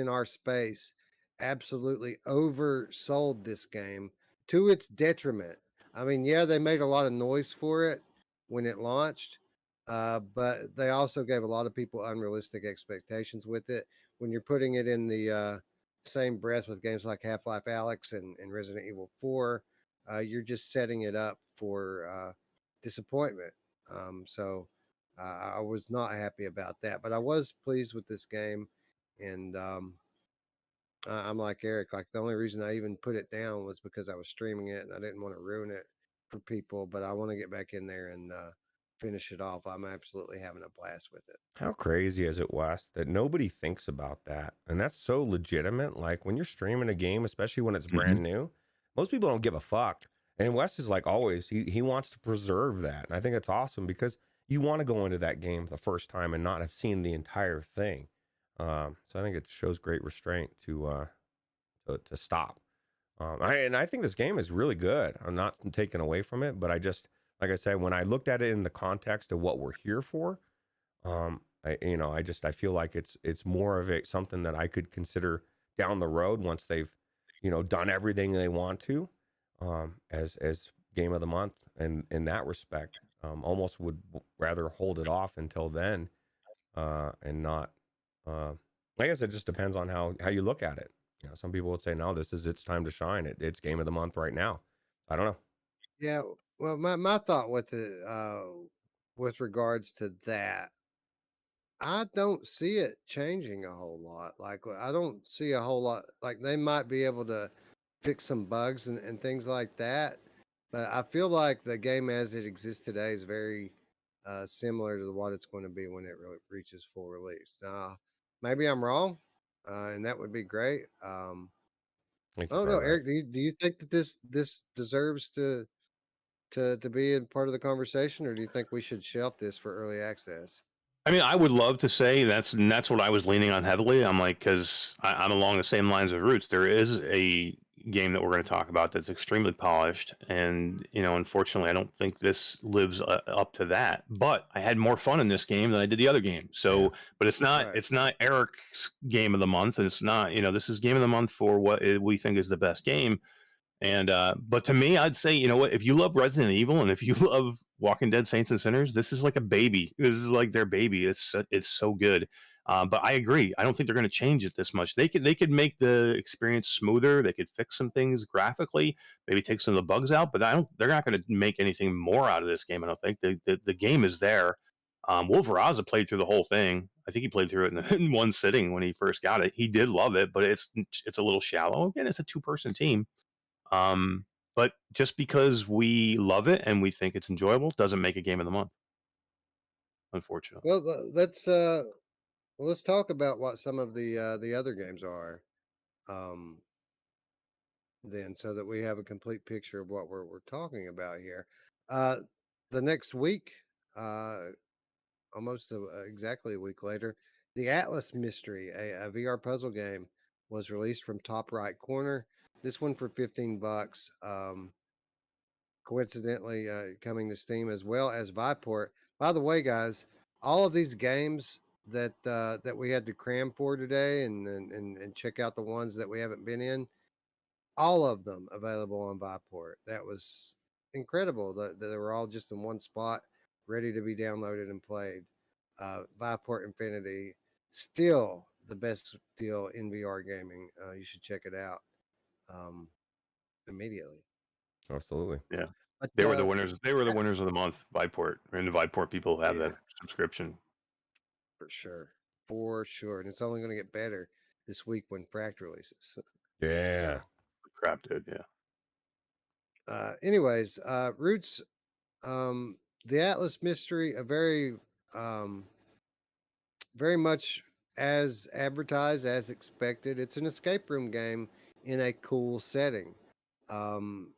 our space absolutely oversold this game to its detriment. I mean, yeah, they made a lot of noise for it when it launched, but they also gave a lot of people unrealistic expectations with it. When you're putting it in the same breath with games like Half-Life Alyx and Resident Evil 4, you're just setting it up for disappointment. So I was not happy about that, but I was pleased with this game, and I'm like Eric. Like the only reason I even put it down was because I was streaming it, and I didn't want to ruin it for people. But I want to get back in there and finish it off. I'm absolutely having a blast with it. How crazy is it, Wes, that nobody thinks about that? And that's so legitimate. Like when you're streaming a game, especially when it's Mhm. brand new, most people don't give a fuck. And Wes is like always, he wants to preserve that. And I think it's awesome because you want to go into that game the first time and not have seen the entire thing. So I think it shows great restraint to stop. I think this game is really good. I'm not taken away from it, but I just, like I said, when I looked at it in the context of what we're here for, I feel like it's more of something that I could consider down the road once they've, done everything they want to, as game of the month. And in that respect, almost would rather hold it off until then, and not. I guess it just depends on how you look at it. Some people would say, no, this is its time to shine. It's game of the month right now. I don't know. Yeah. Well, my thought with it, with regards to that, I don't see it changing a whole lot. Like I don't see a whole lot. Like they might be able to fix some bugs and things like that, but I feel like the game as it exists today is very similar to what it's going to be when it really reaches full release. Maybe I'm wrong, and that would be great. I think I you're don't know, probably right. Eric. Do you think that this deserves to be a part of the conversation, or do you think we should shelf this for early access? I mean, I would love to say that's what I was leaning on heavily. I'm like, because I'm along the same lines of Roots. There is a game that we're going to talk about that's extremely polished, and unfortunately, I don't think this lives up to that. But I had more fun in this game than I did the other game. Yeah. So, but it's not Right. it's not Eric's game of the month, and it's not this is game of the month for what we think is the best game. And but to me, I'd say, what, if you love Resident Evil and if you love Walking Dead Saints and Sinners, this is like a baby. This is like their baby. It's so good. But I agree. I don't think they're going to change it this much. They could make the experience smoother. They could fix some things graphically, maybe take some of the bugs out. But I don't. They're not going to make anything more out of this game. I don't think the game is there. Wolf Raza played through the whole thing. I think he played through it in one sitting when he first got it. He did love it, but it's a little shallow. Again, it's a 2-person team. Um, but just because we love it and we think it's enjoyable doesn't make a game of the month, unfortunately. Well, let's talk about what some of the other games are. Um, then, so that we have a complete picture of what we're talking about here. Uh, the next week, uh, almost exactly a week later, The Atlas Mystery, a VR puzzle game, was released from top right corner. This one for $15. Coincidentally, coming to Steam as well as Viport. By the way, guys, all of these games that we had to cram for today and check out the ones that we haven't been in, all of them available on Viport. That was incredible that they were all just in one spot, ready to be downloaded and played. Viport Infinity, still the best deal in VR gaming. You should check it out immediately. Absolutely. Yeah. But They were the winners. They were the winners of the month. Viport, and the Viport people have Yeah. that subscription. for sure, and it's only going to get better this week when Fract releases. Yeah. Crap, dude. Yeah. Anyways, Roots, the Atlas Mystery, a very much as advertised, as expected. It's an escape room game in a cool setting. The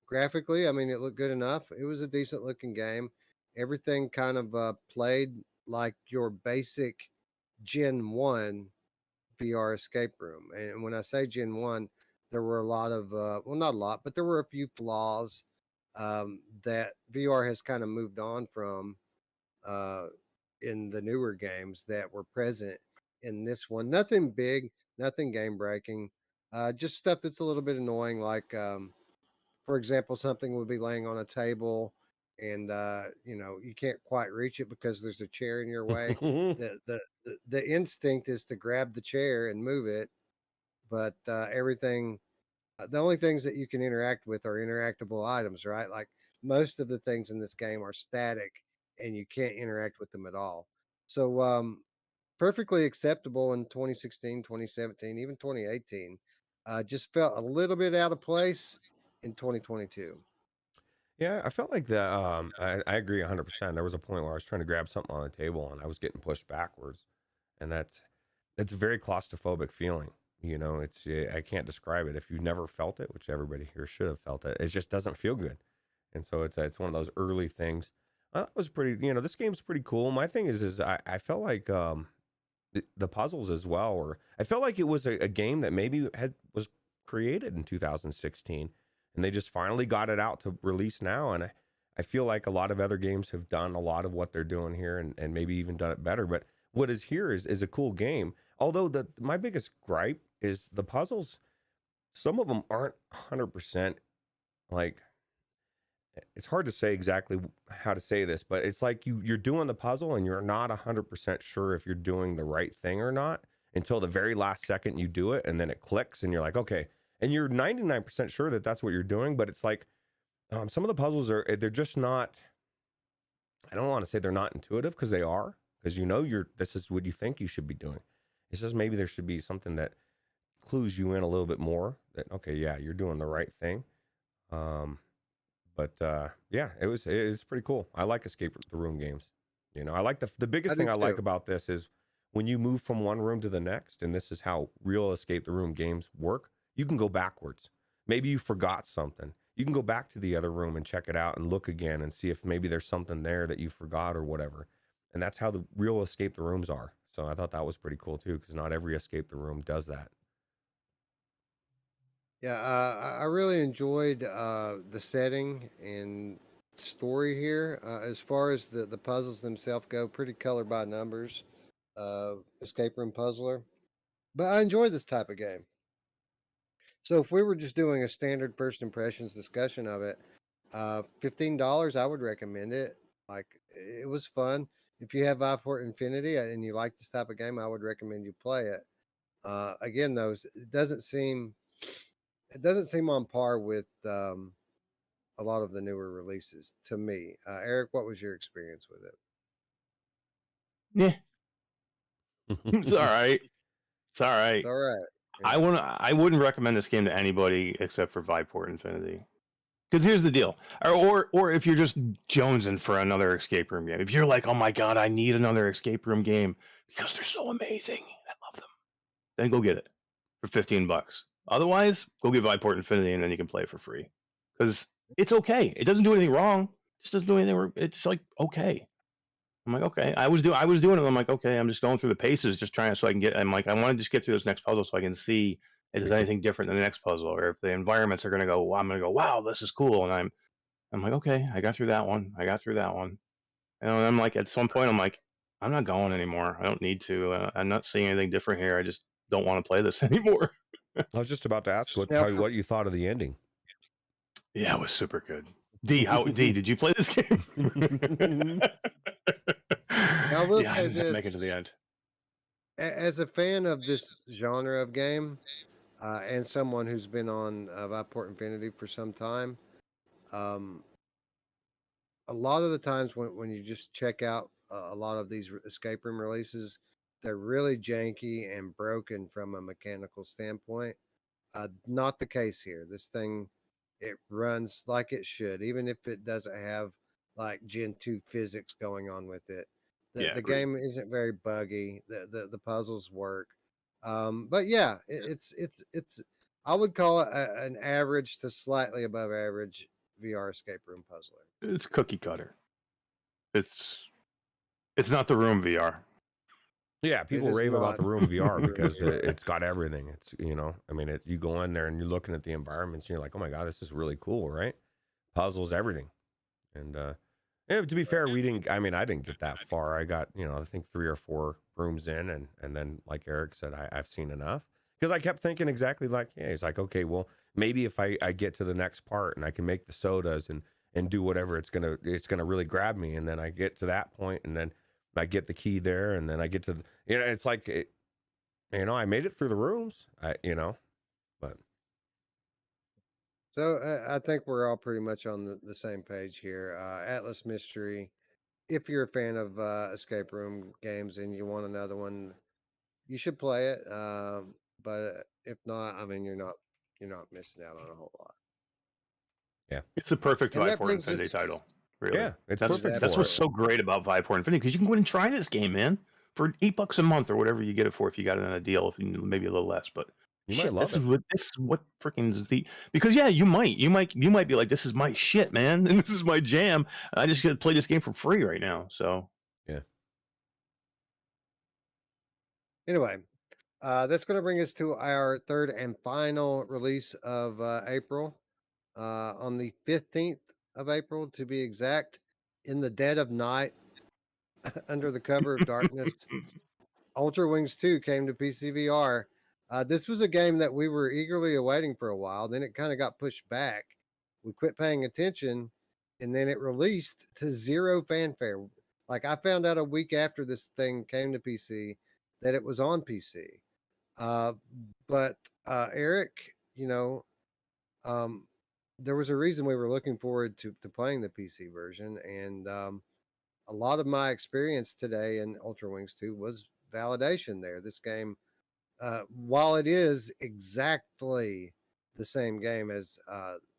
graphically, I mean, it looked good enough. It was a decent looking game. Everything kind of played like your basic Gen 1 VR escape room. And when I say Gen 1, there were a lot of, well, not a lot, but there were a few flaws that VR has kind of moved on from uh, in the newer games that were present in this one. Nothing big, nothing game breaking, just stuff that's a little bit annoying. Like, for example, something would be laying on a table and you can't quite reach it because there's a chair in your way. The instinct is to grab the chair and move it, but everything the only things that you can interact with are interactable items, right? Like most of the things in this game are static and you can't interact with them at all. So perfectly acceptable in 2016, 2017, even 2018. Just felt a little bit out of place in 2022. Yeah, I felt like that. I agree 100%. There was a point where I was trying to grab something on the table and I was getting pushed backwards, and it's a very claustrophobic feeling. It's I can't describe it. If you've never felt it, which everybody here should have felt it, it just doesn't feel good. And so it's one of those early things. That was pretty. This game's pretty cool. My thing is I felt like the puzzles as well, or I felt like it was a game that maybe was created in 2016 and they just finally got it out to release now. And I feel like a lot of other games have done a lot of what they're doing here and maybe even done it better. But what is here is a cool game. Although my biggest gripe is the puzzles. Some of them aren't 100% like, it's hard to say exactly how to say this, but it's like you're doing the puzzle and you're not 100% sure if you're doing the right thing or not until the very last second you do it, and then it clicks and you're like, okay, and you're 99% sure that that's what you're doing. But it's like some of the puzzles they're just not, I don't want to say they're not intuitive, because they are, because this is what you think you should be doing. It's just maybe there should be something that clues you in a little bit more that, okay, yeah, you're doing the right thing. But yeah, it's pretty cool. I like escape the room games. I like the biggest thing I like about this is when you move from one room to the next, and this is how real escape the room games work. You can go backwards. Maybe you forgot something. You can go back to the other room and check it out and look again and see if maybe there's something there that you forgot or whatever. And that's how the real escape the rooms are. So I thought that was pretty cool too, because not every escape the room does that. Yeah, I really enjoyed the setting and story here. As far as the puzzles themselves go, pretty color by numbers, escape room puzzler. But I enjoy this type of game. So if we were just doing a standard first impressions discussion of it, $15, I would recommend it. Like, it was fun. If you have Viveport Infinity and you like this type of game, I would recommend you play it. Again, though, it doesn't seem on par with a lot of the newer releases to me. Eric, what was your experience with it? Yeah, it's all right. It's all right. All right. I wouldn't recommend this game to anybody except for Viport Infinity. Because here's the deal, or if you're just jonesing for another escape room game, if you're like, oh my god, I need another escape room game because they're so amazing, I love them, then go get it for $15. Otherwise, go get Viport Infinity and then you can play it for free. Because it's okay. It doesn't do anything wrong. It just doesn't do anything. It's like okay. I'm like, okay. I was doing it. I'm like, okay, I'm just going through the paces, just trying so I can get. I'm like, I want to just get through this next puzzle so I can see if there's anything different than the next puzzle, or if the environments are gonna go. Well, I'm gonna go, wow, this is cool, and I'm like, okay, I got through that one. I got through that one. And I'm like, at some point, I'm like, I'm not going anymore. I don't need to. I'm not seeing anything different here. I just don't want to play this anymore. I was just about to ask Now, what you thought of the ending. Yeah, it was super good. D, did you play this game? I will Yeah, I say didn't this: make it to the end. as a fan of this genre of game, and someone who's been on Viveport Infinity for some time, um, a lot of the times when you just check out a lot of these escape room releases, they're really janky and broken from a mechanical standpoint. Not the case here. This thing, it runs like it should, even if it doesn't have like Gen 2 physics going on with it. The Yeah, the agreed. game isn't very buggy. The puzzles work. But yeah, it's I would call it an average to slightly above average VR escape room puzzler. It's cookie cutter. It's it's not the Room VR. Yeah, It people is rave about not the Room VR Room because VR. it's got everything. It's, you know, I mean, you go in there and you're looking at the environments and you're like, oh my God, this is really cool, right? Puzzles, everything. And yeah, to be fair, I didn't get that far. I got, you know, I think 3 or 4 rooms in, and then like Eric said, I've seen enough. Because I kept thinking exactly like, yeah, he's like, okay, well, maybe if I get to the next part and I can make the sodas and do whatever, it's gonna really grab me. And then I get to that point, and then I get the key there, and then I get to you know, it's like you know, I made it through the rooms. You know, but So I think we're all pretty much on the same page here. Atlas Mystery. If you're a fan of escape room games and you want another one, you should play it. But if not, I mean, you're not missing out on a whole lot. yeah. It's a perfect And that Viveport brings us. Infinity title. Really. Yeah, it's That's perfect that's for what's it. so great about Viveport Infinity, because you can go in and try this game, man, for $8 a month or whatever you get it for if you got it on a deal, if maybe a little less. But You might shit, love it. this is what freaking is the because yeah, you might be like, this is my shit, man, and this is my jam. I just gotta play this game for free right now. So Yeah. Anyway, that's going to bring us to our third and final release of April. On the 15th of April, to be exact, in the dead of night, under the cover of darkness, Ultrawings 2 came to PCVR. This was a game that we were eagerly awaiting for a while. Then it kind of got pushed back. We quit paying attention, and then it released to zero fanfare. Like I found out a week after this thing came to PC that it was on PC. Uh, but Eric, um, there was a reason we were looking forward to playing the PC version, and a lot of my experience today in Ultra Wings 2 was validation there. This game, while it is exactly the same game as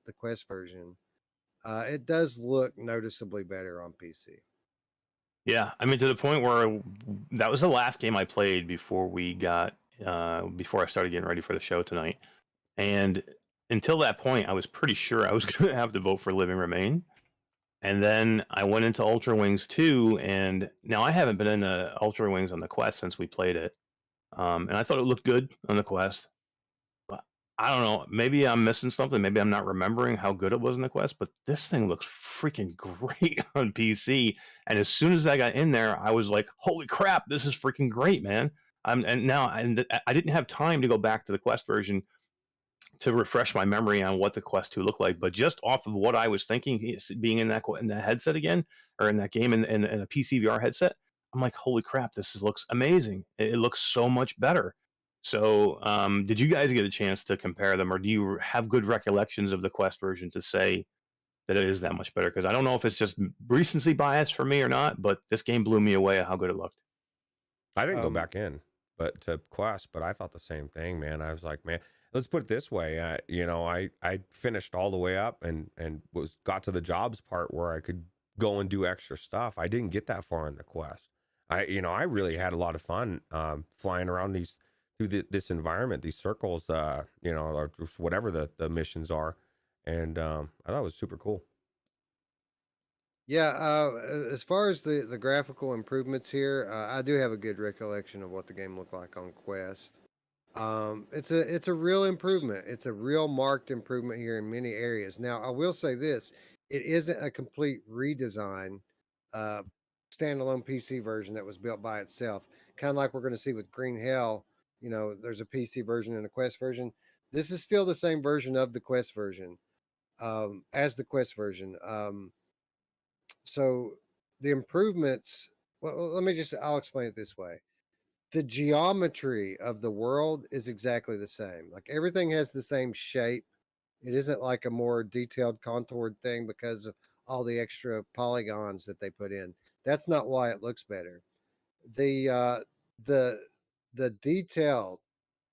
the Quest version, it does look noticeably better on PC. yeah, I mean, to the point where that was the last game I played before before I started getting ready for the show tonight. And until that point, I was pretty sure I was going to have to vote for Living Remain. And then I went into Ultra Wings 2, and now I haven't been into Ultra Wings on the Quest since we played it. And I thought it looked good on the Quest. But I don't know. Maybe I'm missing something. Maybe I'm not remembering how good it was in the Quest. But this thing looks freaking great on PC. And as soon as I got in there, I was like, "Holy crap! This is freaking great, man!" And now I didn't have time to go back to the Quest version to refresh my memory on what the Quest 2 looked like, but just off of what I was thinking, being in that headset again, or in that game in a PCVR headset, I'm like, holy crap, looks amazing. It looks so much better. So, did you guys get a chance to compare them, or do you have good recollections of the Quest version to say that it is that much better? Because I don't know if it's just recency bias for me or not, but this game blew me away at how good it looked. I didn't go Um, back in, but to Quest, but I thought the same thing, man. I was like, man, let's put it this way. You know, I finished all the way up and got to the jobs part where I could go and do extra stuff. I didn't get that far in the Quest. I really had a lot of fun flying around this environment, these circles, or just whatever the missions are, and I thought it was super cool. Yeah, as far as the graphical improvements here, I do have a good recollection of what the game looked like on Quest. It's a real improvement. It's a real marked improvement here in many areas. Now, I will say this: it isn't a complete redesign, uh, standalone PC version that was built by itself. Kind of like we're going to see with Green Hell. You know, there's a PC version and a Quest version. This is still the same version of the Quest version, as the Quest version. So the improvements. Well, let me just. I'll explain it this way: the geometry of the world is exactly the same. Like everything has the same shape. It isn't like a more detailed contoured thing because of all the extra polygons that they put in. That's not why it looks better. The the the detail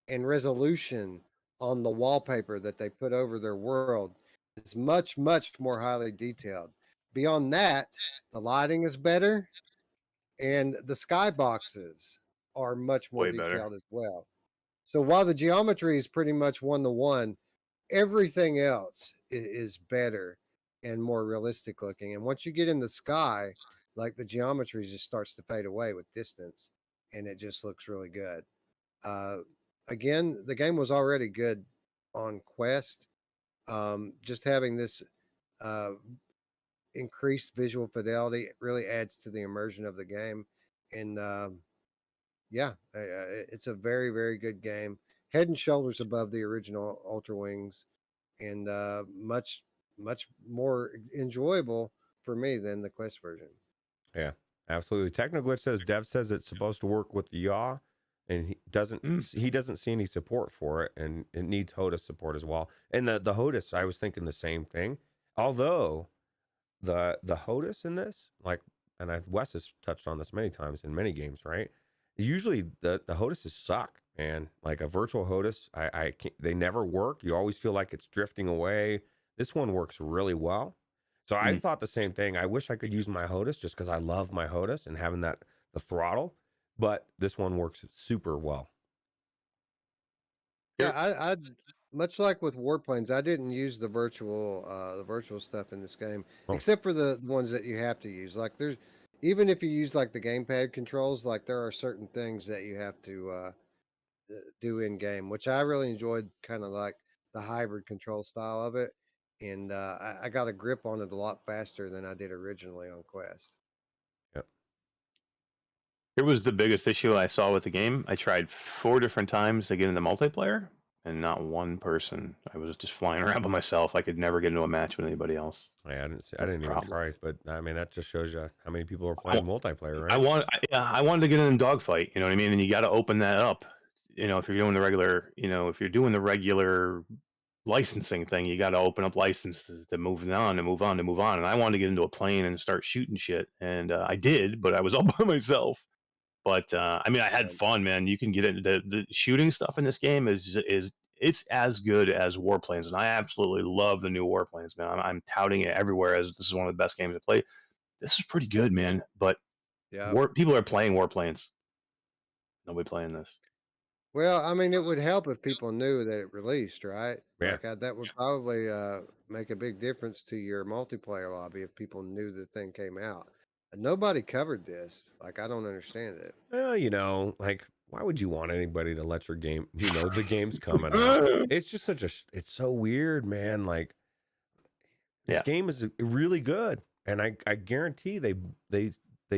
and resolution on the wallpaper that they put over their world is much more highly detailed. Beyond that, the lighting is better and the skyboxes are much more Way better. detailed as well. So while the geometry is pretty much one to one, everything else is better and more realistic looking. And once you get in the sky, like the geometry just starts to fade away with distance, and it just looks really good. Uh, Again, the game was already good on Quest. Just having this uh, increased visual fidelity really adds to the immersion of the game, and yeah, it's a very good game. Head and shoulders above the original Ultrawings, and much more enjoyable for me than the Quest version. Yeah, absolutely. Technoglitch says Dev says it's supposed to work with the yaw, and he doesn't see any support for it, and it needs HOTAS support as well. And the HOTAS, I was thinking the same thing. Although the HOTAS in this, like, and Wes has touched on this many times in many games, right? Usually the HOTASes suck, and like a virtual HOTAS, I can't, they never work. You always feel like it's drifting away. This one works really well. So I thought the same thing. I wish I could use my HOTAS just because I love my HOTAS and having the throttle, but this one works super well. Yeah, I much like with Warplanes, I didn't use the virtual stuff in this game, Oh. except for the ones that you have to use. Like there's even if you use like the gamepad controls, like there are certain things that you have to do in game, which I really enjoyed, kind of like the hybrid control style of it, and I got a grip on it a lot faster than I did originally on Quest. Yep. Here was the biggest issue I saw with the game. I tried 4 different times to get into multiplayer, and not one person. I was just flying around by myself. I could never get into a match with anybody else. Yeah, I didn't even Problem. try, but I mean that just shows you how many people are playing multiplayer, right? I wanted to get in a dogfight. You know what I mean? And you got to open that up. You know, if you're doing the regular, if you're doing the regular licensing thing, you got to open up licenses to move on and move on and move on. And I wanted to get into a plane and start shooting shit, and I did, but I was all by myself. But I mean, I had Um, fun, man. You can get into the shooting stuff in this game is it's as good as Warplanes, and I absolutely love the new Warplanes, man. I'm touting it everywhere as this is one of the best games to play. This is pretty good, man. But yeah. people are playing Warplanes. Nobody playing this. Well, I mean, it would help if people knew that it released, right? Yeah. Like that would probably make a big difference to your multiplayer lobby if people knew the thing came out. And nobody covered this. Like, I don't understand it. Well, like, why would you want anybody to let your game, the game's coming out? It's just it's so weird, man. Like, this Yeah. game is really good, and I guarantee they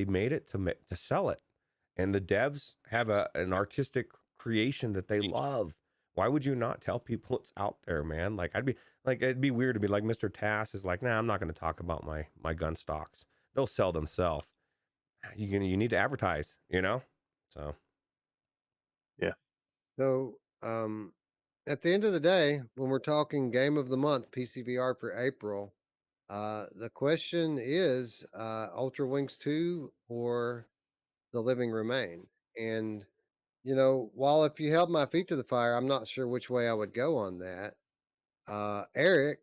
made it to sell it, and the devs have an artistic creation that they love. Why would you not tell people it's out there, man? Like, it'd be weird to be like Mr. Tass is like, nah, I'm not going to talk about my gun stocks. They'll sell themselves. You need to advertise, So Yeah. So, at the end of the day, when we're talking game of the month, PCVR for April, the question is Ultra Wings 2 or The Living Remain. And, while if you held my feet to the fire, I'm not sure which way I would go on that. Eric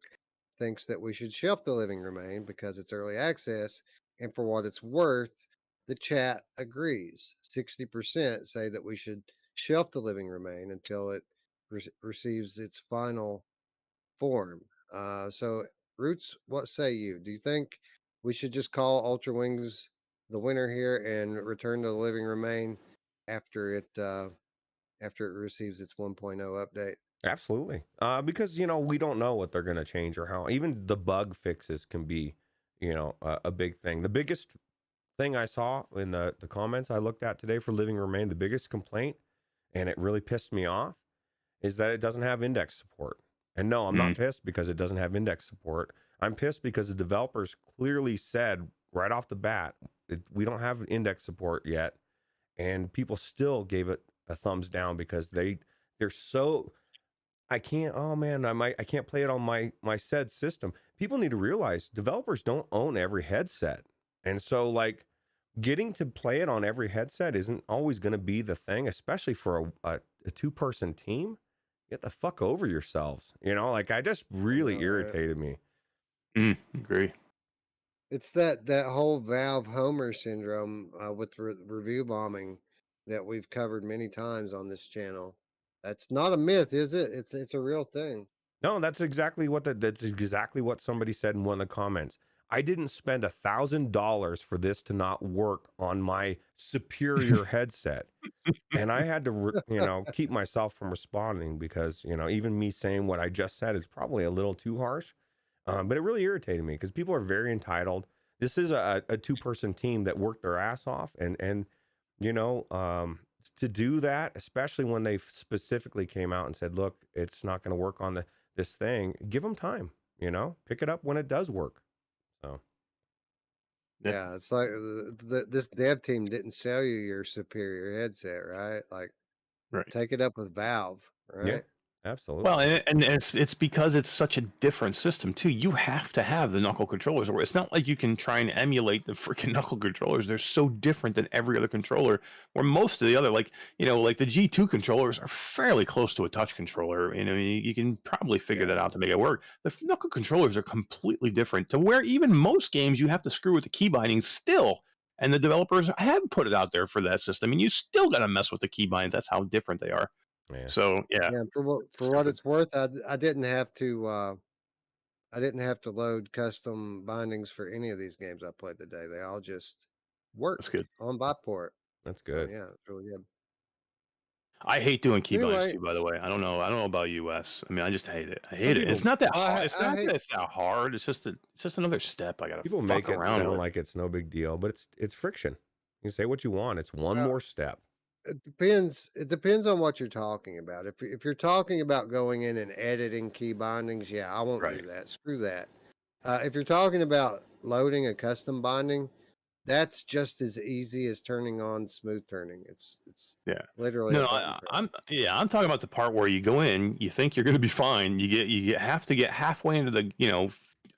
thinks that we should shelf The Living Remain because it's early access. And for what it's worth, the chat agrees. 60% say that we should shelf The Living Remain until it receives its final form. So, Roots, what say you? Do you think we should just call Ultrawings the winner here and return to the living remain after it receives its 1.0 update. Absolutely. Because, you know, we don't know what they're going to change or how. Even the bug fixes can be, you know, a big thing. The biggest thing I saw in the comments I looked at today for Living Remain, the biggest complaint, and it really pissed me off, is that it doesn't have index support. And no, I'm not pissed because it doesn't have index support. I'm pissed because the developers clearly said right off the bat, we don't have index support yet. And people still gave it a thumbs down because they're so, I can't, oh man, I can't play it on my said system. People need to realize developers don't own every headset. And so like getting to play it on every headset isn't always going to be the thing, especially for a two-person team. Get the fuck over yourselves. You know, like I just really irritated me. Agree. It's that whole Valve Homer syndrome with review bombing that we've covered many times on this channel. That's not a myth, is it? It's a real thing. No, that's exactly what that's exactly what somebody said in one of the comments. I didn't spend $1,000 for this to not work on my superior headset. And I had to, you know, keep myself from responding because, you know, even me saying what I just said is probably a little too harsh. But it really irritated me because people are very entitled. This is a two-person team that worked their ass off. And you know, to do that, especially when they specifically came out and said, look, it's not going to work on this thing, give them time, you know, pick it up when it does work. So. Yeah, it's like this dev team didn't sell you your superior headset, right? Like, Right. take it up with Valve, right? Yeah, absolutely. Well, and it's because it's such a different system too. You have to have the knuckle controllers, or it's not like you can try and emulate the freaking knuckle controllers. They're so different than every other controller. Where most of the other, like like the G2 controllers, are fairly close to a touch controller. You know, you can probably figure that out to make it work. The knuckle controllers are completely different. To where even most games you have to screw with the key bindings still. And the developers have put it out there for that system, and you still got to mess with the key bindings. That's how different they are. Yeah. So yeah. Yeah, for what it's worth, I didn't have to load custom bindings for any of these games I played today. They all just worked That's good. on Byport. That's Oh good. yeah, it's really good. I hate doing keybinds Anyway, too, by the way. I don't know about US. I mean, I just hate it. I Some hate it. It's people, not that well, hard. It's not hate that it's that hard. It's just another step I gotta people fuck make it around sound with. like it's no big deal, but it's friction. You can say what you want. It's one well, more step. it depends. It depends on what you're talking about. If you're talking about going in and editing key bindings, yeah, I won't Right. do that. Screw that. If you're talking about loading a custom binding, that's just as easy as turning on smooth turning. It's Yeah. literally a No, button press. I'm talking about the part where you go in, you think you're gonna be fine. Have to get halfway into the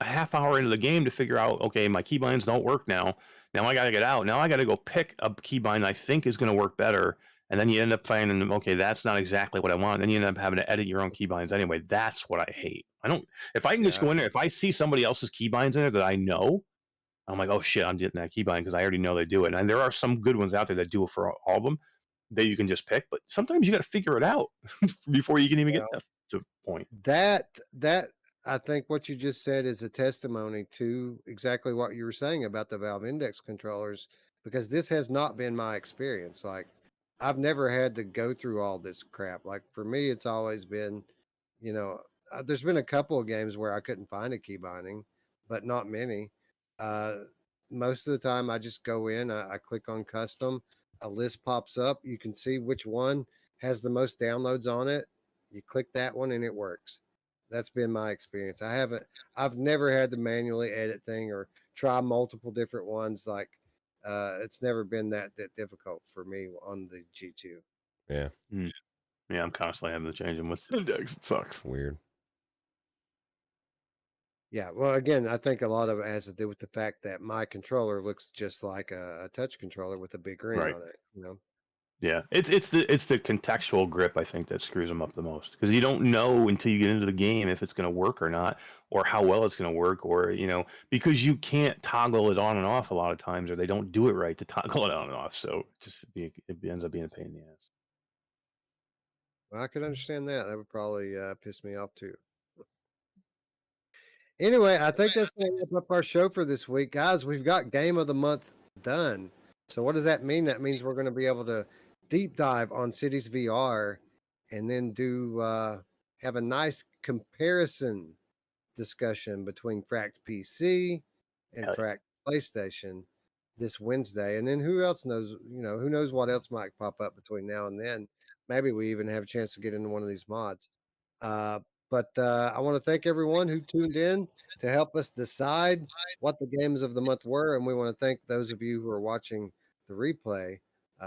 a half hour into the game to figure out, okay, my keybinds don't work now. Now I gotta get out. Now I gotta go pick a keybind I think is gonna work better. And then you end up finding, okay, that's not exactly what I want. Then you end up having to edit your own keybinds anyway. That's what I hate. I don't if I can just Yeah. go in there, if I see somebody else's keybinds in there that I know, I'm like, oh shit, I'm getting that keybind because I already know they do it. And there are some good ones out there that do it for all of them that you can just pick, but sometimes you got to figure it out before you can even get to point. That I think what you just said is a testimony to exactly what you were saying about the Valve Index controllers, because this has not been my experience. Like, I've never had to go through all this crap. Like, for me, it's always been, you know, there's been a couple of games where I couldn't find a key binding, but not many. Uh, Most of the time, I just go in, I click on custom, a list pops up. You can see which one has the most downloads on it. You click that one and it works. That's been my experience. I've never had to manually edit thing or try multiple different ones. Like, it's never been that difficult for me on the G2. Yeah. Yeah, I'm constantly having to change them with index. It sucks. Weird. Yeah, well, again, I think a lot of it has to do with the fact that my controller looks just like a touch controller with a big ring Right. on it. You know. Yeah, it's the contextual grip I think that screws them up the most because you don't know until you get into the game if it's going to work or not, or how well it's going to work, or because you can't toggle it on and off a lot of times, or they don't do it right to toggle it on and off. So it ends up being a pain in the ass. Well, I could understand that. That would probably piss me off too. Anyway, I think that's going to wrap up our show for this week, guys. We've got Game of the Month done. So what does that mean? That means we're going to be able to deep dive on Cities VR, and then do have a nice comparison discussion between Fract PC and Hell Fract PlayStation this Wednesday. And then who else knows? Who knows what else might pop up between now and then? Maybe we even have a chance to get into one of these mods. Uh, but I want to thank everyone who tuned in to help us decide what the games of the month were. And we want to thank those of you who are watching the replay.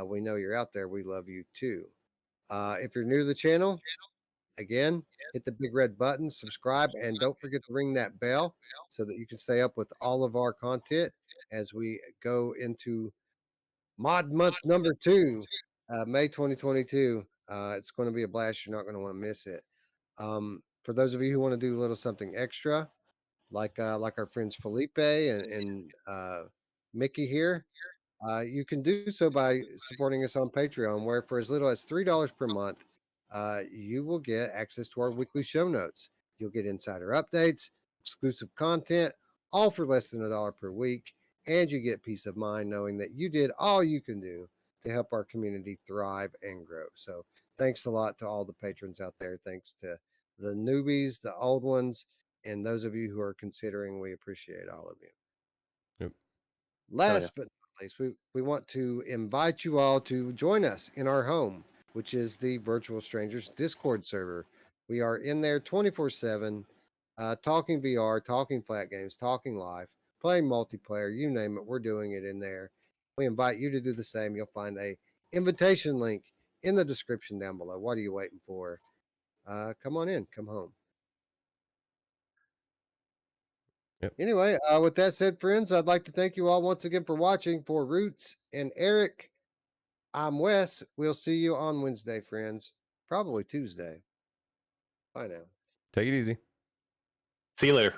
We know you're out there. We love you too. If you're new to the channel, again, hit the big red button, subscribe, and don't forget to ring that bell so that you can stay up with all of our content as we go into Mod Month number 2, May 2022. It's going to be a blast. You're not going to want to miss it. For those of you who want to do a little something extra, like our friends Felipe and Mickey here, you can do so by supporting us on Patreon, where for as little as $3 per month, you will get access to our weekly show notes. You'll get insider updates, exclusive content, all for less than $1 per week, and you get peace of mind knowing that you did all you can do to help our community thrive and grow. So thanks a lot to all the patrons out there. Thanks to the newbies, the old ones, and those of you who are considering. We appreciate all of you. Yep. Last but not least, we want to invite you all to join us in our home, which is the Virtual Strangers Discord server. We are in there 24/7, talking VR, talking flat games, talking live, playing multiplayer, you name it, we're doing it in there. We invite you to do the same. You'll find a invitation link in the description down below. What are you waiting for? Come on in, come home. Yep. Anyway, with that said, friends, I'd like to thank you all once again for watching. For Ruuts and Eric, I'm Wes. We'll see you on Wednesday, friends. Probably Tuesday. Bye now. Take it easy. See you later.